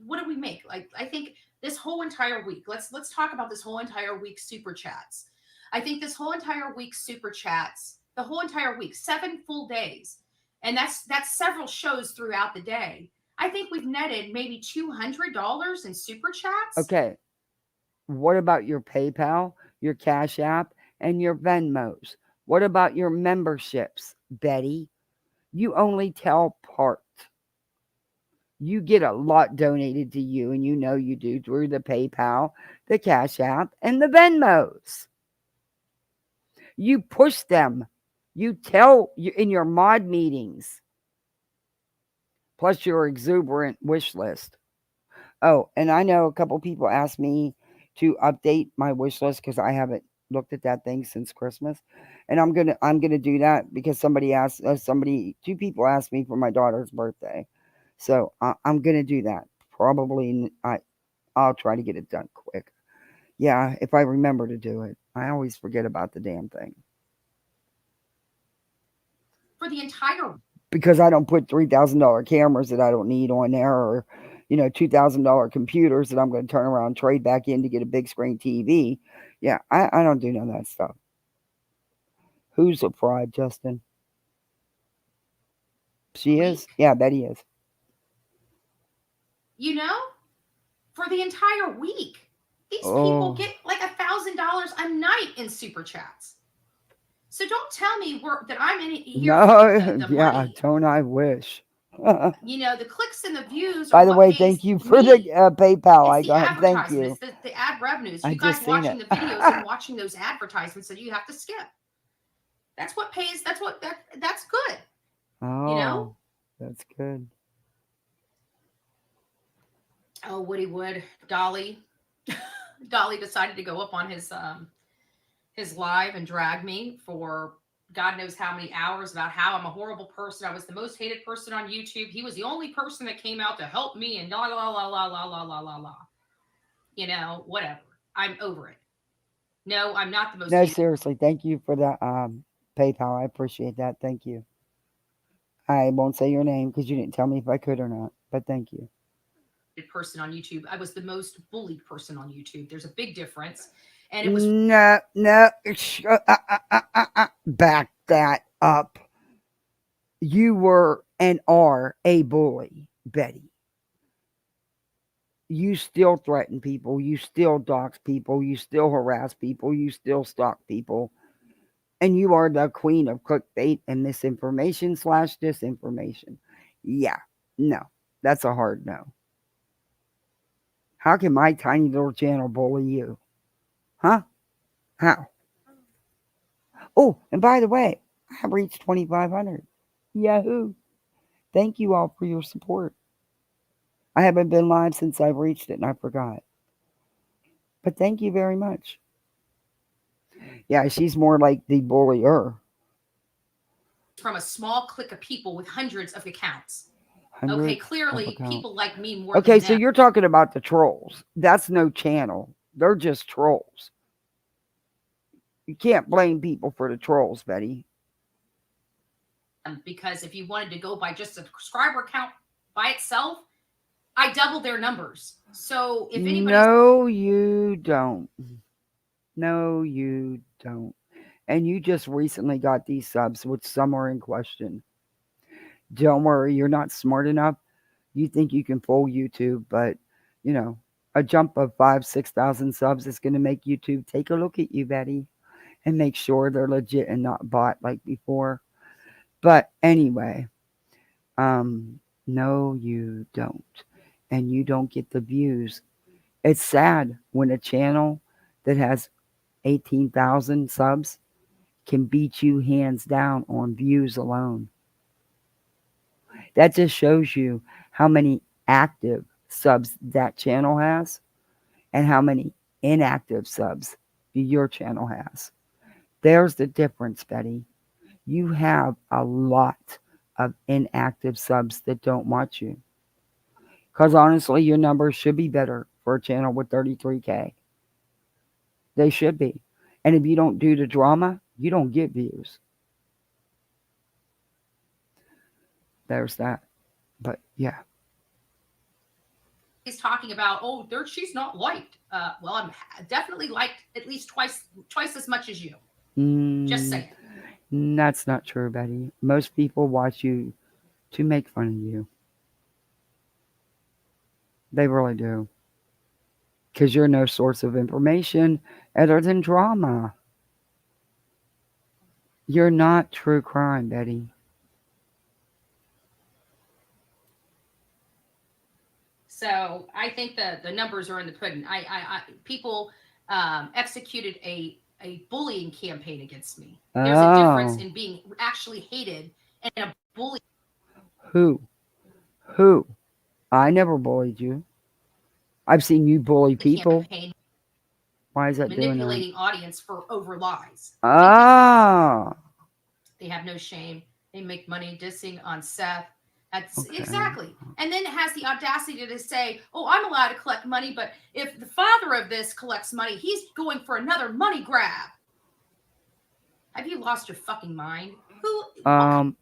What do we make? Like, I think this whole entire week, let's talk about this whole entire week super chats. I think this whole entire week super chats, the whole entire week, 7 full days, and that's several shows throughout the day. I think we've netted maybe $200 in super chats.
Okay. What about your PayPal, your Cash App, and your Venmos? What about your memberships, Betty? You only tell part. You get a lot donated to you, and you know you do, through the PayPal, the Cash App, and the Venmos. You push them. You tell in your mod meetings. Plus your exuberant wish list. Oh, and I know a couple people asked me to update my wish list because I haven't looked at that thing since Christmas, and I'm gonna do that because two people asked me for my daughter's birthday, so I'm gonna do that. Probably I'll try to get it done quick. Yeah, if I remember to do it. I always forget about the damn thing.
For the entire,
because I don't put $3,000 cameras that I don't need on there, or $2,000 computers that I'm going to turn around and trade back in to get a big screen TV. Yeah, I don't do none of that stuff. Who's a fraud, Justin? She is? Yeah, Betty is.
For the entire week, these people get like $1,000 a night in super chats. So don't tell me that I'm in here.
No,
the
yeah,
money.
don't I wish.
The clicks and the views.
By the way, thank you for the PayPal. I got. Thank you.
The ad revenues.
I
You guys
just seen
watching
it.
the videos and watching those advertisements that you have to skip. That's what pays. That's good.
Oh, that's good.
Oh, Woody Wood, Dolly decided to go up on his live and drag me for God knows how many hours about how I'm a horrible person. I was the most hated person on YouTube. He was the only person that came out to help me, and la la la la la la la la la. Whatever. I'm over it. No, I'm not the most.
No, seriously, thank you for the PayPal. I appreciate that. Thank you. I won't say your name because you didn't tell me if I could or not, but thank you.
Person on YouTube. I was the most bullied person on YouTube. There's a big difference. And it was
no, back that up. You were and are a bully, Betty. You still threaten people. You still dox people. You still harass people. You still stalk people. And you are the queen of clickbait and misinformation slash disinformation. Yeah, no, that's a hard no. How can my tiny little channel bully you? Huh? How? Oh, and by the way, I have reached 2,500. Yahoo! Thank you all for your support. I haven't been live since I've reached it and I forgot. But thank you very much. Yeah, she's more like the bullier.
From a small clique of people with hundreds of accounts. Okay,
Hundreds of
clearly
accounts.
people like me more
Okay,
than
so
them.
you're talking about the trolls. That's no channel. They're just trolls. You can't blame people for the trolls, Betty.
Because if you wanted to go by just a subscriber count by itself, I doubled their numbers. So if anybody's
No, you don't. No, you don't. And you just recently got these subs, which some are in question. Don't worry, you're not smart enough. You think you can fool YouTube, but you know, a jump of 5,000, 6,000 subs is going to make YouTube take a look at you, Betty, and make sure they're legit and not bought like before. But anyway, no, you don't, and you don't get the views. It's sad when a channel that has 18,000 subs can beat you hands down on views alone. That just shows you how many active subs that channel has and how many inactive subs your channel has. There's the difference, Betty. You have a lot of inactive subs that don't watch you. Because honestly, your numbers should be better for a channel with 33K. They should be. And if you don't do the drama, you don't get views. There's that. But yeah.
he's talking about, oh, she's not liked. Well, I'm definitely liked at least twice as much as you. Just saying.
That's not true, Betty. Most people watch you to make fun of you. They really do. Because you're no source of information other than drama. You're not true crime, Betty.
So I think the numbers are in the pudding. People executed a bullying campaign against me. There's a difference in being actually hated and a bully.
Who? Who? I never bullied you. I've seen you bully people.
Campaign,
Why is that doing that?
manipulating audience for over lies. They have no shame. They make money dissing on Seth. That's
Okay.
exactly. And then it has the audacity to say, oh, I'm allowed to collect money, but if the father of this collects money, he's going for another money grab. Have you lost your fucking mind?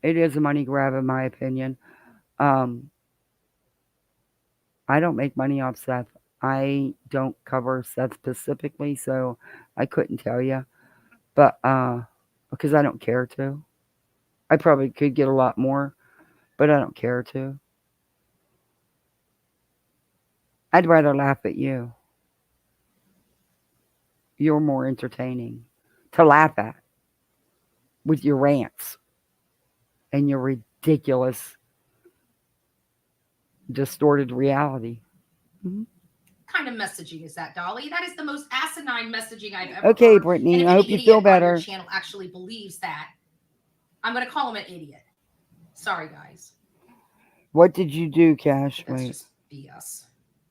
It is a money grab in my opinion. I don't make money off Seth. I don't cover Seth specifically, so I couldn't tell you. But because I don't care to. I probably could get a lot more, but I don't care to. I'd rather laugh at you. You're more entertaining to laugh at with your rants and your ridiculous, distorted reality.
Mm-hmm. Kind of messaging is that, Dolly? That is the most asinine messaging I've ever
Okay,
heard.
Brittany, I hope you feel better.
On your channel actually believes that. I'm going to call him an idiot. Sorry, guys.
What did you do, Cash?
That's just BS.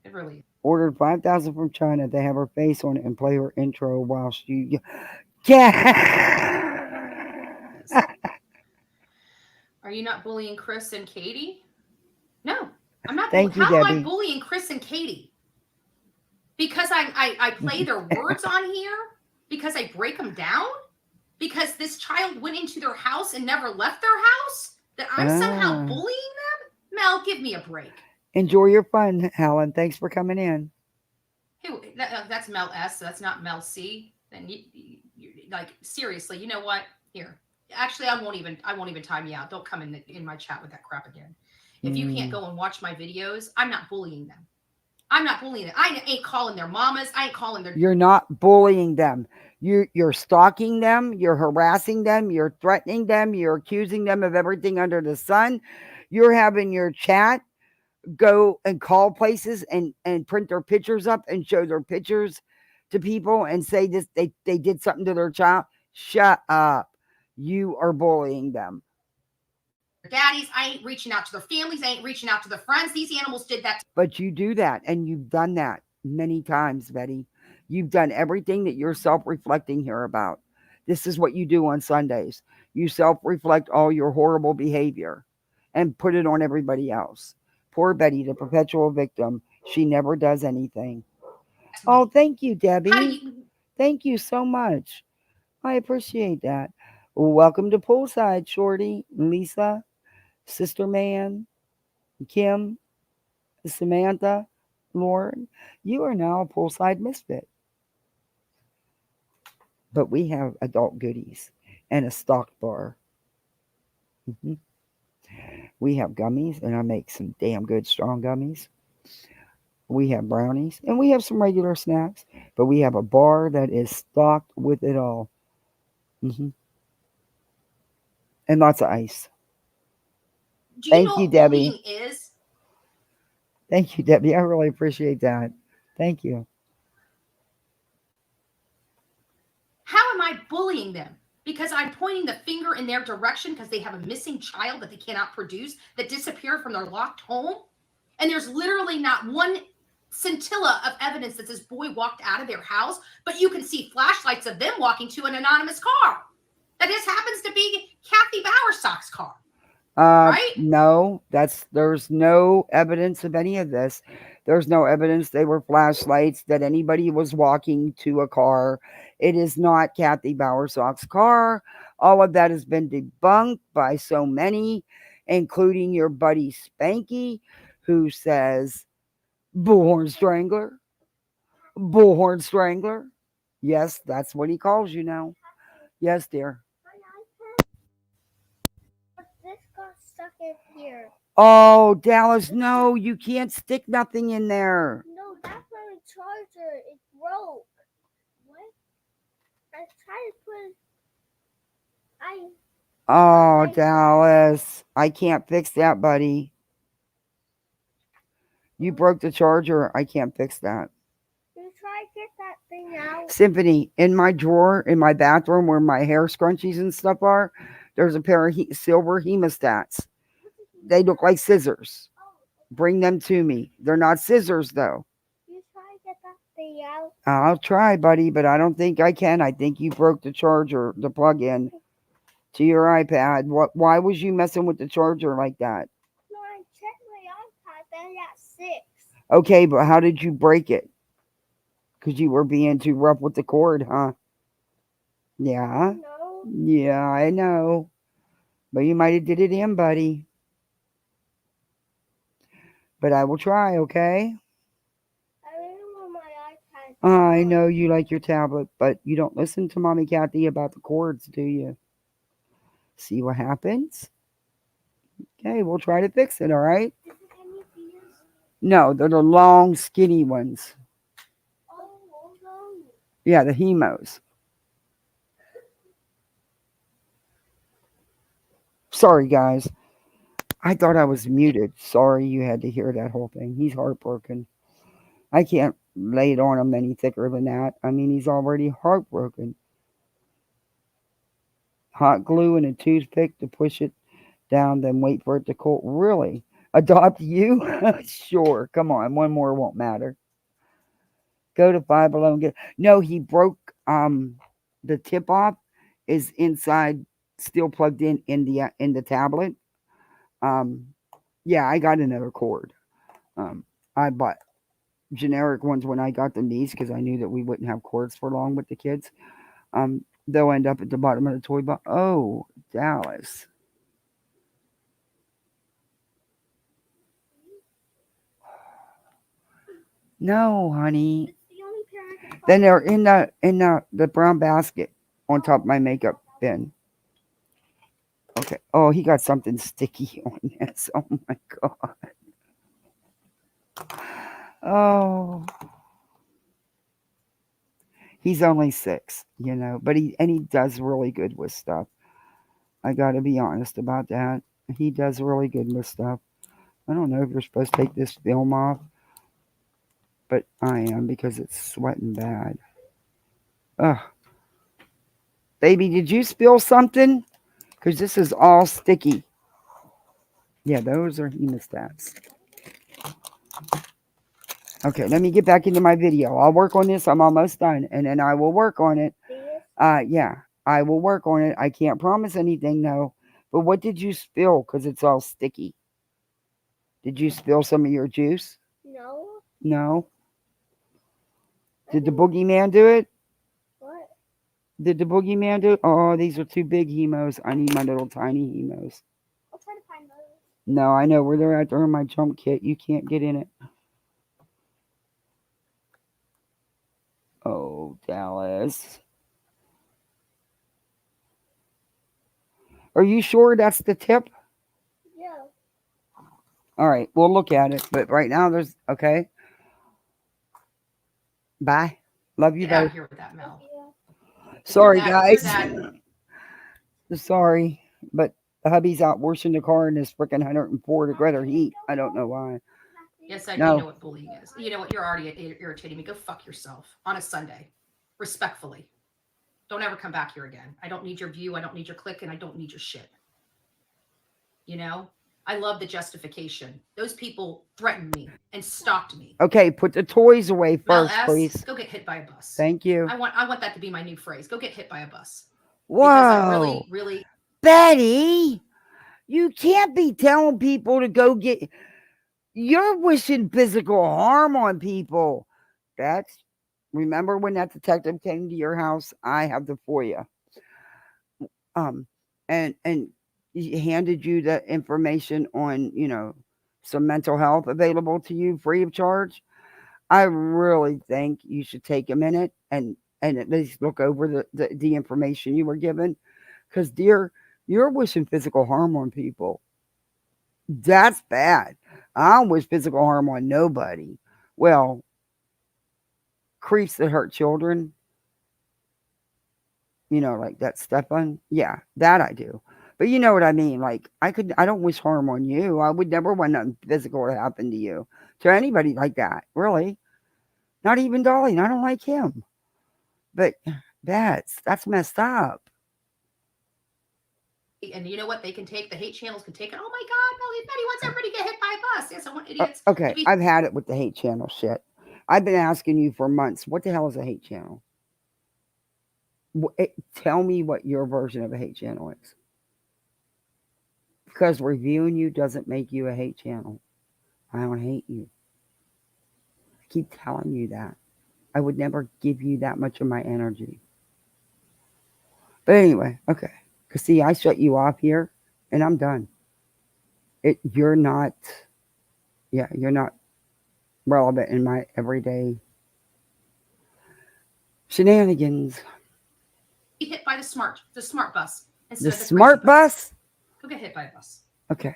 It really is.
Ordered 5,000 from China. They have her face on it and play her intro while she. Yeah.
Are you not bullying Chris and Katie? No, I'm not.
Thank you,
How
Debbie.
am I bullying Chris and Katie? Because I play their words on here? Because I break them down? Because this child went into their house and never left their house? That I'm somehow bullying them? Mel, give me a break.
Enjoy your fun, Helen. Thanks for coming in.
Who? That's Mel S. That's not Mel C. Then you like seriously. You know what? Here, actually, I won't even time you out. Don't come in my chat with that crap again. If you can't go and watch my videos, I'm not bullying them. I'm not bullying them. I ain't calling their mamas. I ain't calling their.
You're not bullying them. You're stalking them. You're harassing them. You're threatening them. You're accusing them of everything under the sun. You're having your chat go and call places and print their pictures up and show their pictures to people and say this they did something to their child. Shut up. You are bullying them.
Daddies, I ain't reaching out to their families. I ain't reaching out to their friends. These animals did that.
But you do that, and you've done that many times, Betty. You've done everything that you're self-reflecting here about. This is what you do on Sundays. You self-reflect all your horrible behavior and put it on everybody else. Poor Betty, the perpetual victim. She never does anything. Oh, thank you, Debbie. Thank you so much. I appreciate that. Welcome to Poolside, Shorty, Lisa, Sister Man, Kim, Samantha, Lauren. You are now a Poolside Misfit. But we have adult goodies and a stock bar. Mhm. We have gummies, and I make some damn good strong gummies. We have brownies, and we have some regular snacks, but we have a bar that is stocked with it all. hmm And lots of ice. Thank you, Debbie.
Is?
Thank you, Debbie. I really appreciate that. Thank you.
How am I bullying them? Because I'm pointing the finger in their direction because they have a missing child that they cannot produce that disappeared from their locked home. And there's literally not one scintilla of evidence that this boy walked out of their house, but you can see flashlights of them walking to an anonymous car. That just happens to be Kathy Bowersock's car. Right?
No, there's no evidence of any of this. There's no evidence they were flashlights, that anybody was walking to a car. It is not Kathy Bowersock's car. All of that has been debunked by so many, including your buddy Spanky, who says, Bullhorn Strangler. Bullhorn Strangler. Yes, that's what he calls you now. Yes, dear.
This got stuck in here.
Oh, Dallas, no, you can't stick nothing in there.
No, that's my charger. It broke. What? I tried to put.
Oh, Dallas, I can't fix that, buddy. You broke the charger. I can't fix that.
You try to get that thing out.
Symphony, in my drawer, in my bathroom where my hair scrunchies and stuff are, there's a pair of silver hemostats. They look like scissors. Bring them to me. They're not scissors, though.
You try to get that thing out.
I'll try, buddy, but I don't think I can. I think you broke the charger, the plug-in to your iPad. Why was you messing with the charger like that?
No, I checked my iPad. Then I got 6.
Okay, but how did you break it? Because you were being too rough with the cord, huh? Yeah.
No.
Yeah, I know. But you might have did it in, buddy. But I will try, okay?
I really want my iPad.
I know you like your tablet, but you don't listen to Mommy Kathy about the cords, do you? See what happens? Okay, we'll try to fix it, all right?
Is it any of these?
No, they're the long, skinny ones.
Oh, no.
Yeah, the hemos. Sorry, guys. I thought I was muted. Sorry you had to hear that whole thing. He's heartbroken. I can't lay it on him any thicker than that. I mean, he's already heartbroken. Hot glue and a toothpick to push it down, then wait for it to cool. Really? Adopt you? Sure. Come on. One more won't matter. Go to Five Below and get. No, he broke the tip off is inside, still plugged in the tablet. Yeah, I got another cord. I bought generic ones when I got them these because I knew that we wouldn't have cords for long with the kids. They'll end up at the bottom of the toy box. Oh, Dallas. No, honey.
It's the only pair I can find.
Then they're in the brown basket on top of my makeup bin. Okay. Oh, he got something sticky on this. Oh my god. Oh, he's only 6, but he does really good with stuff. I got to be honest about that. He does really good with stuff. I don't know if you're supposed to take this film off, but I am because it's sweating bad. Ugh. Baby, did you spill something? Because this is all sticky. Yeah, those are hemostats. Okay, let me get back into my video. I'll work on this. I'm almost done. And then I will work on it. Yeah, I will work on it. I can't promise anything, though. But what did you spill? Because it's all sticky. Did you spill some of your juice?
No.
No? Did the boogeyman do it?
What?
Did the boogeyman do it? Oh, these are too big hemos. I need my little tiny hemos.
I'll try to find those.
No, I know where they're at. They're in my jump kit. You can't get in it. Oh, Dallas. Are you sure that's the tip?
Yeah.
All right, we'll look at it. But right now, there's okay. Bye. Love you
Get out
both.
of here with that, Mel.
Yeah.
Sorry,
You're
guys.
that-
Sorry, but the hubby's out washing the car in this freaking 104 degree heat. I don't know why.
Yes, I
No.
You know what bullying is. You know what? You're already irritating me. Go fuck yourself on a Sunday, respectfully. Don't ever come back here again. I don't need your view. I don't need your click, and I don't need your shit. You know, I love the justification. Those people threatened me and stalked me.
Okay, put the toys away
Mel
first,
S,
please.
go get hit by a bus.
Thank you.
I want that to be my new phrase. Go get hit by a bus.
Whoa.
Because I really.
Betty, you can't be telling people to go get. You're wishing physical harm on people. Remember when that detective came to your house? I have the FOIA. And he handed you the information on, some mental health available to you free of charge. I really think you should take a minute and at least look over the information you were given. Because, dear, you're wishing physical harm on people. That's bad. I don't wish physical harm on nobody. Well, creeps that hurt children, like that Stefan. Yeah, that I do. But you know what I mean? Like, I don't wish harm on you. I would never want nothing physical to happen to you. To anybody like that, really. Not even Dolly. And I don't like him. But that's messed up.
And you know what? They can take the hate channels can take it. Oh my God, Betty wants everybody to get hit by a bus. Yes, I want idiots.
Okay, I've had it with the hate channel shit. I've been asking you for months. What the hell is a hate channel? Tell me what your version of a hate channel is. Because reviewing you doesn't make you a hate channel. I don't hate you. I keep telling you that. I would never give you that much of my energy. But anyway, okay. Because see, I shut you off here, and I'm done. You're not relevant in my everyday shenanigans.
Get hit by the smart bus.
The smart bus?
Go get hit by a bus.
Okay.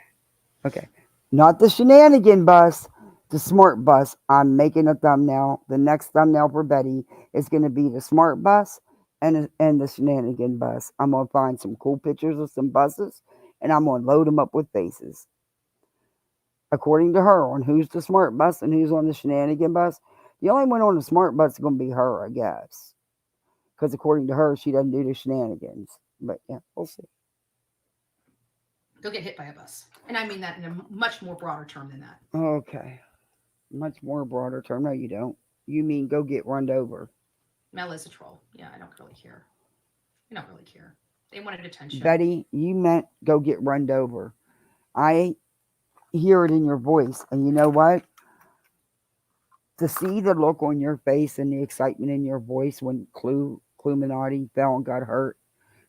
Not the shenanigan bus, the smart bus. I'm making a thumbnail. The next thumbnail for Betty is going to be the smart bus and the shenanigan bus. I'm going to find some cool pictures of some buses, and I'm going to load them up with faces. According to her, on who's the smart bus and who's on the shenanigan bus. The only one on the smart bus is going to be her, I guess. Because according to her, she doesn't do the shenanigans. But yeah, we'll see.
Go get hit by a bus. And I mean that in a much more broader term than that.
Okay. Much more broader term. No, you don't. You mean go get run over.
Mel is a troll. Yeah, I don't really care. I don't really care. They wanted attention.
Betty, you meant go get run over. I hear it in your voice. And you know what? To see the look on your face and the excitement in your voice when Cluminati fell and got hurt.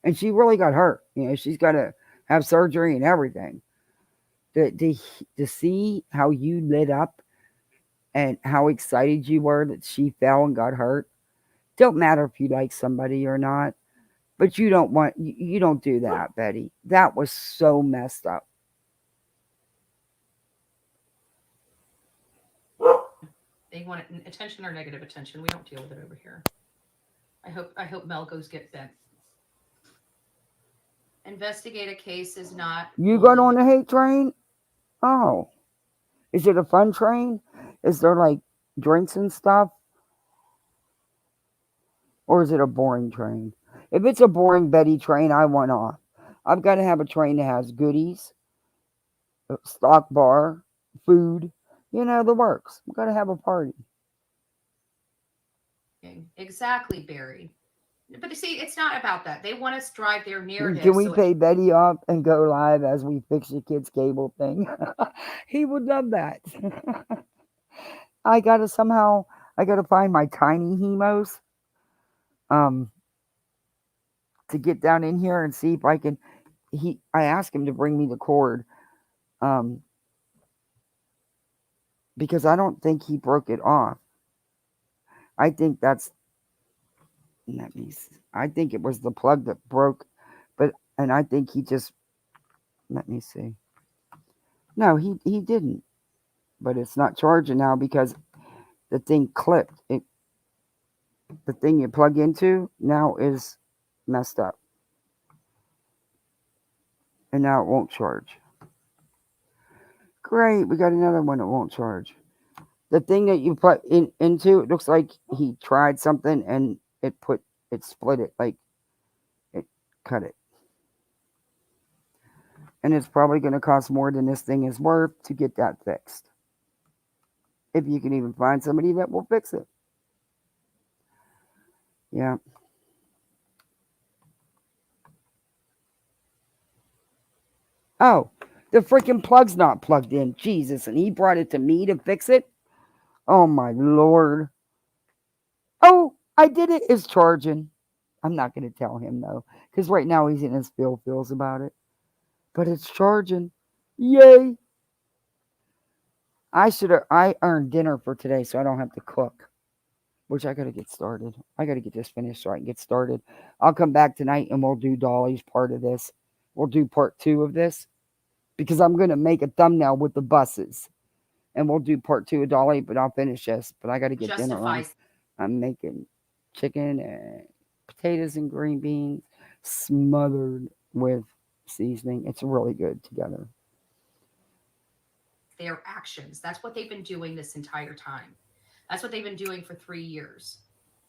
And she really got hurt. She's got to have surgery and everything. To see how you lit up and how excited you were that she fell and got hurt. Don't matter if you like somebody or not. But you don't do that, Betty. That was so messed up.
They want attention or negative attention. We don't deal with it over here. I hope Melgo's get bent. Investigate a case is not
You got on
bullying.
the hate train? Oh. Is it a fun train? Is there like drinks and stuff? Or is it a boring train? If it's a boring Betty train, I want off. I've got to have a train that has goodies, a stock bar, food, the works. I've got to have a party.
Exactly, Barry. But you see, it's not about that. They want us to drive their
Can
narrative
we
so it
pay Betty off and go live as we fix your kid's cable thing? He would love that. I gotta somehow, I gotta find my tiny hemos um, to get down in here and see if I can. I asked him to bring me the cord um, because I don't think he broke it off. I think that's let me see. I think it was the plug that broke, and I think he just let me see. No, he didn't. But it's not charging now because the thing clipped. The thing you plug into now is messed up, and now it won't charge. Great, we got another one that won't charge. The thing that you put into it looks like he tried something and it split it, like it cut it. And it's probably going to cost more than this thing is worth to get that fixed. If you can even find somebody that will fix it. Yeah. Oh, the freaking plug's not plugged in. Jesus, and he brought it to me to fix it? Oh my lord. Oh, I did it. It's charging. I'm not going to tell him though, because right now he's in his feels about it. But it's charging. Yay! I earned dinner for today, so I don't have to cook. Which I gotta get started. I gotta get this finished so I can get started. I'll come back tonight and we'll do Dolly's part of this. We'll do part 2 of this because I'm gonna make a thumbnail with the buses, and we'll do part 2 of Dolly. But I'll finish this. But I gotta get dinner on.
justifies.
I'm making chicken and potatoes and green beans smothered with seasoning. It's really good together.
Their actions. That's what they've been doing this entire time. That's what they've been doing for 3 years.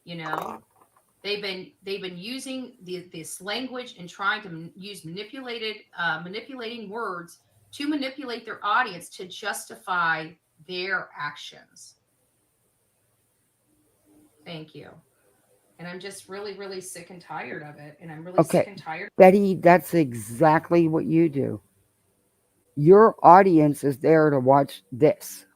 You know, they've been using this language and trying to use manipulating words to manipulate their audience to justify their actions. Thank you. And I'm just really, really sick and tired of it. And I'm really sick
Okay,
and tired.
Betty, that's exactly what you do. Your audience is there to watch this,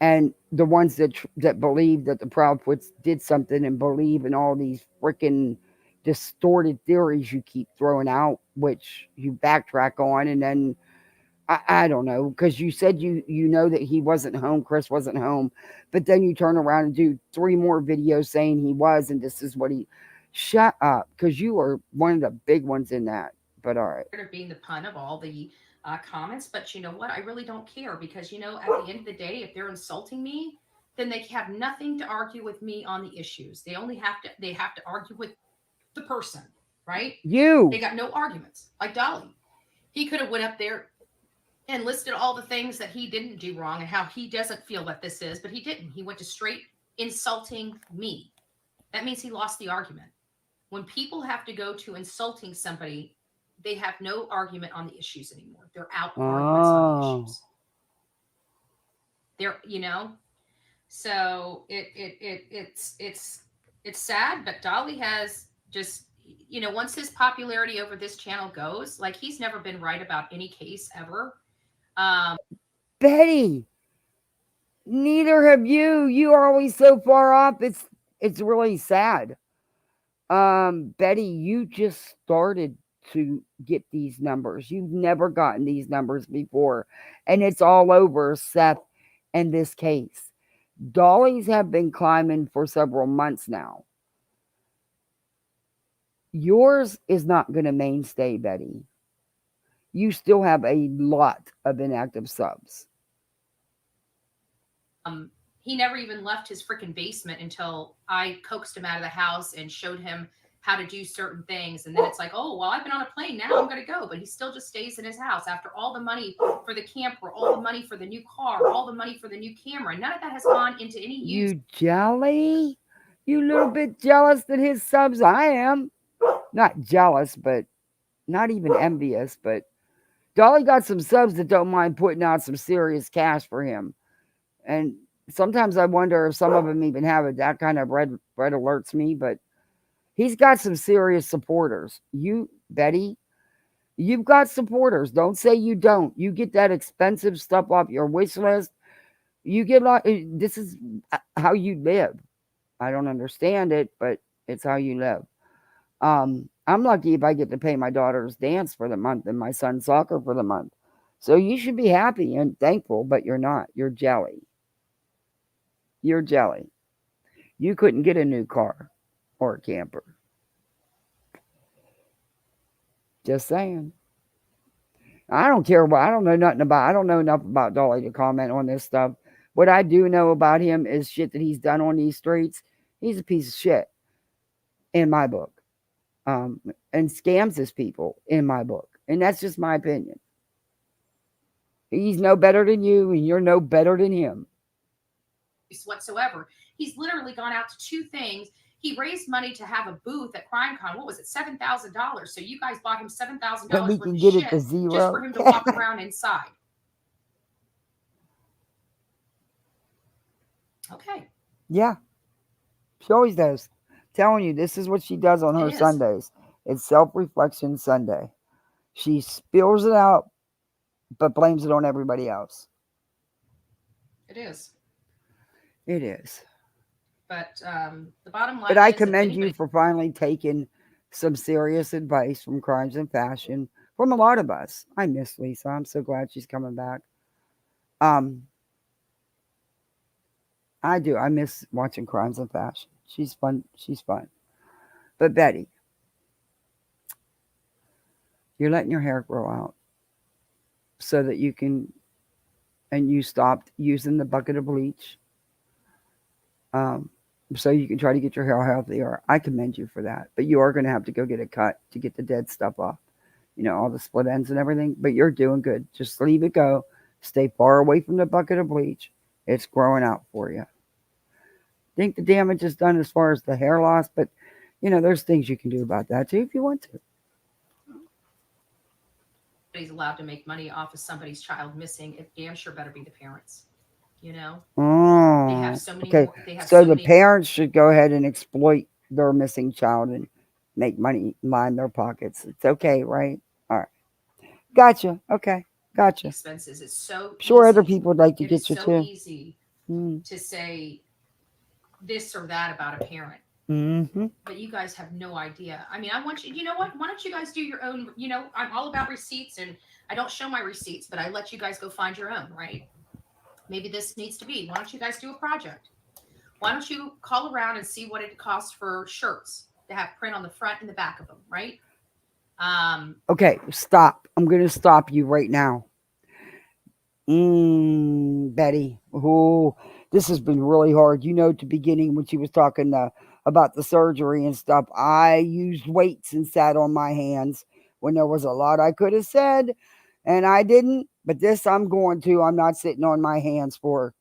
and the ones that believe that the Proudfoots did something and believe in all these freaking distorted theories you keep throwing out, which you backtrack on, and then I don't know, because you said you know that he wasn't home, Chris wasn't home, but then you turn around and do 3 more videos saying he was, and this is what he. Shut up, because you are one of the big ones in that. But all right.
Of being the pun of all the comments. But you know what? I really don't care because, at the end of the day, if they're insulting me, then they have nothing to argue with me on the issues. They have to argue with the person, right? They
You.
got no arguments. Like Dolly, he could have went up there and listed all the things that he didn't do wrong and how he doesn't feel that this is, but he didn't. He went to straight insulting me. That means he lost the argument. When people have to go to insulting somebody, they have no argument on the issues anymore. They're out of arguments on the
Oh.
issues. They're, so it's sad, but Dolly has just, once his popularity over this channel goes, like he's never been right about any case ever.
Betty, neither have you. You are always so far off. It's really sad. Betty, you just started to get these numbers. You've never gotten these numbers before. And it's all over Seth and this case. Dollies have been climbing for several months now. Yours is not going to mainstay, Betty. You still have a lot of inactive subs.
he never even left his freaking basement until I coaxed him out of the house and showed him how to do certain things. And then it's like, oh, well, I've been on a plane. Now I'm going to go. But he still just stays in his house after all the money for the camper, all the money for the new car, all the money for the new camera. None of that has gone into any use.
You jelly? You little bit jealous that his subs I am. Not jealous, but not even envious, but Dolly got some subs that don't mind putting out some serious cash for him. And sometimes I wonder if some of them even have it. That kind of red alerts me, but he's got some serious supporters. You, Betty, you've got supporters. Don't say you don't. You get that expensive stuff off your wish list. You get a lot. This is how you live. I don't understand it, but it's how you live. I'm lucky if I get to pay my daughter's dance for the month and my son's soccer for the month. So you should be happy and thankful, but you're not. You're jelly. You're jelly. You couldn't get a new car or a camper. Just saying. I don't care what. I don't know nothing about. I don't know enough about Dolly to comment on this stuff. What I do know about him is shit that he's done on these streets. He's a piece of shit in my book. And scams his people in my book. And that's just my opinion. He's no better than you, and you're no better than him.
Whatsoever. He's literally gone out to two things. He raised money to have a booth at CrimeCon. What was it? $7,000. So you guys bought him $7,000
But we
worth
can
of
get
shit
it to zero.
just for him to walk around inside. Okay.
Yeah. She always does. Telling you, this is what she does on her Sundays. It's self-reflection Sunday. She spills it out, but blames it on everybody else.
It is.
It is.
But the bottom line
But I
is
commend you for finally taking some serious advice from Crimes and Fashion from a lot of us. I miss Lisa. I'm so glad she's coming back. I do. I miss watching Crimes and Fashion. She's fun. She's fun. But Betty, you're letting your hair grow out so that you can, and you stopped using the bucket of bleach. So you can try to get your hair healthier. I commend you for that. But you are going to have to go get a cut to get the dead stuff off. You know, all the split ends and everything. But you're doing good. Just leave it go. Stay far away from the bucket of bleach. It's growing out for you. I think the damage is done as far as the hair loss, but you know, there's things you can do about that too if you want to.
He's allowed to make money off of somebody's child missing. It damn sure better be the parents. You know?
Oh,
They have so many
okay.
More,
so the parents should go ahead and exploit their missing child and make money line their pockets. It's okay, right? All right. Gotcha. Okay. Gotcha.
Expenses. It's so
sure
easy.
Other people would like to get you
so
too.
Easy to say this or that about a parent.
Mm-hmm.
But you guys have no idea. I mean, I want you, you know what? Why don't you guys do your own, you know, I'm all about receipts and I don't show my receipts, but I let you guys go find your own, right? Maybe this needs to be. Why don't you guys do a project? Why don't you call around and see what it costs for shirts to have print on the front and the back of them, right?
Okay, stop. I'm going to stop you right now. Betty. Oh, this has been really hard. You know, at the beginning when she was talking about the surgery and stuff, I used weights and sat on my hands when there was a lot I could have said, and I didn't. But this I'm going to. I'm not sitting on my hands for.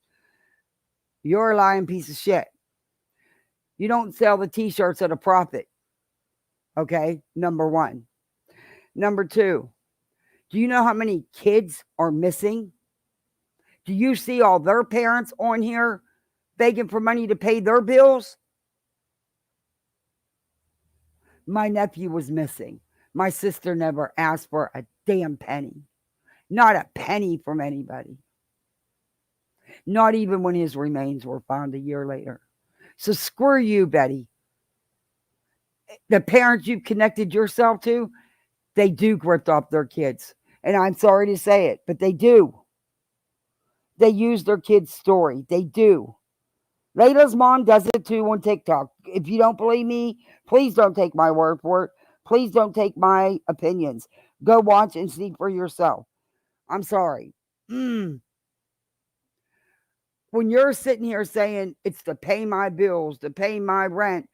You're a lying piece of shit. You don't sell the t-shirts at a profit. Okay, number one. Number two, do you know how many kids are missing? Do you see all their parents on here begging for money to pay their bills? My nephew was missing. My sister never asked for a damn penny. Not a penny from anybody. Not even when his remains were found a year later. So screw you, Betty. The parents you've connected yourself to, they do grift off their kids. And I'm sorry to say it, but they do. They use their kid's story. They do. Layla's mom does it too on TikTok. If you don't believe me, please don't take my word for it. Please don't take my opinions. Go watch and see for yourself. I'm sorry. when you're sitting here saying it's to pay my bills, to pay my rent,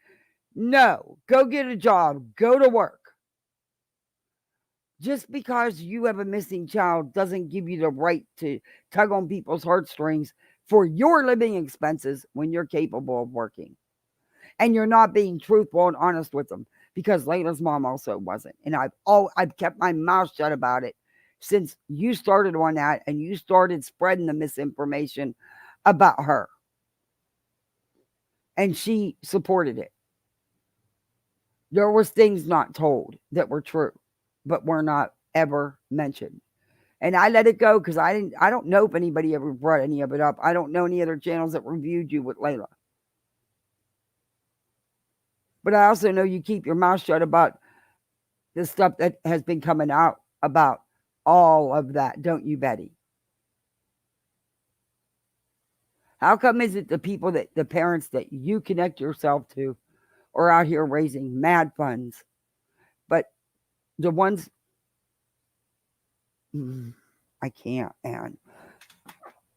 no, go get a job, go to work. Just because you have a missing child doesn't give you the right to tug on people's heartstrings for your living expenses when you're capable of working. And you're not being truthful and honest with them, because Layla's mom also wasn't. And I've kept my mouth shut about it since you started on that and you started spreading the misinformation about her. And she supported it. There was things not told that were true, but were not ever mentioned. And I let it go because I don't know if anybody ever brought any of it up. I don't know any other channels that reviewed you with Layla. But I also know you keep your mouth shut about the stuff that has been coming out about all of that, don't you, Betty? How come is it the parents that you connect yourself to are out here raising mad funds, but the ones I can't, man.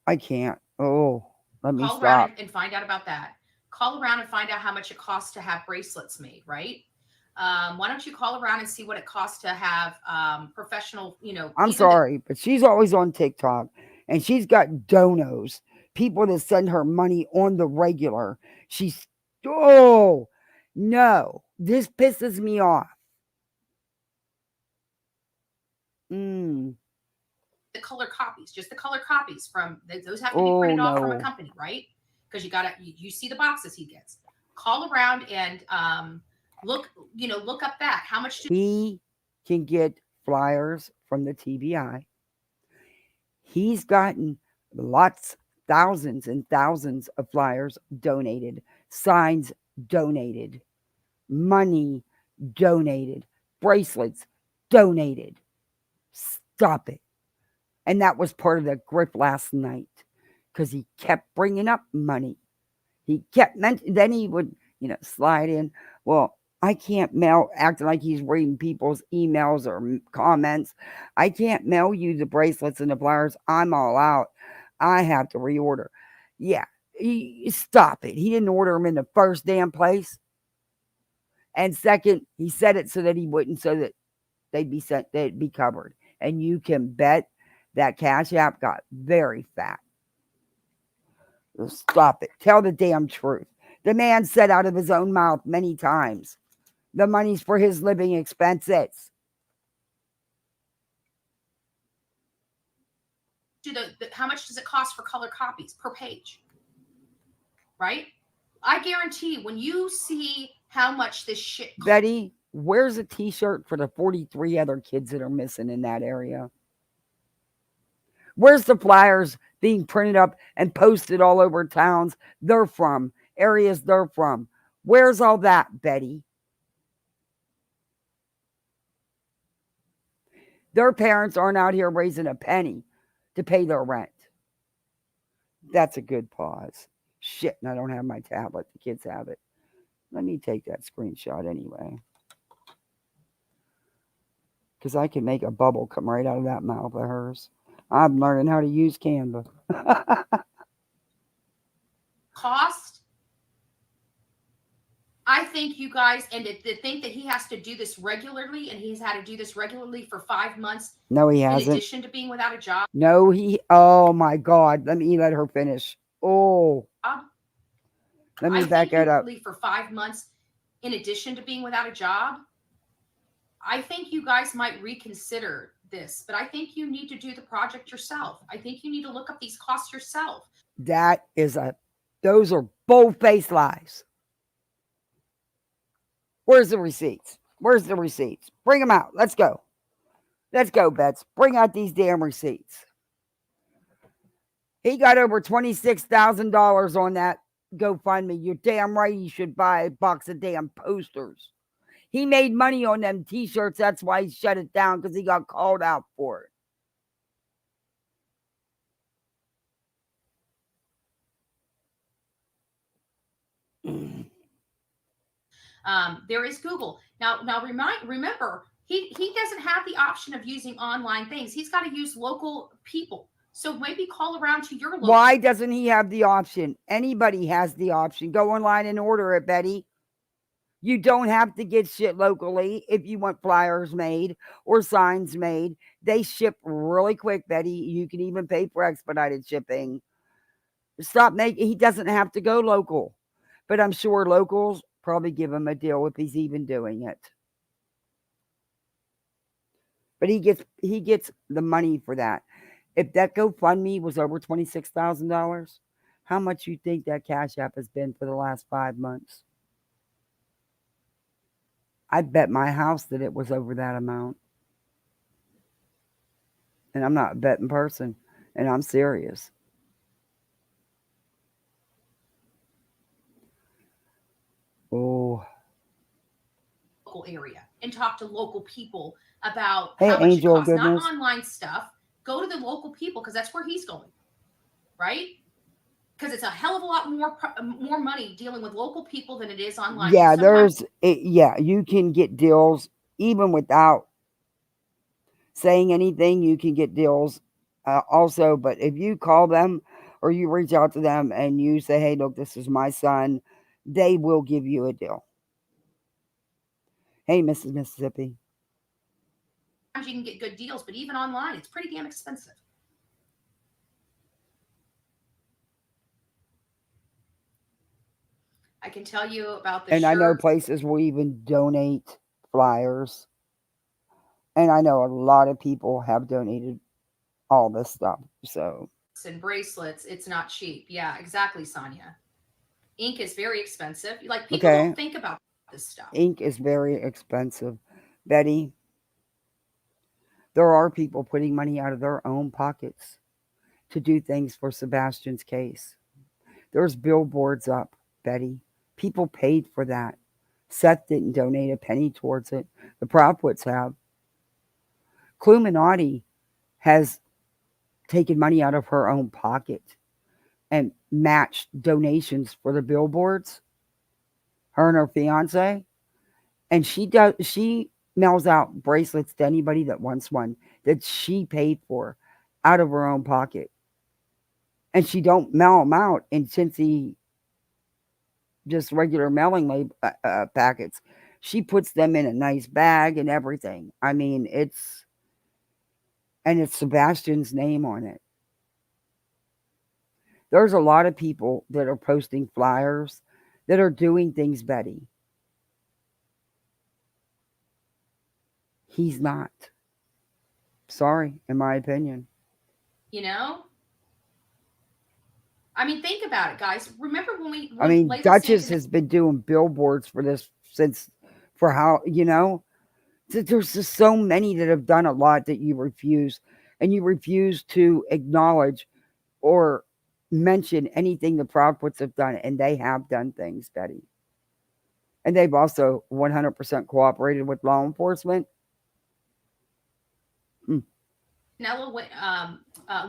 I can't. Oh, let me
Call
stop.
around and find out about that. Call around and find out how much it costs to have bracelets made, right? Why don't you call around and see what it costs to have professional,
I'm sorry, but she's always on TikTok and she's got donos, people that send her money on the regular. She's, oh, no, this pisses me off.
The color copies, just the color copies from those have to be printed off from a company, right? Because you see the boxes he gets. Call around and look up that. How much
he can get flyers from the TBI. He's gotten lots, thousands and thousands of flyers donated, signs donated, money donated, bracelets donated. Stop it. And that was part of the grip last night because he kept bringing up money. He kept then he would, slide in. Well, I can't mail, acting like he's reading people's emails or comments. I can't mail you the bracelets and the flyers. I'm all out. I have to reorder. Yeah, stop it. He didn't order them in the first damn place. And second, he said it so that he wouldn't, so that they'd be covered. And you can bet that Cash App got very fat. Stop it. Tell the damn truth. The man said out of his own mouth many times, the money's for his living expenses.
How much does it cost for color copies per page? Right? I guarantee when you see how much this shit costs.
Betty, where's a t-shirt for the 43 other kids that are missing in that area? Where's the flyers being printed up and posted all over towns they're from, areas they're from? Where's all that, Betty? Their parents aren't out here raising a penny to pay their rent. That's a good pause. Shit, and I don't have my tablet. The kids have it. Let me take that screenshot anyway. Because I can make a bubble come right out of that mouth of hers. I'm learning how to use Canva.
Cost. I think you guys, and to think that he has to do this regularly, and he's had to do this regularly for 5 months.
No, he hasn't.
In addition to being without a job.
No, oh my God. Let her finish. Oh. Let me back that up.
For 5 months, in addition to being without a job. I think you guys might reconsider this, but I think you need to do the project yourself. I think you need to look up these costs yourself.
Those are bold-faced lies. Where's the receipts? Where's the receipts? Bring them out. Let's go. Let's go, Bets. Bring out these damn receipts. He got over $26,000 on that GoFundMe. You're damn right he should buy a box of damn posters. He made money on them t-shirts. That's why he shut it down, because he got called out for it.
There is Google. Now remember, he doesn't have the option of using online things. He's got to use local people, So maybe call around to your local.
Why doesn't he have the option? Anybody has the option. Go online and order it, Betty. You don't have to get shit locally if you want flyers made or signs made. They ship really quick, Betty. You can even pay for expedited shipping. Stop making, he doesn't have to go local. But I'm sure locals probably give him a deal if he's even doing it. But he gets the money for that. If that GoFundMe was over $26,000, how much you think that Cash App has been for the last 5 months? I bet my house that it was over that amount. And I'm not a betting person, and I'm serious. Oh,
local area and talk to local people about
hey,
how much
Angel
it
of
costs. Not
goodness.
online stuff. Go to the local people because that's where he's going, right? Because it's a hell of a lot more money dealing with local people than it is online.
Yeah,
And sometimes
yeah, you can get deals even without saying anything. You can get deals also, but if you call them or you reach out to them and you say, hey, look, this is my son, they will give you a deal. Hey, Mrs. Mississippi.
you can get good deals, but even online, it's pretty damn expensive. I can tell you about the
And I know places will even donate flyers. And I know a lot of people have donated all this stuff. So,
and bracelets. It's not cheap. Yeah, exactly, Sonia. Ink is very expensive. Like people don't think about this stuff.
Ink is very expensive. Betty, there are people putting money out of their own pockets to do things for Sebastian's case. There's billboards up, Betty. People paid for that. Seth didn't donate a penny towards it. The Proudwoods have. Cluminati has taken money out of her own pocket and matched donations for the billboards. Her and her fiance. And she mails out bracelets to anybody that wants one that she paid for out of her own pocket. And she don't mail them out in Cincy just regular mailing packets. She puts them in a nice bag and everything. I mean, it's Sebastian's name on it. There's a lot of people that are posting flyers that are doing things, Betty. He's not. Sorry, in my opinion.
You know? I mean, think about it, guys. Remember when
Duchess has been doing billboards for this for how, there's just so many that have done a lot that you refuse. And you refuse to acknowledge or mention anything the Proudwoods have done. And they have done things, Betty. And they've also 100% cooperated with law enforcement.
Nella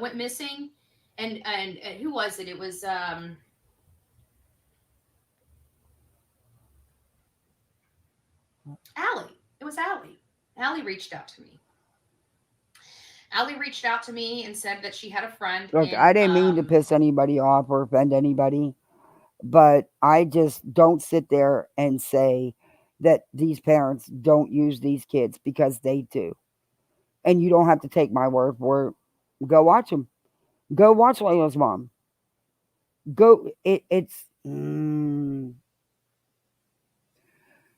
went missing. And who was it? It was Allie. It was Allie. Allie reached out to me. Allie reached out to me and said that she had a friend.
Look, I didn't mean to piss anybody off or offend anybody, but I just don't sit there and say that these parents don't use these kids, because they do. And you don't have to take my word for it. Go watch them. Go watch Layla's mom.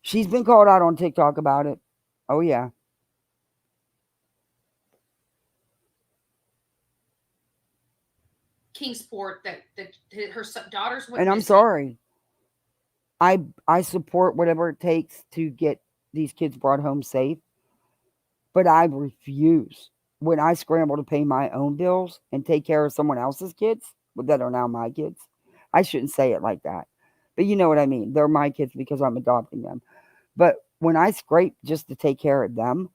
She's been called out on TikTok about it. Oh, yeah.
Kingsport that her daughters went
and I'm
missing.
Sorry. I support whatever it takes to get these kids brought home safe. But I refuse, when I scramble to pay my own bills and take care of someone else's kids that are now my kids. I shouldn't say it like that, but you know what I mean. They're my kids because I'm adopting them. But when I scrape just to take care of them,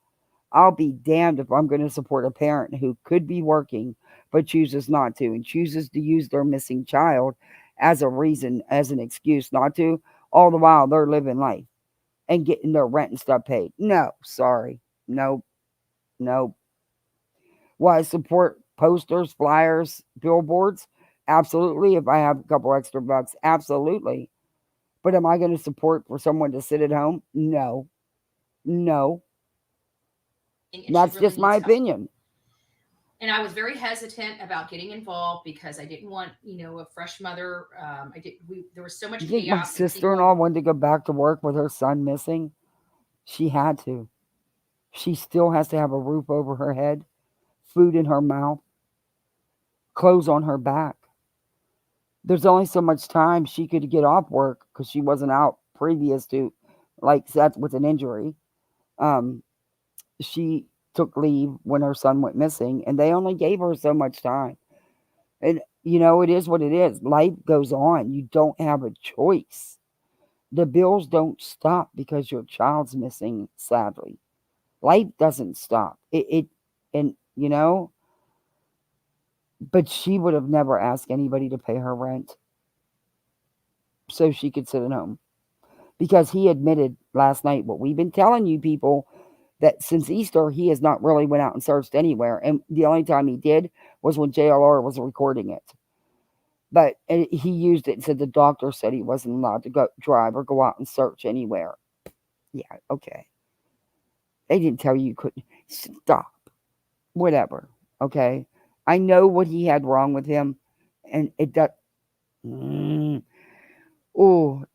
I'll be damned if I'm going to support a parent who could be working but chooses not to, and chooses to use their missing child as a reason, as an excuse not to, all the while they're living life and getting their rent and stuff paid. No, sorry. Nope. Well, I support posters, flyers, billboards. Absolutely. If I have a couple extra bucks, absolutely. But am I going to support for someone to sit at home? No, no.
And she
That's
really
just my
needs help.
opinion.
And I was very hesitant about getting involved because I didn't want, a fresh mother. I did. There was so much
You think my
chaos and
sister in
people.
law wanted to go back to work with her son missing? She had to. She still has to have a roof over her head, food in her mouth, clothes on her back. There's only so much time she could get off work because she wasn't out previous to, like Seth with an injury. Um, she took leave when her son went missing, and they only gave her so much time. And it is what it is. Life goes on. You don't have a choice. The bills don't stop because your child's missing. Sadly, life doesn't stop. And but she would have never asked anybody to pay her rent so she could sit at home because he admitted last night what we've been telling you people, that since Easter he has not really went out and searched anywhere, and the only time he did was when JLR was recording it. But he used it and said the doctor said he wasn't allowed to go drive or go out and search anywhere. Yeah, okay. They didn't tell you couldn't. Stop. Whatever. Okay. I know what he had wrong with him, and it does. Mm, oh,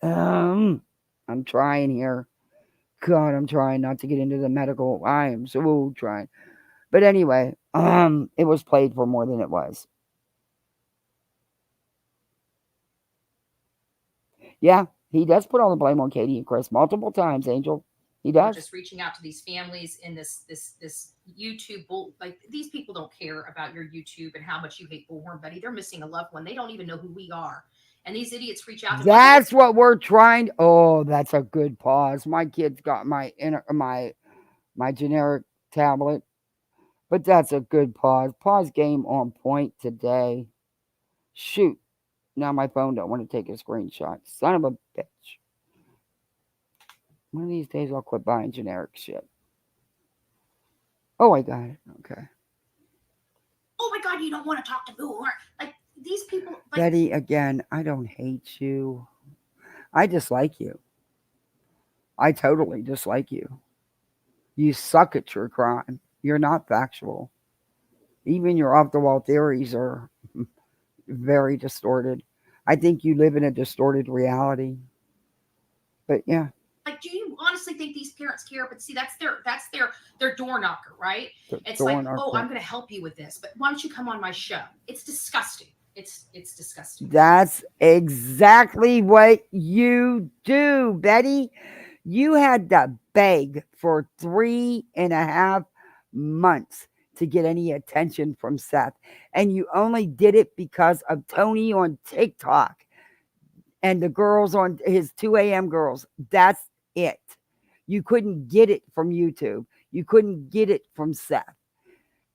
I'm trying here. God, I'm trying not to get into the medical. I am so trying. But anyway, it was played for more than it was. Yeah, he does put all the blame on Katie and Chris multiple times, Angel. He
We're
does.
just reaching out to these families in this YouTube bull. Like, these people don't care about your YouTube and how much you hate Bullhornbetty. They're missing a loved one. They don't even know who we are. And these idiots reach out to
That's what we're trying. Oh, that's a good pause. My kid's got my generic tablet, but that's a good pause. Pause game on point today. Shoot. Now my phone don't want to take a screenshot. Son of a bitch. One of these days I'll quit buying generic shit. Oh, I got it. Okay.
Oh my God, you don't want to talk to Bullhorn. Like, these people. Like,
Betty, again, I don't hate you. I dislike you. I totally dislike you. You suck at your crime. You're not factual. Even your off the wall theories are very distorted. I think you live in a distorted reality. But yeah.
Like, do you honestly think these parents care? But see, that's their door knocker, right? It's like, oh, I'm going to help you with this, but why don't you come on my show? It's disgusting. It's disgusting.
That's exactly what you do, Betty. You had to beg for 3.5 months to get any attention from Seth. And you only did it because of Tony on TikTok and the girls on his 2 a.m. girls. That's it. You couldn't get it from YouTube. You couldn't get it from Seth.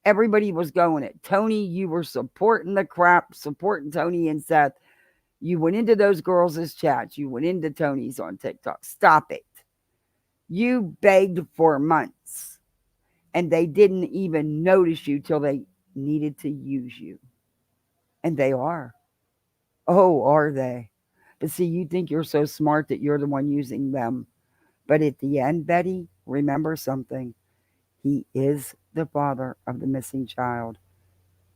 Everybody was going it. Tony, you were supporting the crap, supporting Tony and Seth. You went into those girls' chats. You went into Tony's on TikTok. Stop it. You begged for months, and they didn't even notice you till they needed to use you. And they are. Oh, are they? But see, you think you're so smart that you're the one using them. But at the end, Betty, remember something. He is the father of the missing child.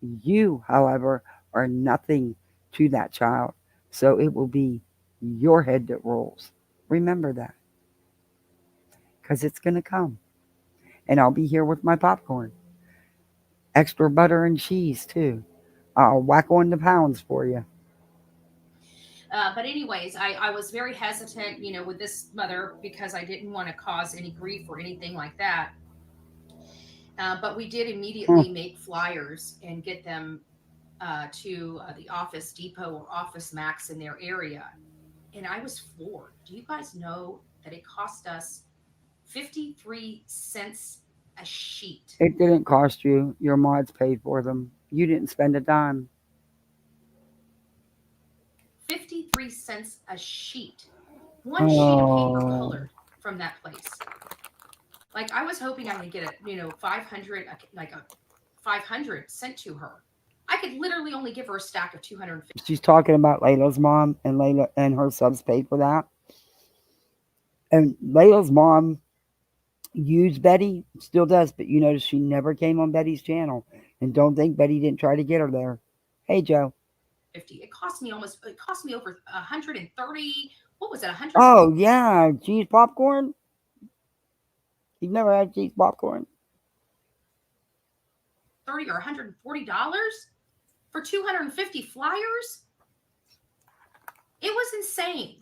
You, however, are nothing to that child. So it will be your head that rolls. Remember that. Because it's going to come. And I'll be here with my popcorn. Extra butter and cheese, too. I'll whack on the pounds for you.
But anyways, I was very hesitant, with this mother because I didn't want to cause any grief or anything like that. But we did immediately make flyers and get them to the Office Depot or Office Max in their area. And I was floored. Do you guys know that it cost us 53 cents a sheet?
It didn't cost you. Your mods paid for them. You didn't spend a dime.
53 cents a sheet. One sheet of paper colored from that place. Like, I was hoping I would get a 500, like a 500 sent to her. I could literally only give her a stack of 250.
She's talking about Layla's mom, and Layla and her subs paid for that. And Layla's mom used Betty, still does, but you notice she never came on Betty's channel. And don't think Betty didn't try to get her there. Hey, Joe.
It cost me over 130. What was it? 100.
Oh, yeah, cheese popcorn? You've never had cheese popcorn?
$30 or $140 for 250 flyers? It was insane.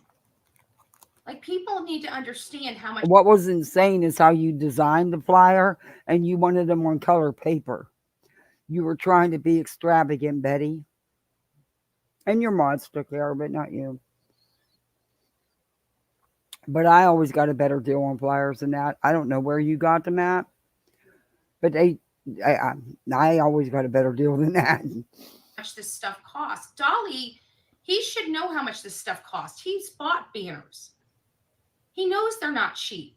Like, people need to understand how much.
What was insane is how you designed the flyer and you wanted them on color paper. You were trying to be extravagant, Betty. And your mods took care of it, not you. But I always got a better deal on flyers than that. I don't know where you got them at, but I always got a better deal than that.
How much this stuff costs. Dolly, he should know how much this stuff costs. He's bought banners. He knows they're not cheap.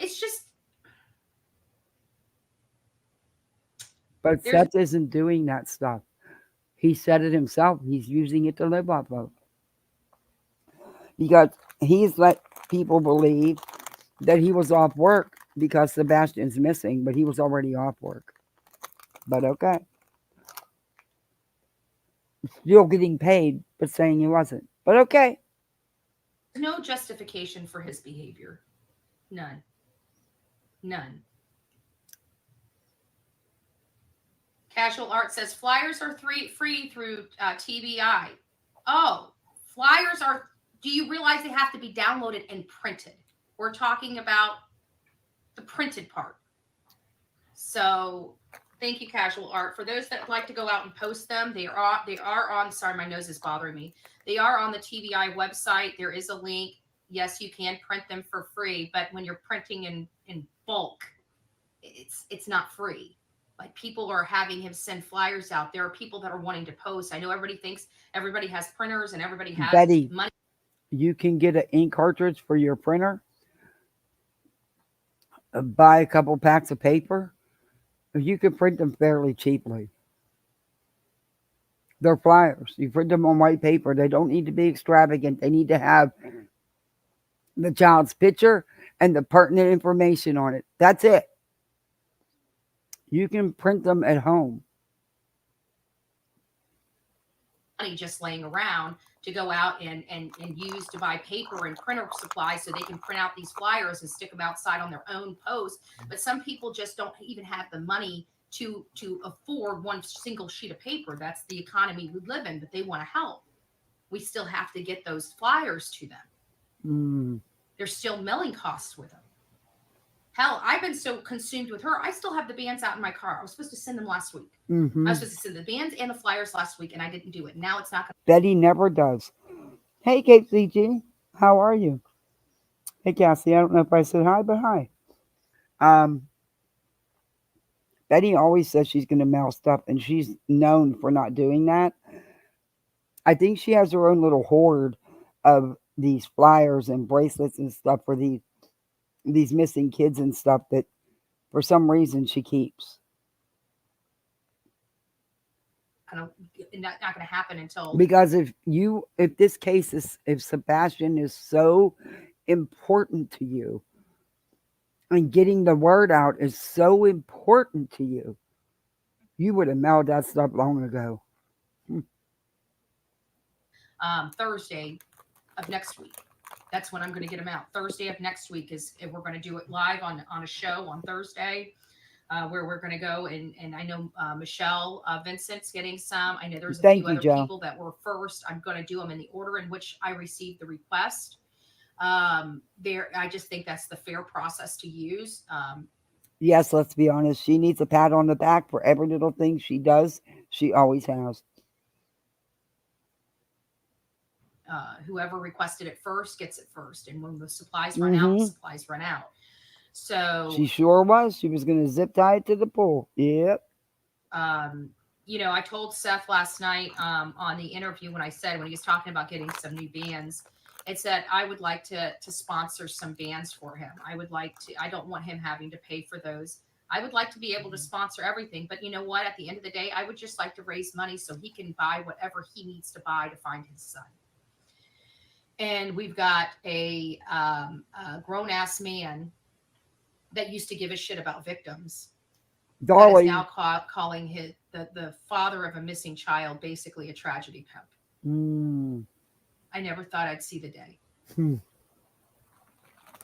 It's just.
But Seth isn't doing that stuff. He said it himself. He's using it to live off of. Because he's let people believe that he was off work because Sebastian's missing, but he was already off work. But okay. Still getting paid, but saying he wasn't. But okay.
No justification for his behavior. None. Casual Art says flyers are free through TBI. Oh, flyers are. Do you realize they have to be downloaded and printed? We're talking about the printed part. So thank you, Casual Art. For those that like to go out and post them, they are on. Sorry, my nose is bothering me. They are on the TBI website. There is a link. Yes, you can print them for free, but when you're printing in bulk, it's not free. Like, people are having him send flyers out. There are people that are wanting to post. I know everybody thinks everybody has printers and everybody has
Betty,
money.
You can get an ink cartridge for your printer. Buy a couple packs of paper. You can print them fairly cheaply. They're flyers. You print them on white paper. They don't need to be extravagant. They need to have the child's picture and the pertinent information on it. That's it. You can print them at home.
Money just laying around to go out and use to buy paper and printer supplies so they can print out these flyers and stick them outside on their own post. But some people just don't even have the money to afford one single sheet of paper. That's the economy we live in, but they want to help. We still have to get those flyers to them. There's still mailing costs with them. Hell, I've been so consumed with her. I still have the bands out in my car. I was supposed to send them last week. I was supposed to send the bands and the flyers last week, and I didn't do it. Now it's not going to.
Betty never does. Hey, KCG. How are you? Hey, Cassie. I don't know if I said hi, but hi. Betty always says she's going to mail stuff, and she's known for not doing that. I think she has her own little hoard of these flyers and bracelets and stuff for these missing kids and stuff that for some reason she keeps.
Not going to happen until.
Because if Sebastian is so important to you, and getting the word out is so important to you, you would have mailed that stuff long ago.
Thursday of next week. That's when I'm going to get them out. Thursday of next week is we're going to do it live on a show on Thursday, where we're going to go and I know Michelle Vincent's getting some. I know there's a few other people that were first. I'm going to do them in the order in which I received the request. I just think that's the fair process to use.
Yes, let's be honest. She needs a pat on the back for every little thing she does. She always has.
Whoever requested it first gets it first. And when the supplies run out, the supplies run out. So
she sure was. She was going to zip tie it to the pool. Yep.
I told Seth last night on the interview when he was talking about getting some new bands, it said I would like to sponsor some bands for him. I don't want him having to pay for those. I would like to be able to sponsor everything, but you know what? At the end of the day, I would just like to raise money so he can buy whatever he needs to buy to find his son. And we've got a grown ass man that used to give a shit about victims that is
Dolly.
now calling the father of a missing child basically a tragedy pimp.
Mm.
I never thought I'd see the day.
Hmm.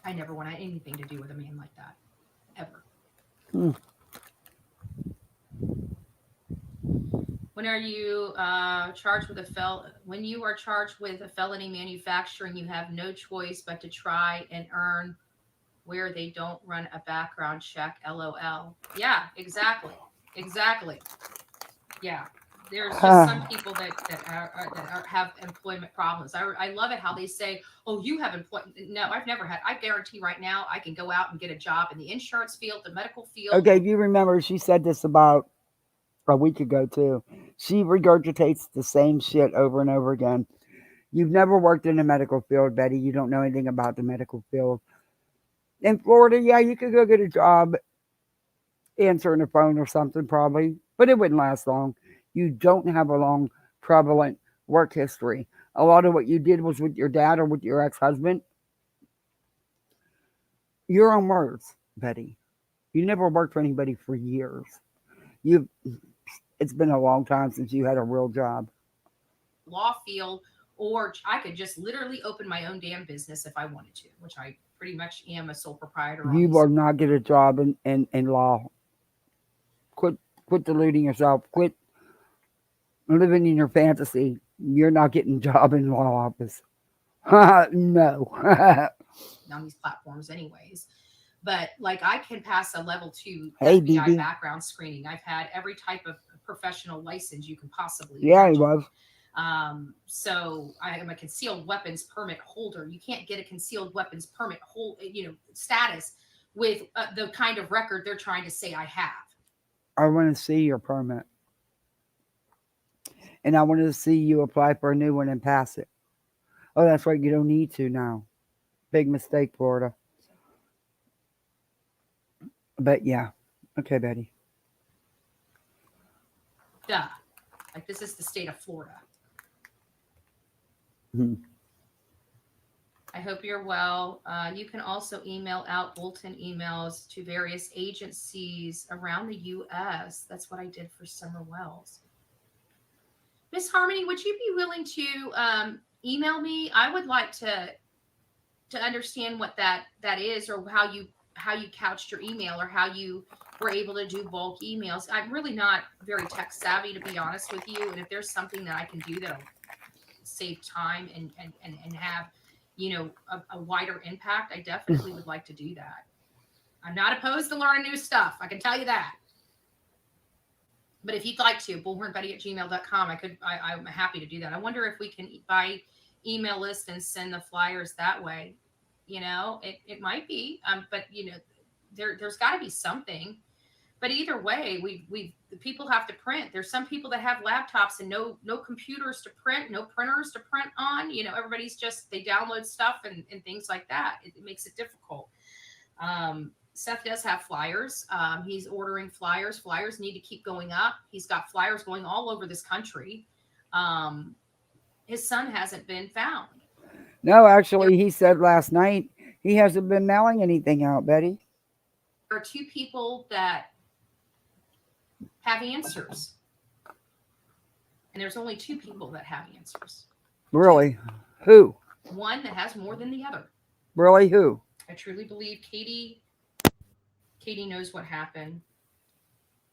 I never wanted anything to do with a man like that, ever.
Hmm.
When are you charged with when you are charged with a felony manufacturing, you have no choice but to try and earn where they don't run a background check. LOL. Yeah, exactly. Yeah. There's just some people that have employment problems. I love it how they say, "Oh, you have employment." No, I've never had. I guarantee right now I can go out and get a job in the insurance field, the medical field.
Okay, you remember she said this about a week ago too. She regurgitates the same shit over and over again. You've never worked in the medical field, Betty. You don't know anything about the medical field. In Florida, yeah, you could go get a job answering the phone or something, probably, but it wouldn't last long. You don't have a long, prevalent work history. A lot of what you did was with your dad or with your ex husband. Your own words, Betty. You never worked for anybody for years. You, it's been a long time since you had a real job.
Law field, or I could just literally open my own damn business if I wanted to, which I pretty much am a sole proprietor on.
You will not get a job in law. Quit deluding yourself. Quit living in your fantasy. You're not getting a job in law office. No.
On these platforms anyways. But like I can pass a level 2
Hey,
FBI
BB.
background screening. I've had every type of professional license you can possibly
Yeah, he
imagine.
was.
So I am a concealed weapons permit holder. You can't get a concealed weapons permit status with the kind of record they're trying to say I have.
I want to see your permit. And I wanted to see you apply for a new one and pass it. Oh, that's right. You don't need to now. Big mistake, Florida. But yeah. Okay, Betty.
Duh. Like this is the state of Florida.
Hmm.
I hope you're well. You can also email out bulletin emails to various agencies around the U.S. That's what I did for Summer Wells. Miss Harmony, would you be willing to email me? I would like to understand what that is, or how you couched your email, or how you were able to do bulk emails. I'm really not very tech savvy, to be honest with you. And if there's something that I can do that'll save time and have a wider impact, I definitely would like to do that. I'm not opposed to learning new stuff, I can tell you that. But if you'd like to, bullhornbetty@gmail.com, I'm happy to do that. I wonder if we can buy email list and send the flyers that way. It might be, but there's got to be something. But either way, the people have to print. There's some people that have laptops and no computers to print, no printers to print on. Everybody's just, they download stuff and things like that. It makes it difficult. Seth does have flyers. He's ordering flyers. Flyers need to keep going up. He's got flyers going all over this country. His son hasn't been found.
No, actually, he said last night he hasn't been mailing anything out, Betty.
There are 2 people that have answers. And there's only 2 people that have answers.
Really? Who?
One that has more than the other.
Really? Who?
I truly believe Katie knows what happened.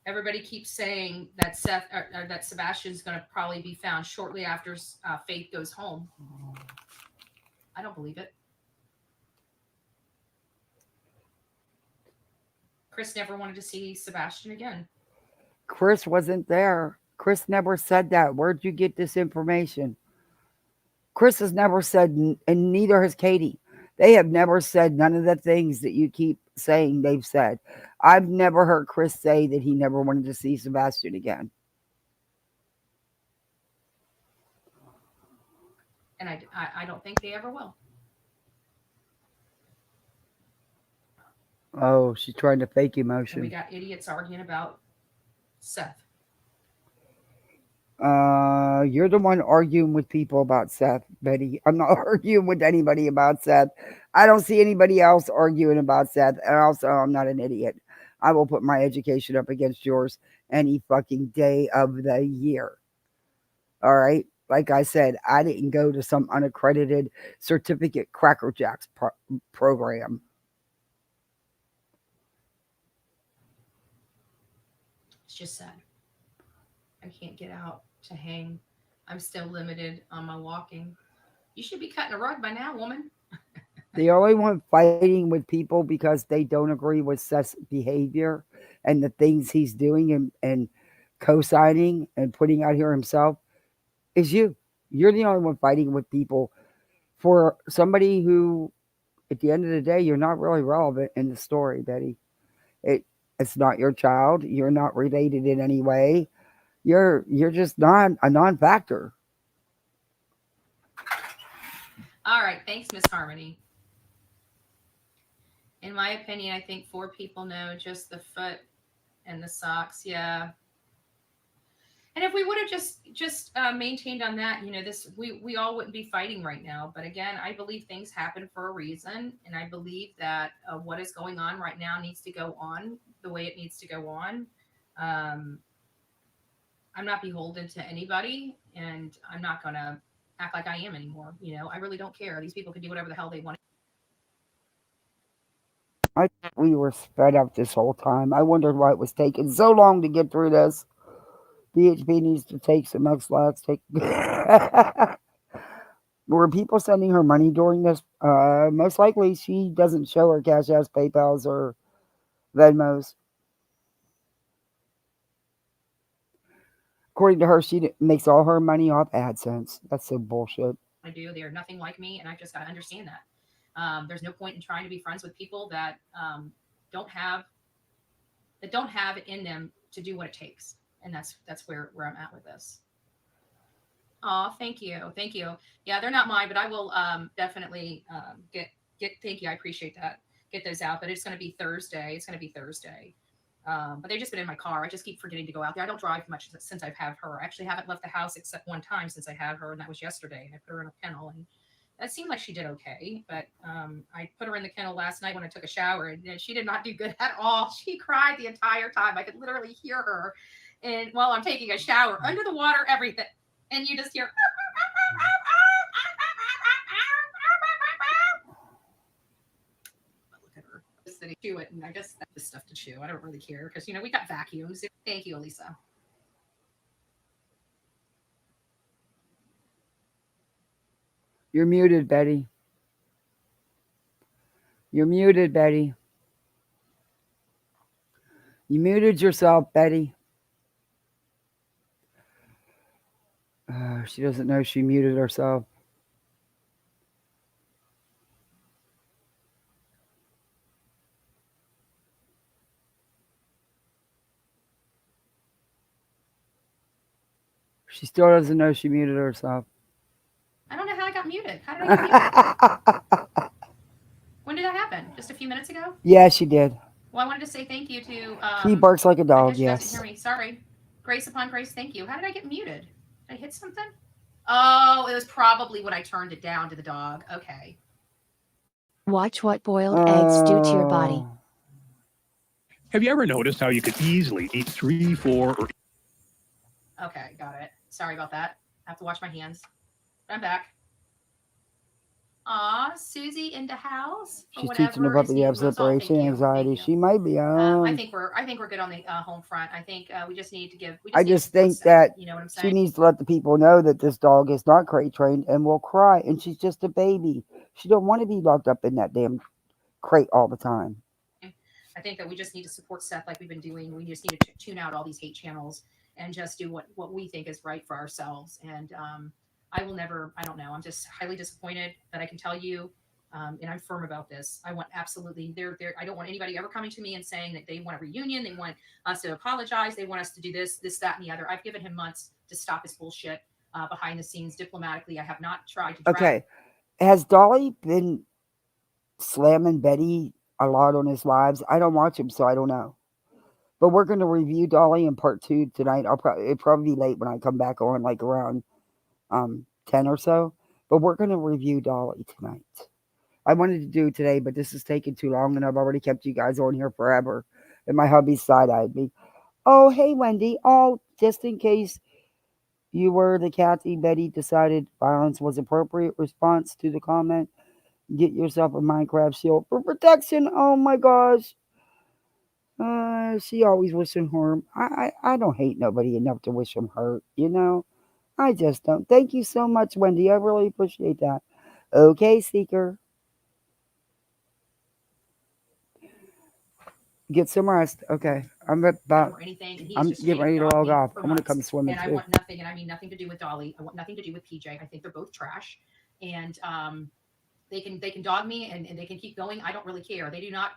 Everybody keeps saying that that Sebastian's going to probably be found shortly after Faith goes home. I don't believe it. Chris never wanted to see Sebastian again.
Chris wasn't there. Chris never said that. Where'd you get this information? Chris has never said, and neither has Katie. They have never said none of the things that you keep saying they've said. I've never heard Chris say that he never wanted to see Sebastian again.
And I don't think they ever will.
Oh, she's trying to fake
And we
emotion.
got idiots arguing about Seth.
You're the one arguing with people about Seth, Betty. I'm not arguing with anybody about Seth. I don't see anybody else arguing about Seth. And also, I'm not an idiot. I will put my education up against yours any fucking day of the year. All right. Like I said, I didn't go to some unaccredited certificate Cracker Jacks program.
It's just sad. I can't get out to hang. I'm still limited on my walking. You should be cutting a rug by now, woman.
They only want fighting with people because they don't agree with Seth's behavior and the things he's doing and co-signing and putting out here himself is you. You're the only one fighting with people for somebody who, at the end of the day, you're not really relevant in the story, Betty. It it's not your child. You're not related in any way. You're just not a non-factor.
All right. Thanks, Miss Harmony. In my opinion, I think 4 people know just the foot and the socks. Yeah. And if we would have just maintained on that, this we all wouldn't be fighting right now. But again, I believe things happen for a reason, and I believe that what is going on right now needs to go on the way it needs to go on. Um, I'm not beholden to anybody, and I'm not gonna act like I am anymore. I really don't care. These people can do whatever the hell they want.
I thought we were sped up this whole time. I wondered why it was taking so long to get through this. DHP needs to take some X-Lax. Take. Were people sending her money during this? Most likely, she doesn't show her Cash Apps, PayPal's, or Venmos. According to her, she makes all her money off AdSense. That's so bullshit.
I do. They are nothing like me, and I've just got to understand that. There's no point in trying to be friends with people that don't have it in them to do what it takes, and that's where I'm at with this. Oh, thank you. Yeah, they're not mine, but I will definitely get. Thank you, I appreciate that. Get those out, but it's going to be Thursday. It's going to be Thursday. But they've just been in my car. I just keep forgetting to go out there. I don't drive much since I've had her. I actually haven't left the house except one time since I had her, and that was yesterday. And I put her in a kennel, and that seemed like she did okay. But I put her in the kennel last night when I took a shower, and she did not do good at all. She cried the entire time. I could literally hear her, and while I'm taking a shower, under the water, everything, and you just hear. Look at her just sitting chew it, and I guess that's the stuff to chew. I don't really care because we got vacuums. Thank you, Elisa.
You're muted, Betty. You're muted, Betty. You muted yourself, Betty. She doesn't know she muted herself. She still doesn't know she muted herself.
I don't know how I got muted. How did I get muted? When did that happen? Just a few minutes ago?
Yeah, she did.
Well, I wanted to say thank you to.
He barks like a
I
dog,
guess you guys didn't
yes.
hear me. Sorry. Grace upon grace. Thank you. How did I get muted? Did I hit something? Oh, it was probably when I turned it down to the dog. Okay.
Watch what boiled eggs do to your body.
Oh.
Have you ever noticed how you could easily eat 3, 4, or
Okay, got it. Sorry about that. I have to wash my hands. I'm back. Aw, Susie in the house.
She's teaching the puppy to have separation anxiety. She might be.
I think we're good on the home front. I think we just need to give.
I just think that
you know what I'm
she
saying.
needs to let the people know that this dog is not crate trained and will cry, and she's just a baby. She don't want to be locked up in that damn crate all the time.
I think that we just need to support Seth like we've been doing. We just need to tune out all these hate channels and just do what we think is right for ourselves. And I will never. I don't know. I'm just highly disappointed that I can tell you. And I'm firm about this. I want absolutely there. I don't want anybody ever coming to me and saying that they want a reunion. They want us to apologize. They want us to do this, that, and the other. I've given him months to stop his bullshit behind the scenes diplomatically. I have not tried to.
Okay, has Dolly been slamming Betty a lot on his lives. I don't watch him, so I don't know. But we're going to review Dolly in part 2 tonight. It'll probably be late when I come back on, like around 10 or so. But we're going to review Dolly tonight. I wanted to do it today, but this is taking too long, and I've already kept you guys on here forever. And my hubby side-eyed me. Oh, hey, Wendy. Oh, just in case you were the Kathy Betty decided violence was appropriate response to the comment, get yourself a Minecraft shield for protection. Oh, my gosh. She always wishing harm. I don't hate nobody enough to wish them hurt, you know? I just don't. Thank you so much, Wendy. I really appreciate that. Okay, Seeker. Get some rest. Okay. I'm about.
Or anything, and he
I'm
is just
getting ready to log off. I'm gonna come swimming
and I
too.
want nothing, and I mean nothing to do with Dolly. I want nothing to do with PJ. I think they're both trash, and they can dog me and they can keep going. I don't really care. They do not,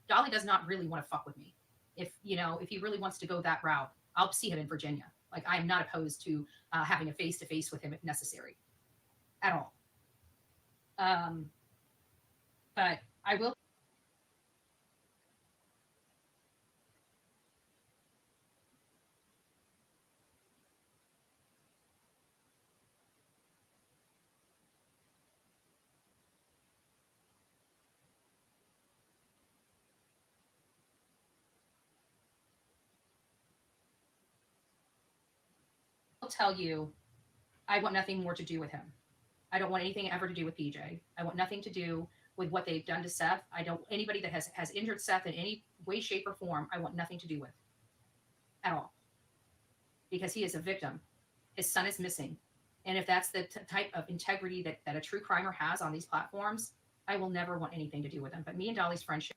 Dolly does not really want to fuck with me. If he really wants to go that route, I'll see him in Virginia. Like, I am not opposed to having a face to face with him if necessary, at all. But I will tell you, I want nothing more to do with him. I don't want anything ever to do with PJ. I want nothing to do with what they've done to Seth. I don't anybody that has injured Seth in any way, shape, or form. I want nothing to do with at all, because he is a victim. His son is missing, and if that's the type of integrity that a true crimer has on these platforms, I will never want anything to do with him. But me and Dolly's friendship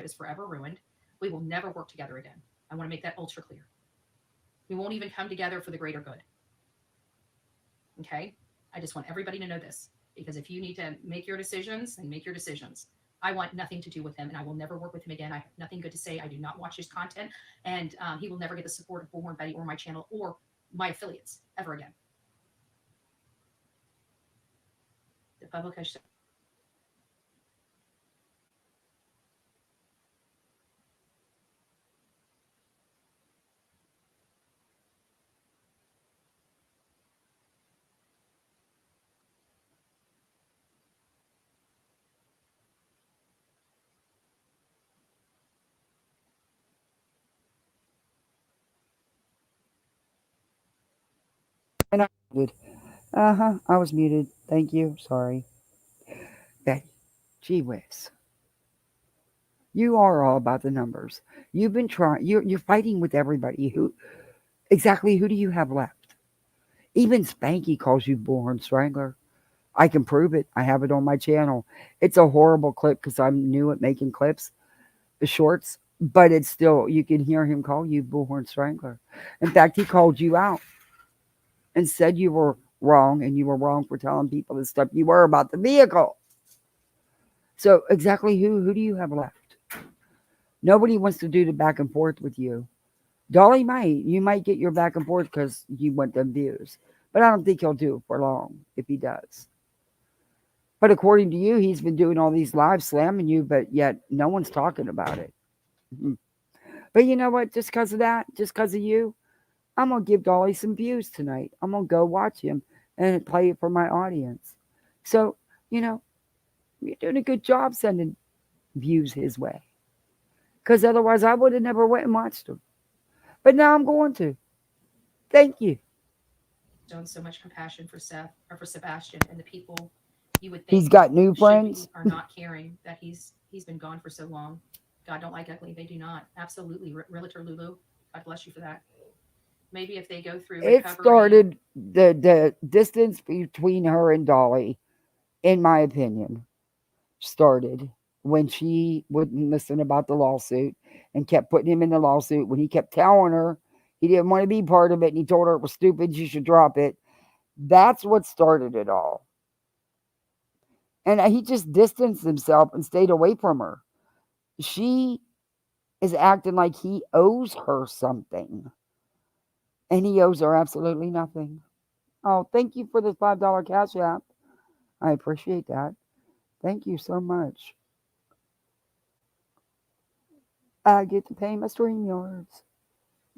is forever ruined. We will never work together again. I want to make that ultra clear. We won't even come together for the greater good. Okay? I just want everybody to know this, because if you need to make your decisions, then make your decisions. I want nothing to do with him, and I will never work with him again. I have nothing good to say. I do not watch his content, and he will never get the support of Bullhornbetty or my channel or my affiliates ever again. The public has
And I muted. I was muted. Thank you. Sorry. Betty. Gee whiz. You are all about the numbers. You've been trying. You're fighting with everybody. Who do you have left? Even Spanky calls you Bullhorn Strangler. I can prove it. I have it on my channel. It's a horrible clip because I'm new at making clips, shorts, but it's still, you can hear him call you Bullhorn Strangler. In fact, he called you out and said you were wrong, and you were wrong for telling people the stuff you were about the vehicle. So exactly who do you have left? Nobody wants to do the back and forth with you. Dolly might. You might get your back and forth because you want them views. But I don't think he'll do it for long if he does. But according to you, he's been doing all these lives slamming you, but yet no one's talking about it. Mhm. But you know what? Just because of that, just because of you, I'm going to give Dolly some views tonight. I'm going to go watch him and play it for my audience. So, you know, you're doing a good job sending views his way. Because otherwise, I would have never went and watched him. But now I'm going to. Thank you.
Shown so much compassion for Seth or for Sebastian and the people you would think
He's got new
should
friends.
be are not caring that he's been gone for so long. God don't like ugly. They do not. Absolutely. Realtor Lulu, God bless you for that. Maybe if they go through
It
recovery.
started the distance between her and Dolly, in my opinion, started when she wouldn't listen about the lawsuit and kept putting him in the lawsuit when he kept telling her he didn't want to be part of it and he told her it was stupid, she should drop it. That's what started it all. And he just distanced himself and stayed away from her. She is acting like he owes her something. And he owes her absolutely nothing. Oh, thank you for the $5 cash app. I appreciate that. Thank you so much. I get to pay my stream yards.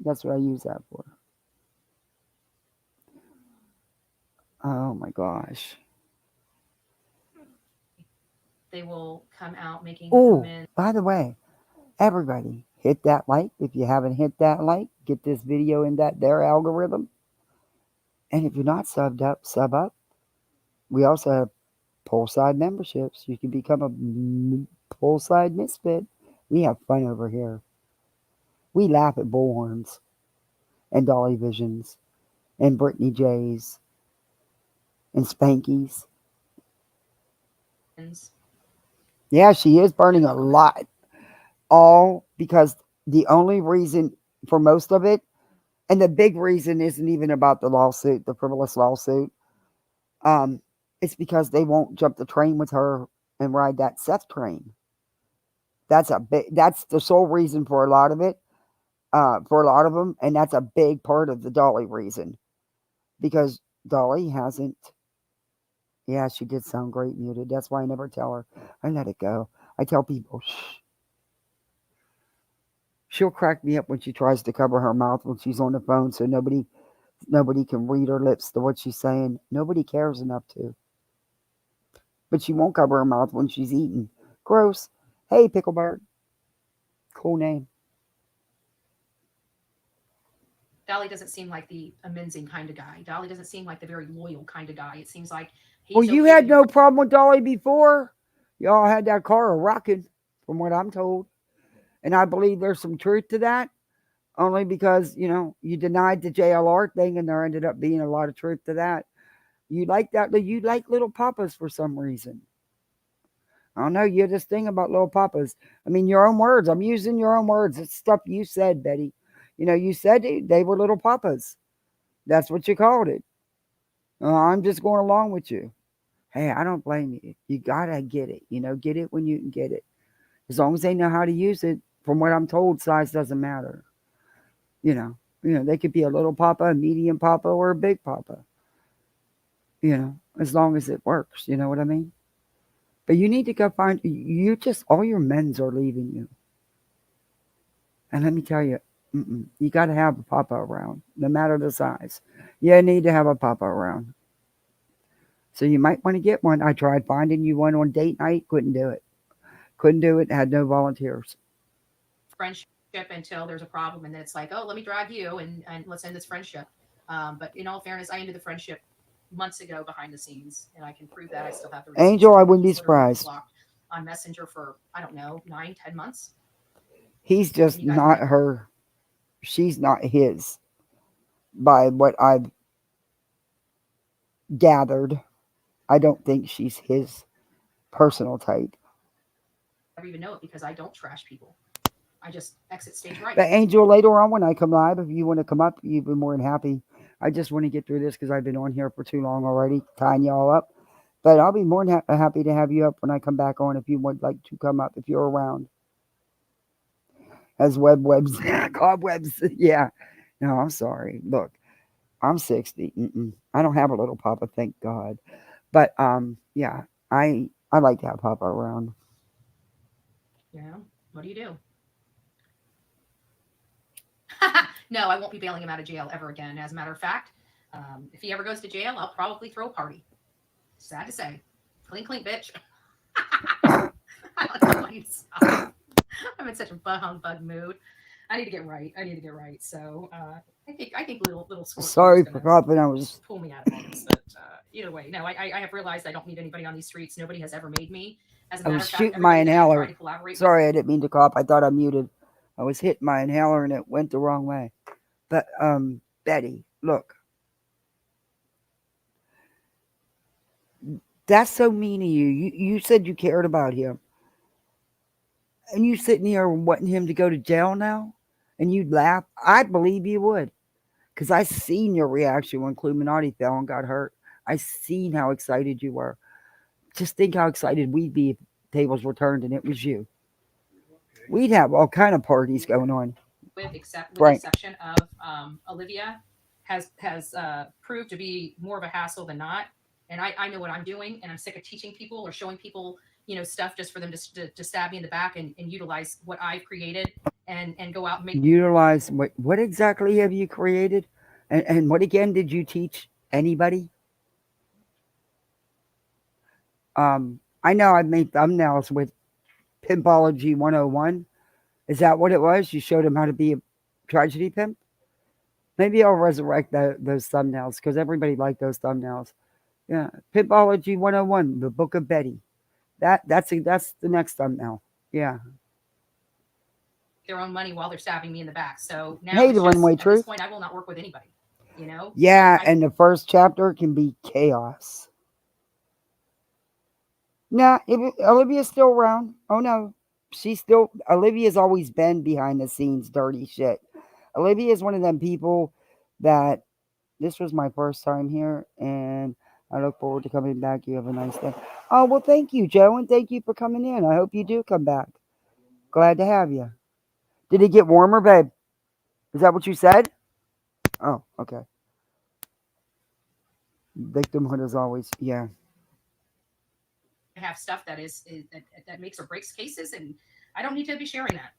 That's what I use that for. Oh my gosh.
They will come out making
Oh,
amends.
by the way, everybody, hit that like. If you haven't hit that like, get this video in their algorithm. And if you're not subbed up, sub up. We also have poolside memberships. You can become a poolside misfit. We have fun over here. We laugh at bullhorns and Dollyvisions and Brittany J's and Spankies. Yeah, she is burning a lot. All because the only reason for most of it, and the big reason isn't even about the lawsuit, the frivolous lawsuit. It's because they won't jump the train with her and ride that Seth train. That's the sole reason for a lot of it, for a lot of them, and that's a big part of the Dolly reason. Because Dolly hasn't. Yeah, she did sound great muted. That's why I never tell her. I let it go. I tell people, shh. She'll crack me up when she tries to cover her mouth when she's on the phone so nobody can read her lips to what she's saying. Nobody cares enough to. But she won't cover her mouth when she's eating. Gross. Hey, Picklebird. Cool name.
Dolly doesn't seem like the amazing kind of guy. Dolly doesn't seem like the very loyal kind of guy. It seems like he's
Well, you
okay
had
with
no problem with Dolly before. Y'all had that car rocking, from what I'm told. And I believe there's some truth to that. Only because, you denied the JLR thing and there ended up being a lot of truth to that. You like that. You like little papas for some reason. I don't know. You had this thing about little papas. I mean, your own words. I'm using your own words. It's stuff you said, Betty. You said they were little papas. That's what you called it. I'm just going along with you. Hey, I don't blame you. You gotta get it. Get it when you can get it. As long as they know how to use it. From what I'm told, size doesn't matter. They could be a little papa, a medium papa, or a big papa. As long as it works. You know what I mean? But you need to go find, all your men's are leaving you. And let me tell you, you got to have a papa around, no matter the size. You need to have a papa around. So you might want to get one. I tried finding you one on date night, couldn't do it. Had no volunteers.
friendship until there's a problem, and then it's like, oh, let me drag you and let's end this friendship. But in all fairness, I ended the friendship months ago behind the scenes, and I can prove that. I still have the receipts.
Angel, I wouldn't be
He's literally
surprised.
blocked on Messenger for, I don't know, 9-10 months.
He's just
You guys
not
might-
her. She's not his. By what I've gathered, I don't think she's his personal type.
I never even know it because I don't trash people. I just exit stage right.
But Angel, later on when I come live, if you want to come up, you'd be more than happy. I just want to get through this because I've been on here for too long already, tying y'all up. But I'll be more than happy to have you up when I come back on if you would like to come up if you're around. As webs, cobwebs. Yeah. No, I'm sorry. Look, I'm 60. I don't have a little Papa, thank God. But yeah, I like to have Papa around.
Yeah. What do you do? No, I won't be bailing him out of jail ever again. As a matter of fact, if he ever goes to jail, I'll probably throw a party. Sad to say. Clean, clean, bitch. I don't know why you stop. I'm in such a humbug mood. I need to get right. So I think little
Sorry for coughing. I was
pull me out of all this. But either way, no, I have realized I don't need anybody on these streets. Nobody has ever made me. As a
I
matter
was
of fact,
shooting my
everybody that I try
inhaler.
to collaborate with.
Sorry, I didn't mean to cough. I thought I muted. I was hitting my inhaler and it went the wrong way. But Betty, look. That's so mean of you. You said you cared about him. And you sitting here wanting him to go to jail now? And you'd laugh? I believe you would. Because I seen your reaction when Cluminati fell and got hurt. I seen how excited you were. Just think how excited we'd be if tables were turned and it was you. We'd have all kind of parties going on.
With the
Right.
exception of Olivia, has proved to be more of a hassle than not. And I know what I'm doing, and I'm sick of teaching people or showing people, stuff just for them to stab me in the back and utilize what I've created and go out and make.
Utilize what exactly have you created? And what again did you teach anybody? I know I've made thumbnails with Pimpology 101. Is that what it was? You showed him how to be a tragedy pimp? Maybe I'll resurrect those thumbnails because everybody liked those thumbnails. Yeah, Pimpology 101, the Book of Betty. That's the next thumbnail. Yeah.
Their own money while they're stabbing me in the back. So now
Hey, the runway
at
truth.
this point, I will not work with anybody.
Yeah, and the first chapter can be chaos. Nah, Olivia's still around. Oh no, Olivia's always been behind the scenes, dirty shit. Olivia is one of them people that this was my first time here, and I look forward to coming back. You have a nice day. Oh well, thank you, Joe, and thank you for coming in. I hope you do come back. Glad to have you. Did it get warmer, babe? Is that what you said? Oh, okay. Victimhood is always, yeah.
Have stuff that that makes or breaks cases, and I don't need to be sharing that.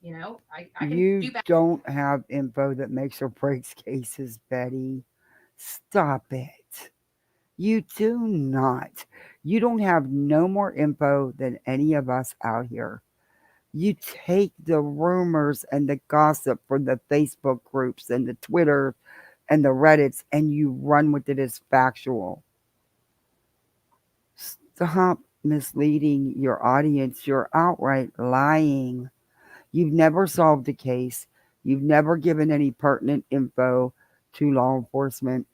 I can
You
do
don't have info that makes or breaks cases, Betty. Stop it. You do not. You don't have no more info than any of us out here. You take the rumors and the gossip from the Facebook groups and the Twitter and the Reddits and you run with it as factual. Stop misleading your audience. You're outright lying. You've never solved a case. You've never given any pertinent info to law enforcement.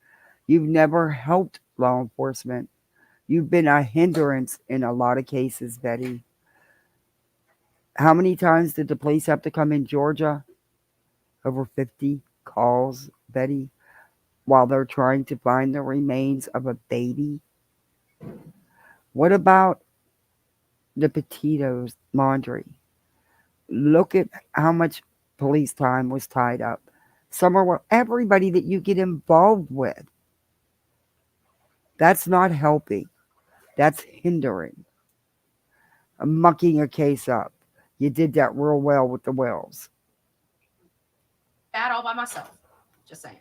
You've never helped law enforcement. You've been a hindrance in a lot of cases, Betty. How many times did the police have to come in Georgia? Over 50 calls, Betty, while they're trying to find the remains of a baby. What about the Petito's laundry? Look at how much police time was tied up. Somewhere everybody that you get involved with. That's not helping. That's hindering. Mucking a case up. You did that real well with the Wells.
that all by myself. Just saying.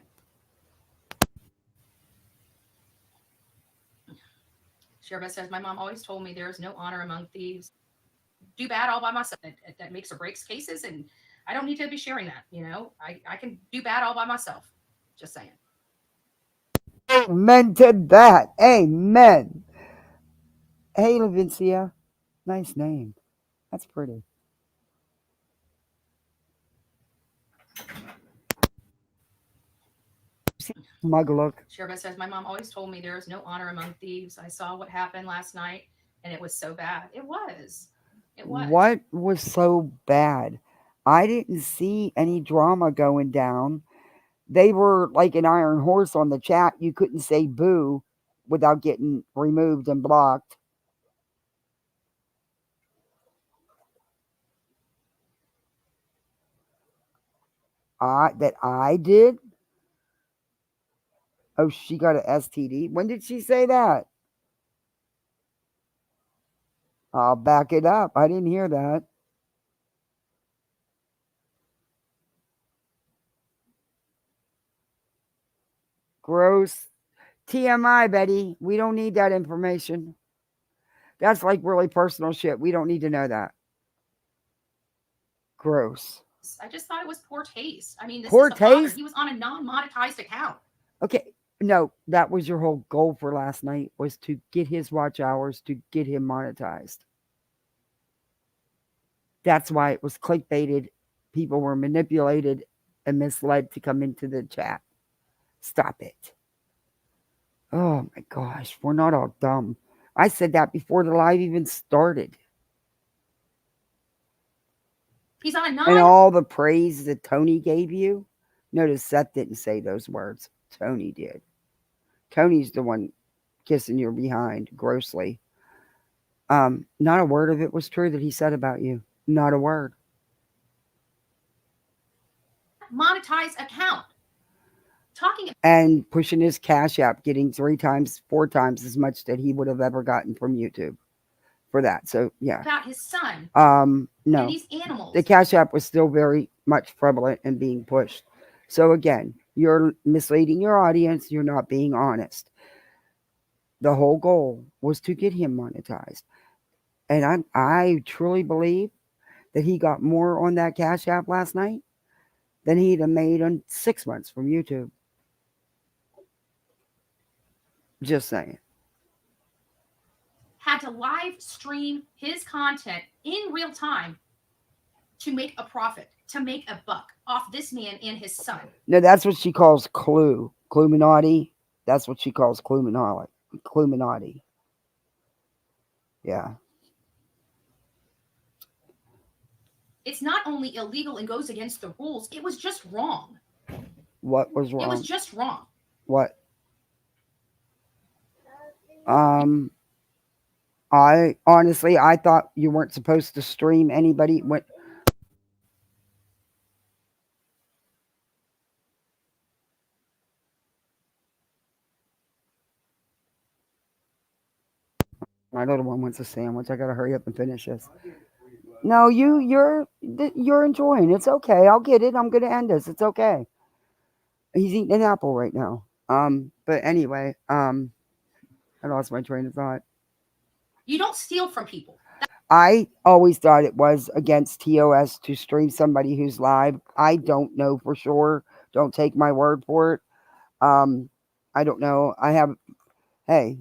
Sheriff says, my mom always told me there is no honor among thieves. Do bad all by myself. That makes or breaks cases, and I don't need to be sharing that. I can do bad all by myself. Just saying.
Amen to that. Amen. Hey, Lavincia. Nice name. That's pretty. Smug look.
Sheriff says, my mom always told me there is no honor among thieves. I saw what happened last night, and it was so bad. It was. It was.
What was so bad? I didn't see any drama going down. They were like an iron horse on the chat. You couldn't say boo without getting removed and blocked. That I did? Oh, she got an STD. When did she say that? I'll back it up. I didn't hear that. Gross. TMI, Betty. We don't need that information. That's like really personal shit. We don't need to know that. Gross.
I just thought it was poor taste. I mean, this
Poor
is the father.
taste?
He was on a non-monetized account.
Okay. No, that was your whole goal for last night, was to get his watch hours, to get him monetized. That's why it was clickbaited. People were manipulated and misled to come into the chat. Stop it. Oh my gosh, we're not all dumb. I said that before the live even started.
He's on a
And all the praise that Tony gave you. Notice Seth didn't say those words. Tony did. Tony's the one kissing your behind grossly. Not a word of it was true that he said about you. Not a word.
monetized account. Talking
And pushing his Cash App, getting 3 times, 4 times as much that he would have ever gotten from YouTube for that. So yeah.
about his son
No.
and these animals.
The Cash App was still very much prevalent and being pushed. So again, you're misleading your audience. You're not being honest. The whole goal was to get him monetized. And I truly believe that he got more on that Cash App last night than he'd have made in 6 months from YouTube. Just saying.
Had to live stream his content in real time to make a profit, to make a buck off this man and his son.
No, that's what she calls clue. Cluminati. That's what she calls Cluminati. Yeah.
It's not only illegal and goes against the rules, it was just wrong.
What was wrong?
It was just wrong.
What? I honestly, I thought you weren't supposed to stream anybody when. My little one wants a sandwich. I gotta hurry up and finish this. No, you're enjoying. It's okay. I'll get it. I'm gonna end this. It's okay. He's eating an apple right now. But anyway, I lost my train of thought.
You don't steal from people.
I always thought it was against TOS to stream somebody who's live. I don't know for sure. Don't take my word for it. I don't know. Hey,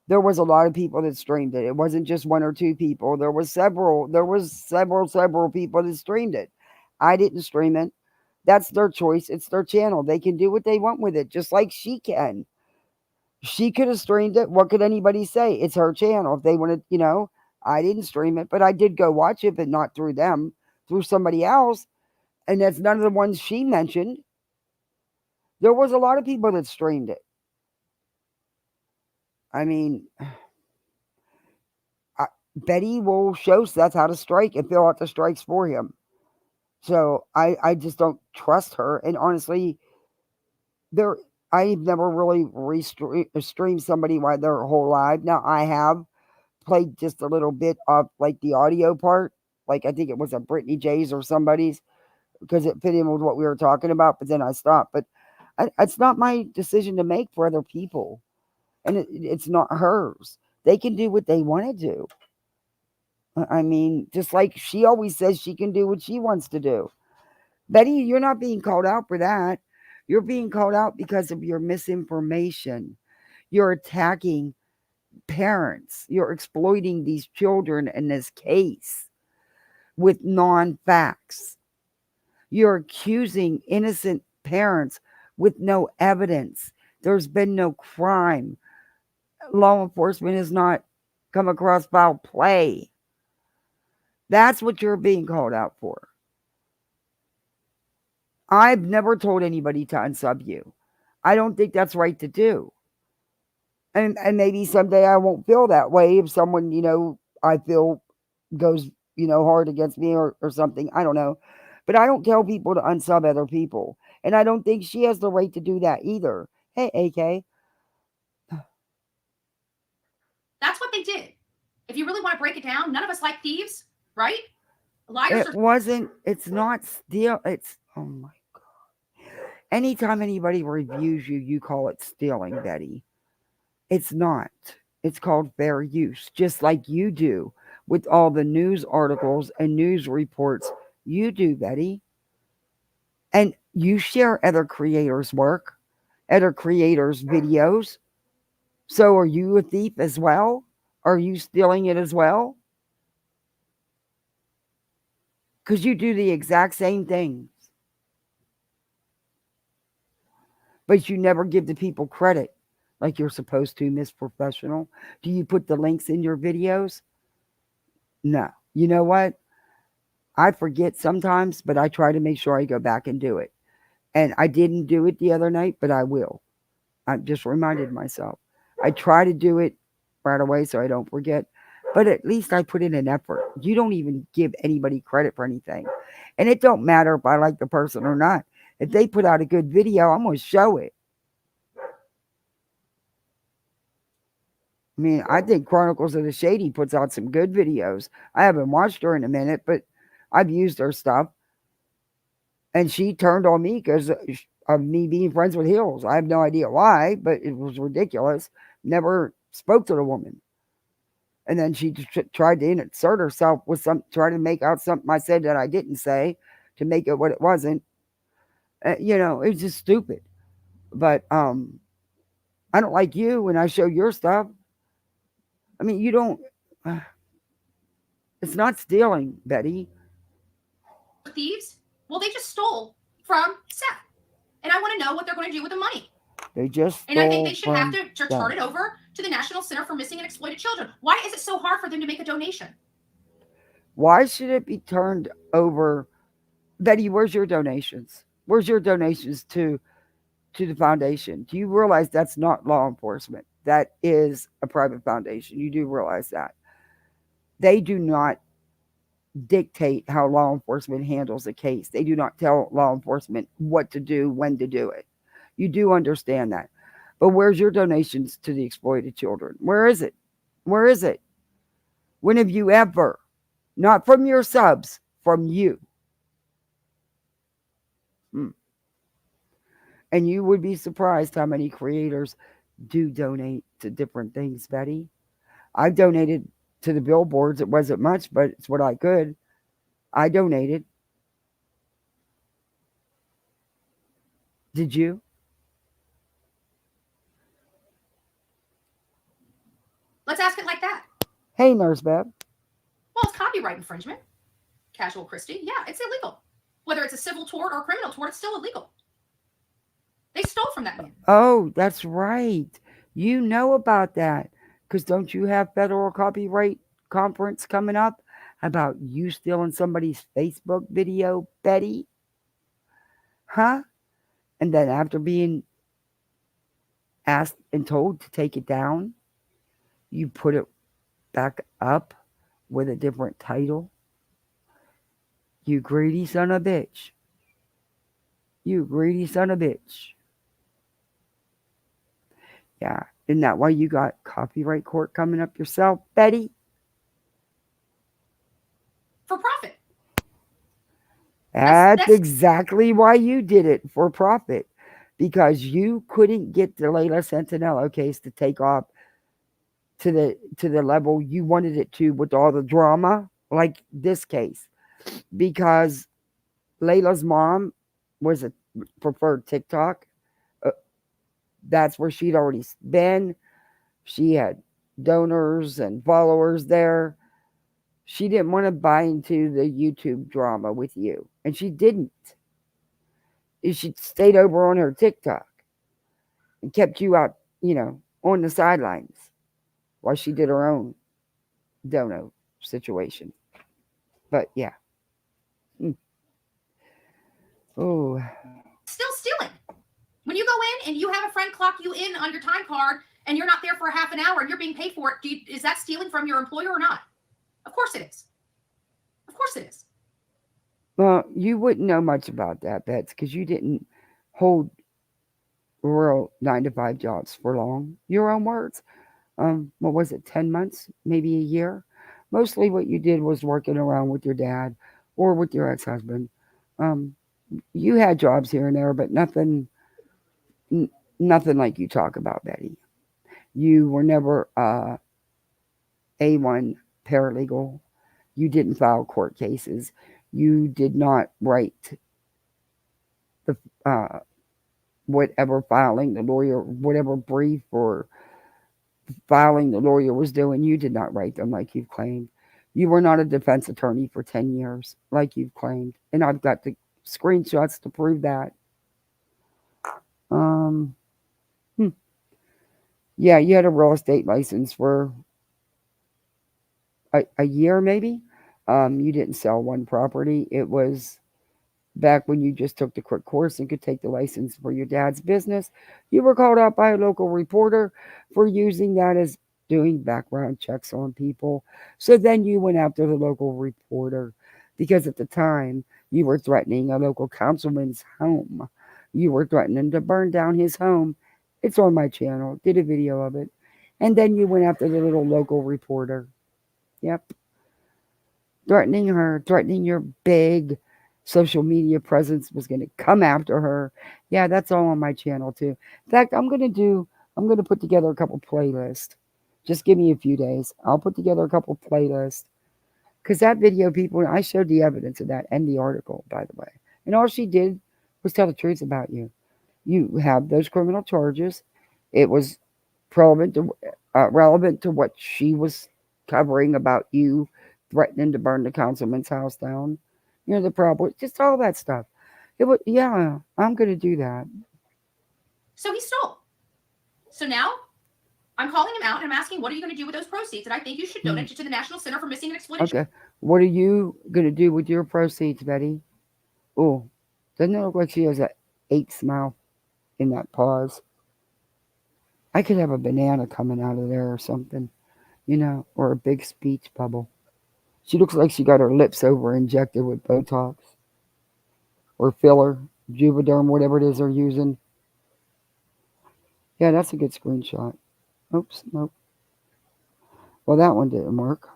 there was a lot of people that streamed it. It wasn't just 1 or 2 people. There was several people that streamed it. I didn't stream it. That's their choice. It's their channel. They can do what they want with it, just like she can. She could have streamed it. What could anybody say? It's her channel. If they wanted, I didn't stream it, but I did go watch it, but not through them, through somebody else. And that's none of the ones she mentioned. There was a lot of people that streamed it. I mean, Betty will show Seth how to strike and fill out the strikes for him. So I just don't trust her. And honestly, I've never really streamed somebody while they're whole live. Now I have played just a little bit of like the audio part. Like I think it was a Brittany J's or somebody's, because it fit in with what we were talking about. But then I stopped. But it's not my decision to make for other people. And it's not hers. They can do what they want to do. I mean, just like she always says she can do what she wants to do. Betty, you're not being called out for that. You're being called out because of your misinformation. You're attacking parents. You're exploiting these children in this case with non-facts. You're accusing innocent parents with no evidence. There's been no crime. Law enforcement has not come across foul play. That's what you're being called out for. I've never told anybody to unsub you. I don't think that's right to do. And maybe someday I won't feel that way if someone, I feel goes, hard against me or something. I don't know. But I don't tell people to unsub other people. And I don't think she has the right to do that either. Hey, AK.
That's what they did. If you really want to break it down, none of us like thieves, right? Liars
It wasn't, it's not steal. It's, oh my God. Anytime anybody reviews you, you call it stealing, Betty. It's not. It's called fair use, just like you do with all the news articles and news reports you do, Betty. And you share other creators' work, other creators' videos. So are you a thief as well? Are you stealing it as well? Because you do the exact same things. But you never give the people credit like you're supposed to, Miss Professional. Do you put the links in your videos? No. You know what? I forget sometimes, but I try to make sure I go back and do it. And I didn't do it the other night, but I will. I just reminded myself. I try to do it right away so I don't forget. But at least I put in an effort. You don't even give anybody credit for anything. And it don't matter if I like the person or not. If they put out a good video, I'm going to show it. I mean, I think Chronicles of the Shady puts out some good videos. I haven't watched her in a minute, but I've used her stuff. And she turned on me because of me being friends with Hills. I have no idea why, but it was ridiculous. Never spoke to the woman. And then she tried to insert herself with trying to make out something I said that I didn't say to make it what it wasn't. It's just stupid. But I don't like you when I show your stuff. I mean, you don't. It's not stealing, Betty.
thieves. Well, they just stole from Seth. And I want to know what they're going to do with the money.
They just
And I think they should have
from
to turn it over to the National Center for Missing and Exploited Children. Why is it so hard for them to make a donation?
Why should it be turned over? Betty, where's your donations? Where's your donations to the foundation? Do you realize that's not law enforcement? That is a private foundation. You do realize that. They do not dictate how law enforcement handles a case. They do not tell law enforcement what to do, when to do it. You do understand that. But where's your donations to the exploited children? Where is it? Where is it? When have you ever, not from your subs, from you? And you would be surprised how many creators do donate to different things, Betty. I've donated to the billboards. It wasn't much, but it's what I could. I donated. Did you?
Let's ask it like that.
Hey, Nurse Beb.
Well, it's copyright infringement. Casual Christie. Yeah, it's illegal. Whether it's a civil tort or a criminal tort, it's still illegal. They stole from that man.
Oh, that's right. You know about that. Because don't you have federal copyright conference coming up about you stealing somebody's Facebook video, Betty? Huh? And then after being asked and told to take it down, you put it back up with a different title? You greedy son of a bitch. You greedy son of a bitch. Yeah. Isn't that why you got copyright court coming up yourself, Betty?
For profit.
That's exactly why you did it, for profit. Because you couldn't get the Layla Santinello case to take off to the level you wanted it to with all the drama, like this case. Because Layla's mom was a preferred TikTok. That's where she'd already been. She had donors and followers there. She didn't want to buy into the YouTube drama with you. And she didn't. She stayed over on her TikTok and kept you out, on the sidelines while she did her own dono situation. But yeah. Oh.
Still stealing. When you go in and you have a friend clock you in on your time card and you're not there for a half an hour and you're being paid for it, is that stealing from your employer or not? Of course it is. Of course it is.
Well, you wouldn't know much about that, Bets, because you didn't hold real 9 to 5 jobs for long. Your own words. What was it, 10 months, maybe a year? Mostly what you did was working around with your dad or with your ex husband. Um, you had jobs here and there, but n- nothing like you talk about, Betty. You were never A1 paralegal. You didn't file court cases. You did not write the whatever filing the lawyer, whatever brief or filing the lawyer was doing. You did not write them like you've claimed. You were not a defense attorney for 10 years like you've claimed. And I've got the screenshots to prove that. Um, hmm. Yeah, you had a real estate license for a year, maybe. You didn't sell one property. It was back when you just took the quick course and could take the license for your dad's business. You were called out by a local reporter for using that as doing background checks on people. So then you went after the local reporter because at the time you were threatening a local councilman's home. You were threatening to burn down his home. It's on my channel. Did a video of it. And then you went after the little local reporter. Yep. Threatening her, threatening your big social media presence was going to come after her. Yeah, that's all on my channel too. In fact, I'm going to put together a couple playlists. Just give me a few days. I'll put together a couple playlists because that video, people, I showed the evidence of that and the article, by the way. And all she did was tell the truth about you. You have those criminal charges. It was relevant to what she was covering about you threatening to burn the councilman's house down. You know the problem, just all that stuff. It was yeah. I'm gonna do that.
So he stole. So now I'm calling him out and I'm asking, what are you going to do with those proceeds? And I think you should donate it to the National Center for Missing and Exploited.
Okay. What are you gonna do with your proceeds, Betty? Oh, doesn't it look like she has a 8 smile in that pause? I could have a banana coming out of there or something, or a big speech bubble. She looks like she got her lips over injected with Botox or filler, Juvederm, whatever it is they're using. Yeah, that's a good screenshot. Oops, nope. Well, that one didn't work.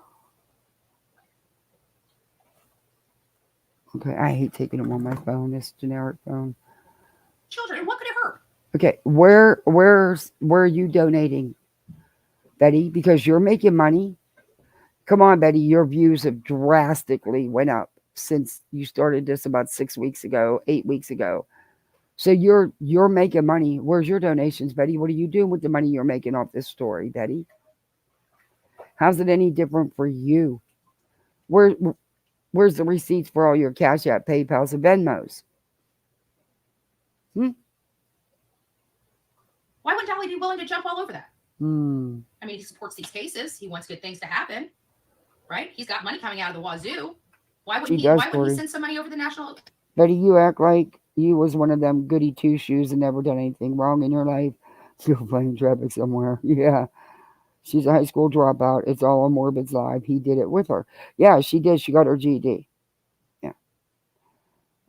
Okay, I hate taking them on my phone, this generic phone.
Children, and what could it hurt?
Okay, where are you donating, Betty? Because you're making money. Come on, Betty, your views have drastically went up since you started this about 6 weeks ago, 8 weeks ago. So you're making money. Where's your donations, Betty? What are you doing with the money you're making off this story, Betty? How's it any different for you? Where where's the receipts for all your Cash App, PayPal's, and Venmos?
Why wouldn't Dolly be willing to jump all over that?
Hmm.
I mean, he supports these cases. He wants good things to happen, right? He's got money coming out of the wazoo. Why wouldn't he send some money over the national?
Betty, you act like you was one of them goody two shoes and never done anything wrong in your life. You're playing traffic somewhere. Yeah. She's a high school dropout. It's all on Morbid's live. He did it with her. Yeah, she did. She got her GED. Yeah.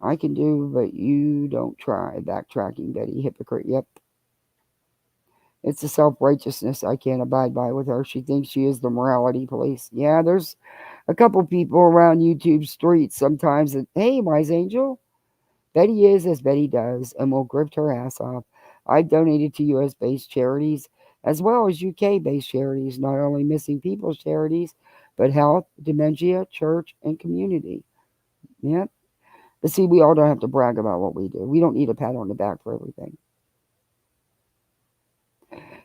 I can do, but you don't try. Backtracking, Betty. Hypocrite. Yep. It's the self righteousness I can't abide by with her. She thinks she is the morality police. Yeah, there's a couple people around YouTube streets sometimes that, hey, Wise Angel, Betty is as Betty does and will grift her ass off. I've donated to US based charities as well as UK based charities, not only missing people's charities, but health, dementia, church, and community. Yep. But see, we all don't have to brag about what we do. We don't need a pat on the back for everything.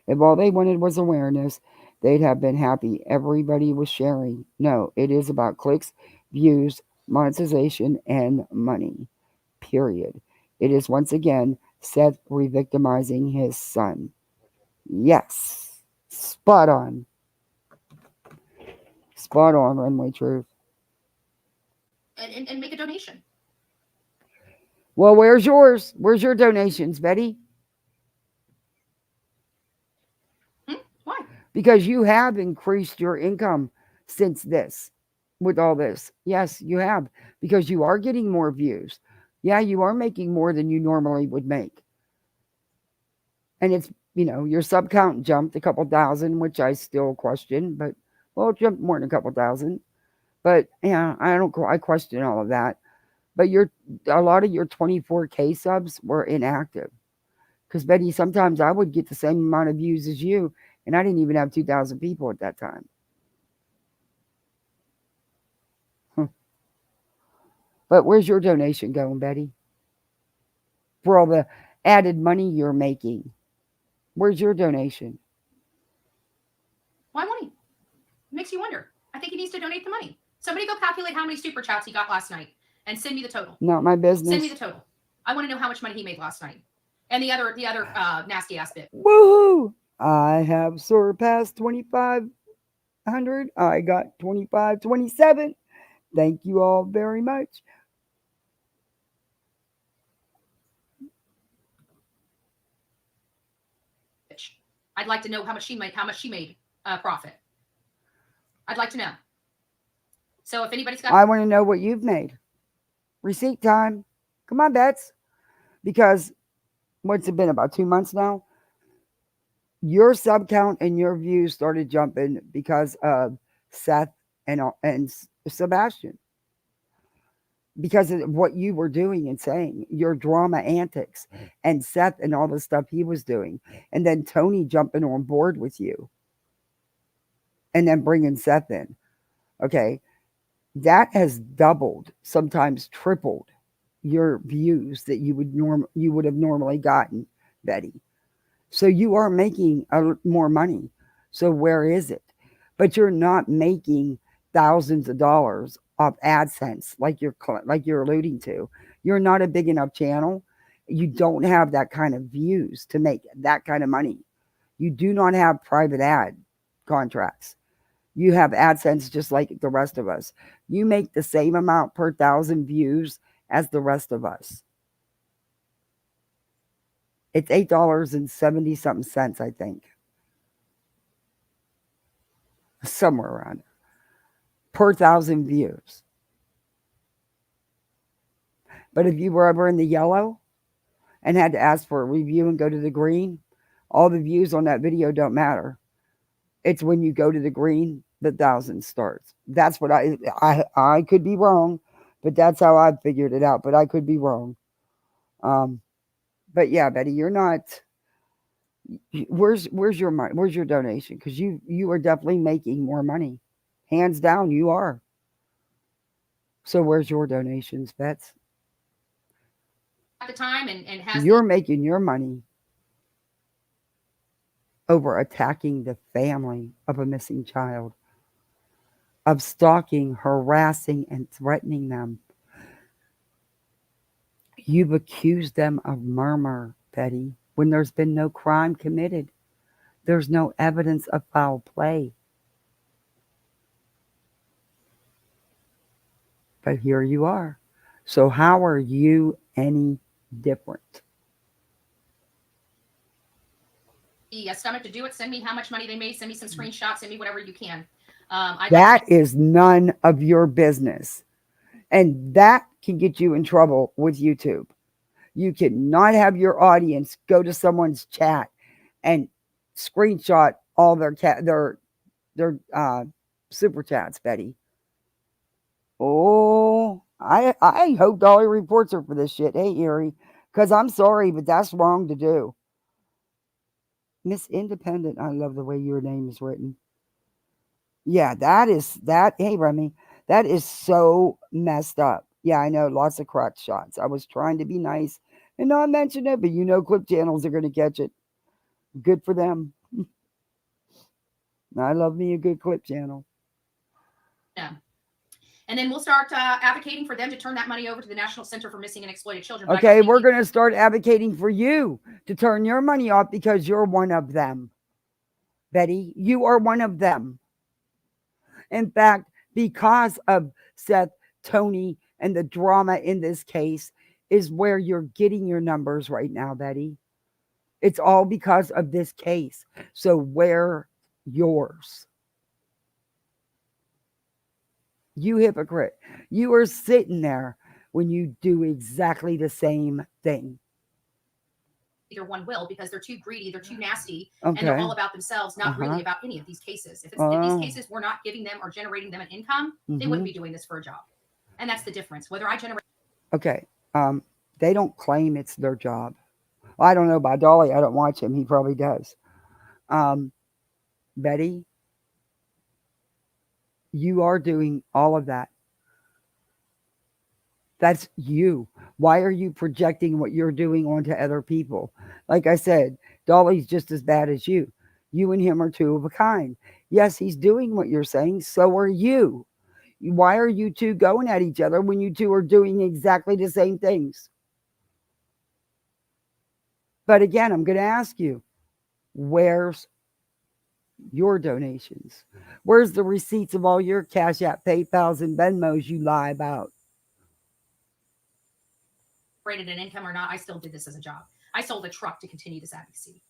If all they wanted was awareness, they'd have been happy everybody was sharing. No, it is about clicks, views, monetization, and money. Period. It is once again Seth re-victimizing his son. Yes. Spot on. Spot on, Runway Truth.
And make a donation.
Well, where's yours? Where's your donations, Betty?
Why?
Because you have increased your income since this. with all this. Yes, you have, because you are getting more views. Yeah, you are making more than you normally would make. And it's, your sub count jumped a couple thousand, which I still question, but well, it jumped more than a couple thousand. But yeah, I question all of that. But a lot of your 24K subs were inactive. Because Betty, sometimes I would get the same amount of views as you, and I didn't even have 2,000 people at that time. But where's your donation going, Betty? For all the added money you're making. Where's your donation?
Why won't he? It makes you wonder. I think he needs to donate the money. Somebody go calculate how many super chats he got last night and send me the total.
Not my business.
Send me the total. I want to know how much money he made last night. And the other nasty ass bit.
Woohoo! I have surpassed 2,500. I got 2,527. Thank you all very much.
I'd like to know how much she made profit. I'd like to know. So if anybody's got,
I want to know what you've made. Receipt time. Come on, Bets. Because what's it been, about 2 months now? Your sub count and your views started jumping because of Seth and Sebastian. Because of what you were doing and saying, your drama antics, and Seth and all the stuff he was doing. And then Tony jumping on board with you. And then bringing Seth in. Okay. That has doubled, sometimes tripled your views that you would have normally gotten, Betty. So you are making more money. So where is it? But you're not making thousands of dollars off AdSense like you're alluding to. You're not a big enough channel. You don't have that kind of views to make that kind of money. You do not have private ad contracts. You have AdSense just like the rest of us. You make the same amount per 1,000 views as the rest of us. It's $8.70 something cents, I think. Somewhere around there. Per 1,000 views. But if you were ever in the yellow and had to ask for a review and go to the green, all the views on that video don't matter. It's when you go to the green, the 1,000 starts. That's what I could be wrong, but that's how I figured it out. But I could be wrong. But yeah, Betty, you're not. Where's your money? Where's your donation? Because you are definitely making more money, hands down. You are. So where's your donations, Bets?
at the time and has
You're making your money over attacking the family of a missing child, of stalking, harassing, and threatening them. You've accused them of murder, Betty, when there's been no crime committed. There's no evidence of foul play. But here you are. So how are you any different?
the stomach to do it. Send me how much money they made. Send me some screenshots. Send me whatever you can.
That is none of your business. And that can get you in trouble with YouTube. You cannot have your audience go to someone's chat and screenshot all their super chats, Betty. Oh, I hope Dolly reports her for this shit. Hey, Erie, because I'm sorry, but that's wrong to do. Miss Independent, I love the way your name is written. Yeah, that. Hey, Remy, that is so messed up. Yeah, I know, lots of crack shots. I was trying to be nice and not mention it, but clip channels are going to catch it. Good for them. I love me a good clip channel.
Yeah. And then we'll start advocating for them to turn that money over to the National Center for Missing and Exploited Children.
Okay, we're going to start advocating for you to turn your money off because you're one of them. Betty, you are one of them. In fact, because of Seth, Tony, and the drama in this case is where you're getting your numbers right now, Betty. It's all because of this case. So wear yours. You hypocrite. You are sitting there when you do exactly the same thing.
either one will because they're too greedy, they're too nasty, and they're
Okay.
all about themselves, not really
Uh-huh.
about any of these cases. If these
Oh.
cases were not giving them or generating them an income, they wouldn't be doing this for a job. And that's the difference. Whether I generate
Okay. They don't claim it's their job. Well, I don't know about Dolly. I don't watch him. He probably does. Um, Betty, you are doing all of that. That's you. Why are you projecting what you're doing onto other people? Like I said, Dolly's just as bad as you. You and him are two of a kind. Yes, he's doing what you're saying. So are you. Why are you two going at each other when you two are doing exactly the same things? But again, I'm going to ask you, where's your donations? Where's the receipts of all your Cash App, PayPals, and Venmos you lie about?
an income or not, I still did this as a job. I sold a truck to continue this advocacy.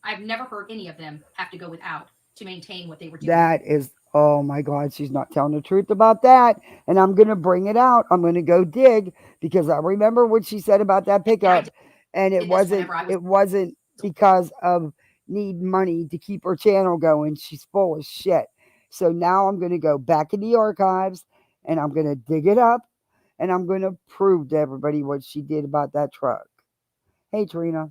I've never heard any of them have to go without to maintain what they were doing.
That is, oh my God, she's not telling the truth about that. And I'm going to bring it out. I'm going to go dig because I remember what she said about that pickup. And it wasn't because of need money to keep her channel going. She's full of shit. So now I'm going to go back in the archives and I'm going to dig it up and I'm going to prove to everybody what she did about that truck. Hey, Trina.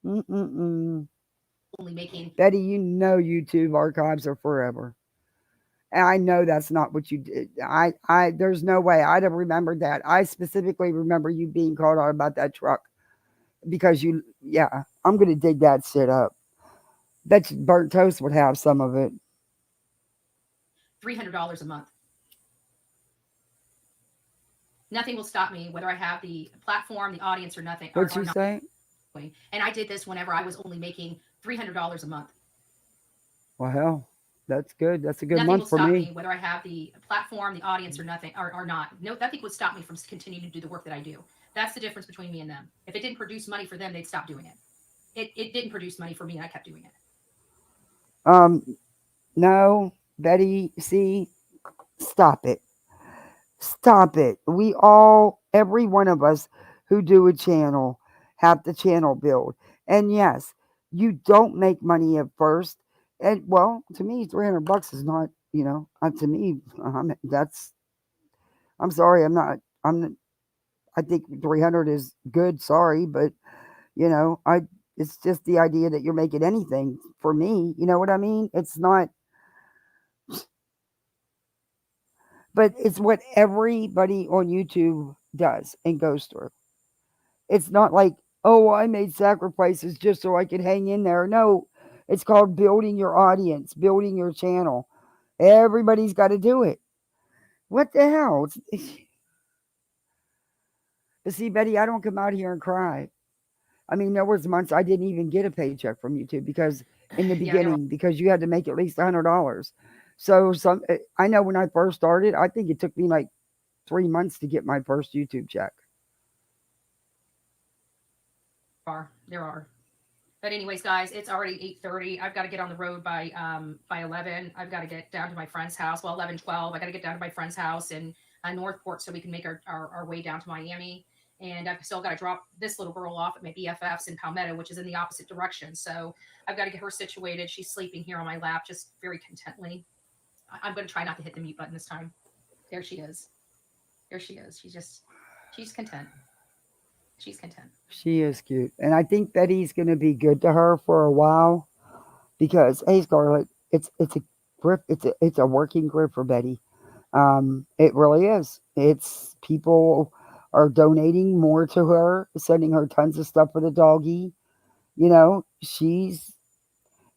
Only making
Betty, you know YouTube archives are forever. And I know that's not what you did. There's no way I'd have remembered that. I specifically remember you being called out about that truck because I'm going to dig that shit up. Bet you Burnt Toast would have some of it.
$300 a month. Nothing will stop me, whether I have the platform, the audience, or nothing.
What'd you say?
And I did this whenever I was only making $300 a month.
Well, hell, that's good. That's a good month for me.
Nothing will stop me, whether I have the platform, the audience, or nothing, or not. No, nothing would stop me from continuing to do the work that I do. That's the difference between me and them. If it didn't produce money for them, they'd stop doing it. It didn't produce money for me, and I kept doing it.
No, Betty, see, stop it. Stop it. We all, every one of us who do a channel, have the channel build. And yes, you don't make money at first. And well, to me, $300 is not, to me, I'm sorry, I think 300 is good. Sorry, but it's just the idea that you're making anything for me. You know what I mean? It's not. But it's what everybody on YouTube does and goes through. It's not like, oh, I made sacrifices just so I could hang in there. No, it's called building your audience, building your channel. Everybody's got to do it. What the hell? But see, Betty, I don't come out here and cry. I mean, there was months I didn't even get a paycheck from YouTube because in the beginning, because you had to make at least $100. So I know when I first started, I think it took me like 3 months to get my first YouTube check.
There are. But anyways, guys, it's already 8:30. I've got to get on the road by 11. I've got to get down to my friend's house. Well, 11:12. I got to get down to my friend's house in Northport so we can make our way down to Miami. And I've still got to drop this little girl off at my BFF's in Palmetto, which is in the opposite direction. So I've got to get her situated. She's sleeping here on my lap, just very contently. I'm going to try not to hit the mute button this time. There she is. There she is. She's content. She's content.
She is cute. And I think Betty's going to be good to her for a while because, hey, Scarlett, it's a grip. It's a working grip for Betty. It really is. It's people are donating more to her, sending her tons of stuff for the doggy.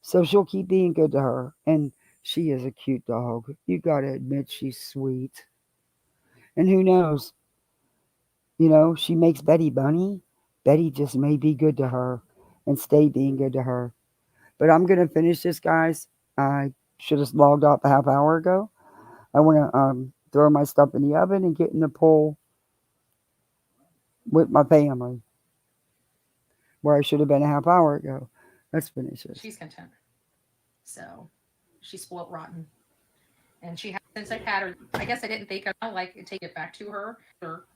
So she'll keep being good to her. And she is a cute dog. You got to admit she's sweet. And who knows? She makes Betty bunny. Betty just may be good to her and stay being good to her. But I'm going to finish this, guys. I should have logged off a half hour ago. I want to throw my stuff in the oven and get in the pool with my family where I should have been a half hour ago. Let's finish this.
She's content. So she's spoiled rotten. And she has, since I've had her, I guess I didn't think I'd like take it back to her, or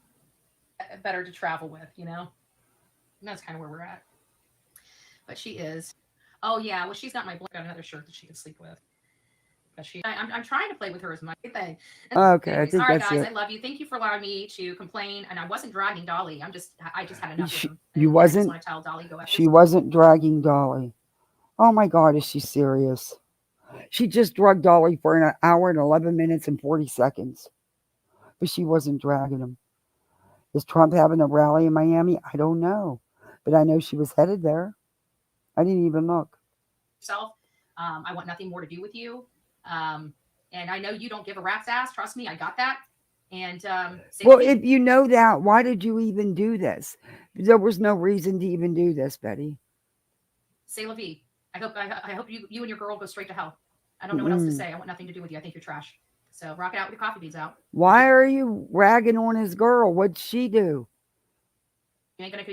better to travel with, And that's kind of where we're at. But she is. Oh yeah, well she's got my got another shirt that she can sleep with. But I'm trying to play with her as much thing.
Okay, I
Anyways, all
think
right,
that's
guys,
it.
I love you. Thank you for allowing me to complain. And I wasn't dragging Dolly. I just had enough of
She,
him.
you
And I just
wasn't.
want to tell Dolly go after.
She wasn't dragging Dolly. Oh my God, is she serious? She just drugged Dolly for an hour and 11 minutes and 40 seconds. But she wasn't dragging him. Is Trump having a rally in Miami? I don't know. But I know she was headed there. I didn't even look.
Yourself. I want nothing more to do with you. And I know you don't give a rat's ass. Trust me, I got that. And
well, if you know that, why did you even do this? There was no reason to even do this, Betty.
Say la vie. I hope you and your girl go straight to hell. I don't know what else to say. I want nothing to do with you. I think you're trash. So rock it out with your coffee beans out.
Why are you ragging on his girl? What'd she do?
You ain't gonna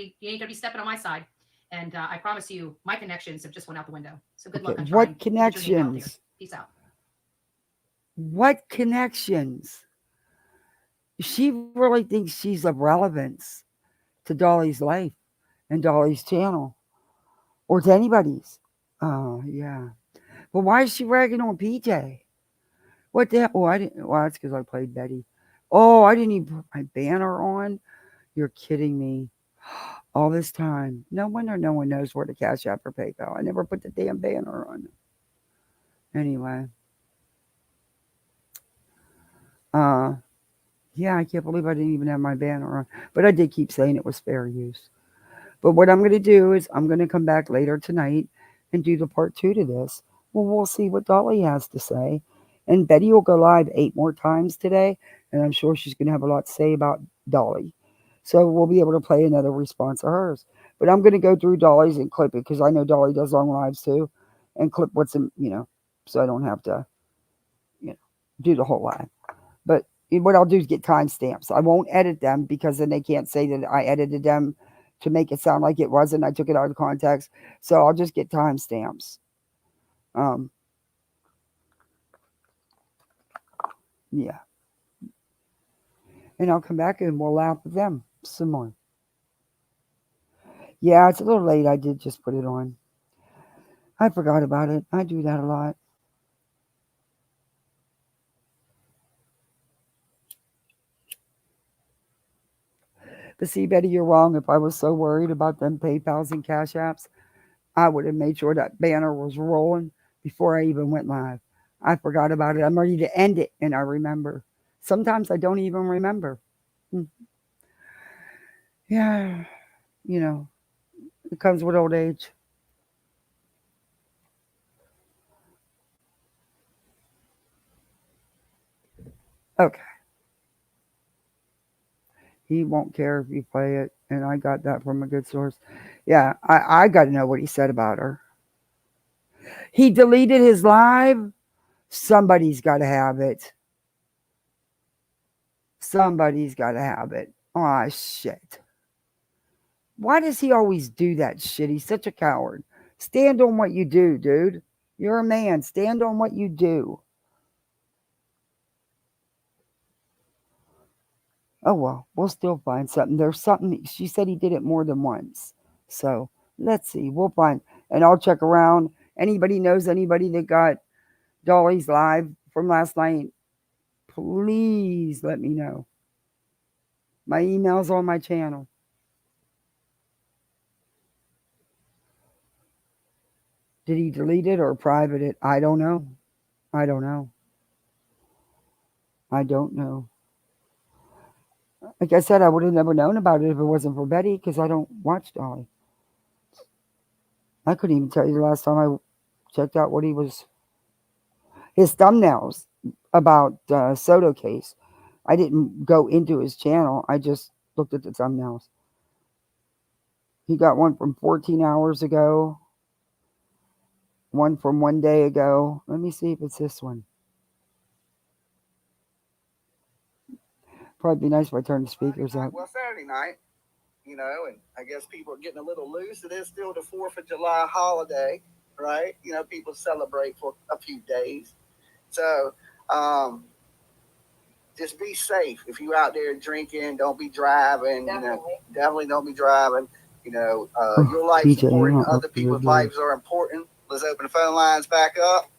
be stepping on my side. And I promise you, my connections have just went out the window. So good luck on trying.
What connections?
Peace out.
What connections? She really thinks she's of relevance to Dolly's life and Dolly's channel or to anybody's. Oh, yeah. But why is she ragging on PJ? What the hell? Oh, I didn't. Well, that's because I played Betty. Oh, I didn't even put my banner on. You're kidding me. All this time. No wonder no one knows where to Cash App or PayPal. I never put the damn banner on. Anyway. Yeah, I can't believe I didn't even have my banner on. But I did keep saying it was fair use. But what I'm going to do is I'm going to come back later tonight and do the part 2 to this. Well, we'll see what Dolly has to say. And Betty will go live 8 more times today. And I'm sure she's going to have a lot to say about Dolly. So we'll be able to play another response of hers. But I'm going to go through Dolly's and clip it because I know Dolly does long lives too. And clip what's in, so I don't have to, do the whole live. But what I'll do is get timestamps. I won't edit them because then they can't say that I edited them to make it sound like it wasn't. I took it out of context. So I'll just get timestamps. Yeah. And I'll come back and we'll laugh with them some more. Yeah, it's a little late. I did just put it on. I forgot about it. I do that a lot. But see, Betty, you're wrong. If I was so worried about them PayPals and Cash Apps, I would have made sure that banner was rolling before I even went live. I forgot about it. I'm ready to end it, and I remember. Sometimes I don't even remember. Yeah, it comes with old age. Okay. He won't care if you play it, and I got that from a good source. Yeah, I got to know what he said about her. He deleted his live. Somebody's got to have it. Somebody's got to have it. Aw, shit. Why does he always do that shit? He's such a coward. Stand on what you do, dude. You're a man. Stand on what you do. Oh, well, we'll still find something. There's something. She said he did it more than once. So let's see. We'll find. And I'll check around. Anybody knows anybody that got Dolly's live from last night? Please let me know. My email's on my channel. Did he delete it or private it? I don't know. I don't know. I don't know. Like I said, I would have never known about it if it wasn't for Betty because I don't watch Dolly. I couldn't even tell you the last time I checked out what his thumbnails about Soto case. I didn't go into his channel. I just looked at the thumbnails. He got one from 14 hours ago, one from 1 day ago. Let me see if it's this one. Probably be nice if I turned the speakers up.
Well, Saturday night, and I guess people are getting a little loose. It is still the 4th of July holiday, right? People celebrate for a few days. So Just be safe. If you out there drinking, don't be driving. Definitely don't be driving. Your life's
PJ,
important. Other people's lives are important. Let's open the phone lines back up.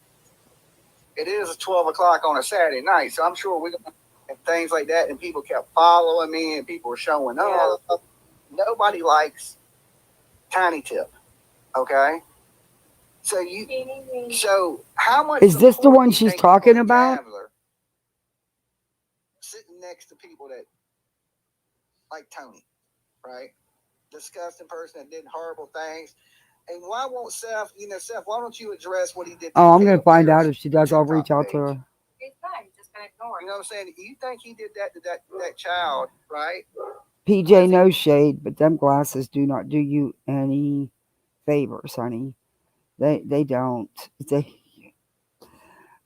It is 12 o'clock on a Saturday night, so I'm sure we're going to have things like that. And people kept following me, and people were showing up. Yeah. Nobody likes Tiny Tip, okay? So how much
is this the one she's talking about?
Sitting next to people that like Tony, right? Disgusting person that did horrible things. And why won't Seth, Seth, why don't you address what he did?
Oh, I'm going to find out if she does. I'll reach out to her.
He's fine. Just gonna ignore
You know what I'm saying? You think he did that to that child, right?
PJ, no shade, but them glasses do not do you any favors, honey. They don't.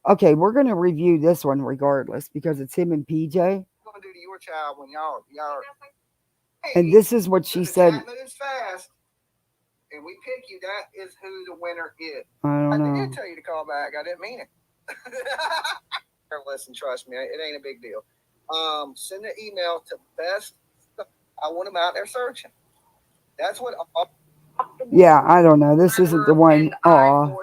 Okay, we're going to review this one regardless because it's him and PJ.
What you gonna do to your child when y'all
and this is what she said.
Moves fast, and we pick you. That is who the winner is.
I don't know.
did tell you to call back. I didn't mean it. Listen, trust me, it ain't a big deal. Send an email to best. I want them out there searching. That's what.
Yeah, I don't know. This isn't the one. Aw.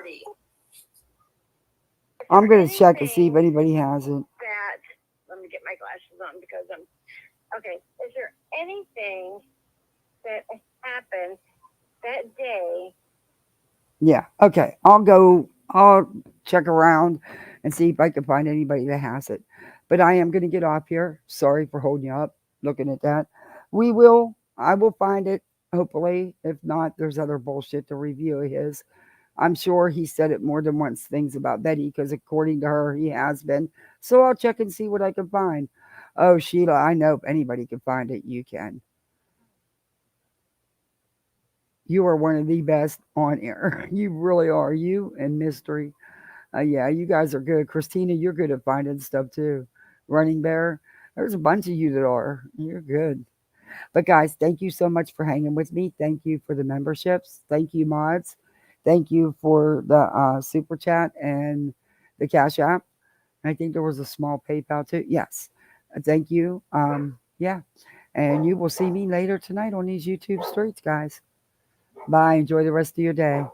I'm going to check and see if anybody has it.
Let me get my glasses on because I'm okay. Is there anything that happened that day?
Yeah. Okay. I'll check around and see if I can find anybody that has it. But I am going to get off here. Sorry for holding you up looking at that. I will find it, hopefully. If not, there's other bullshit to review of his. I'm sure he said it more than once, things about Betty, because according to her, he has been. So I'll check and see what I can find. Oh, Sheila, I know if anybody can find it, you can. You are one of the best on air. You really are. You and Mystery. Yeah, you guys are good. Christina, you're good at finding stuff too. Running Bear, there's a bunch of you that are. You're good. But guys, thank you so much for hanging with me. Thank you for the memberships. Thank you, mods. Thank you for the super chat and the Cash App. I think there was a small PayPal too. Yes. Thank you. Yeah. And you will see me later tonight on these YouTube streets, guys. Bye. Enjoy the rest of your day.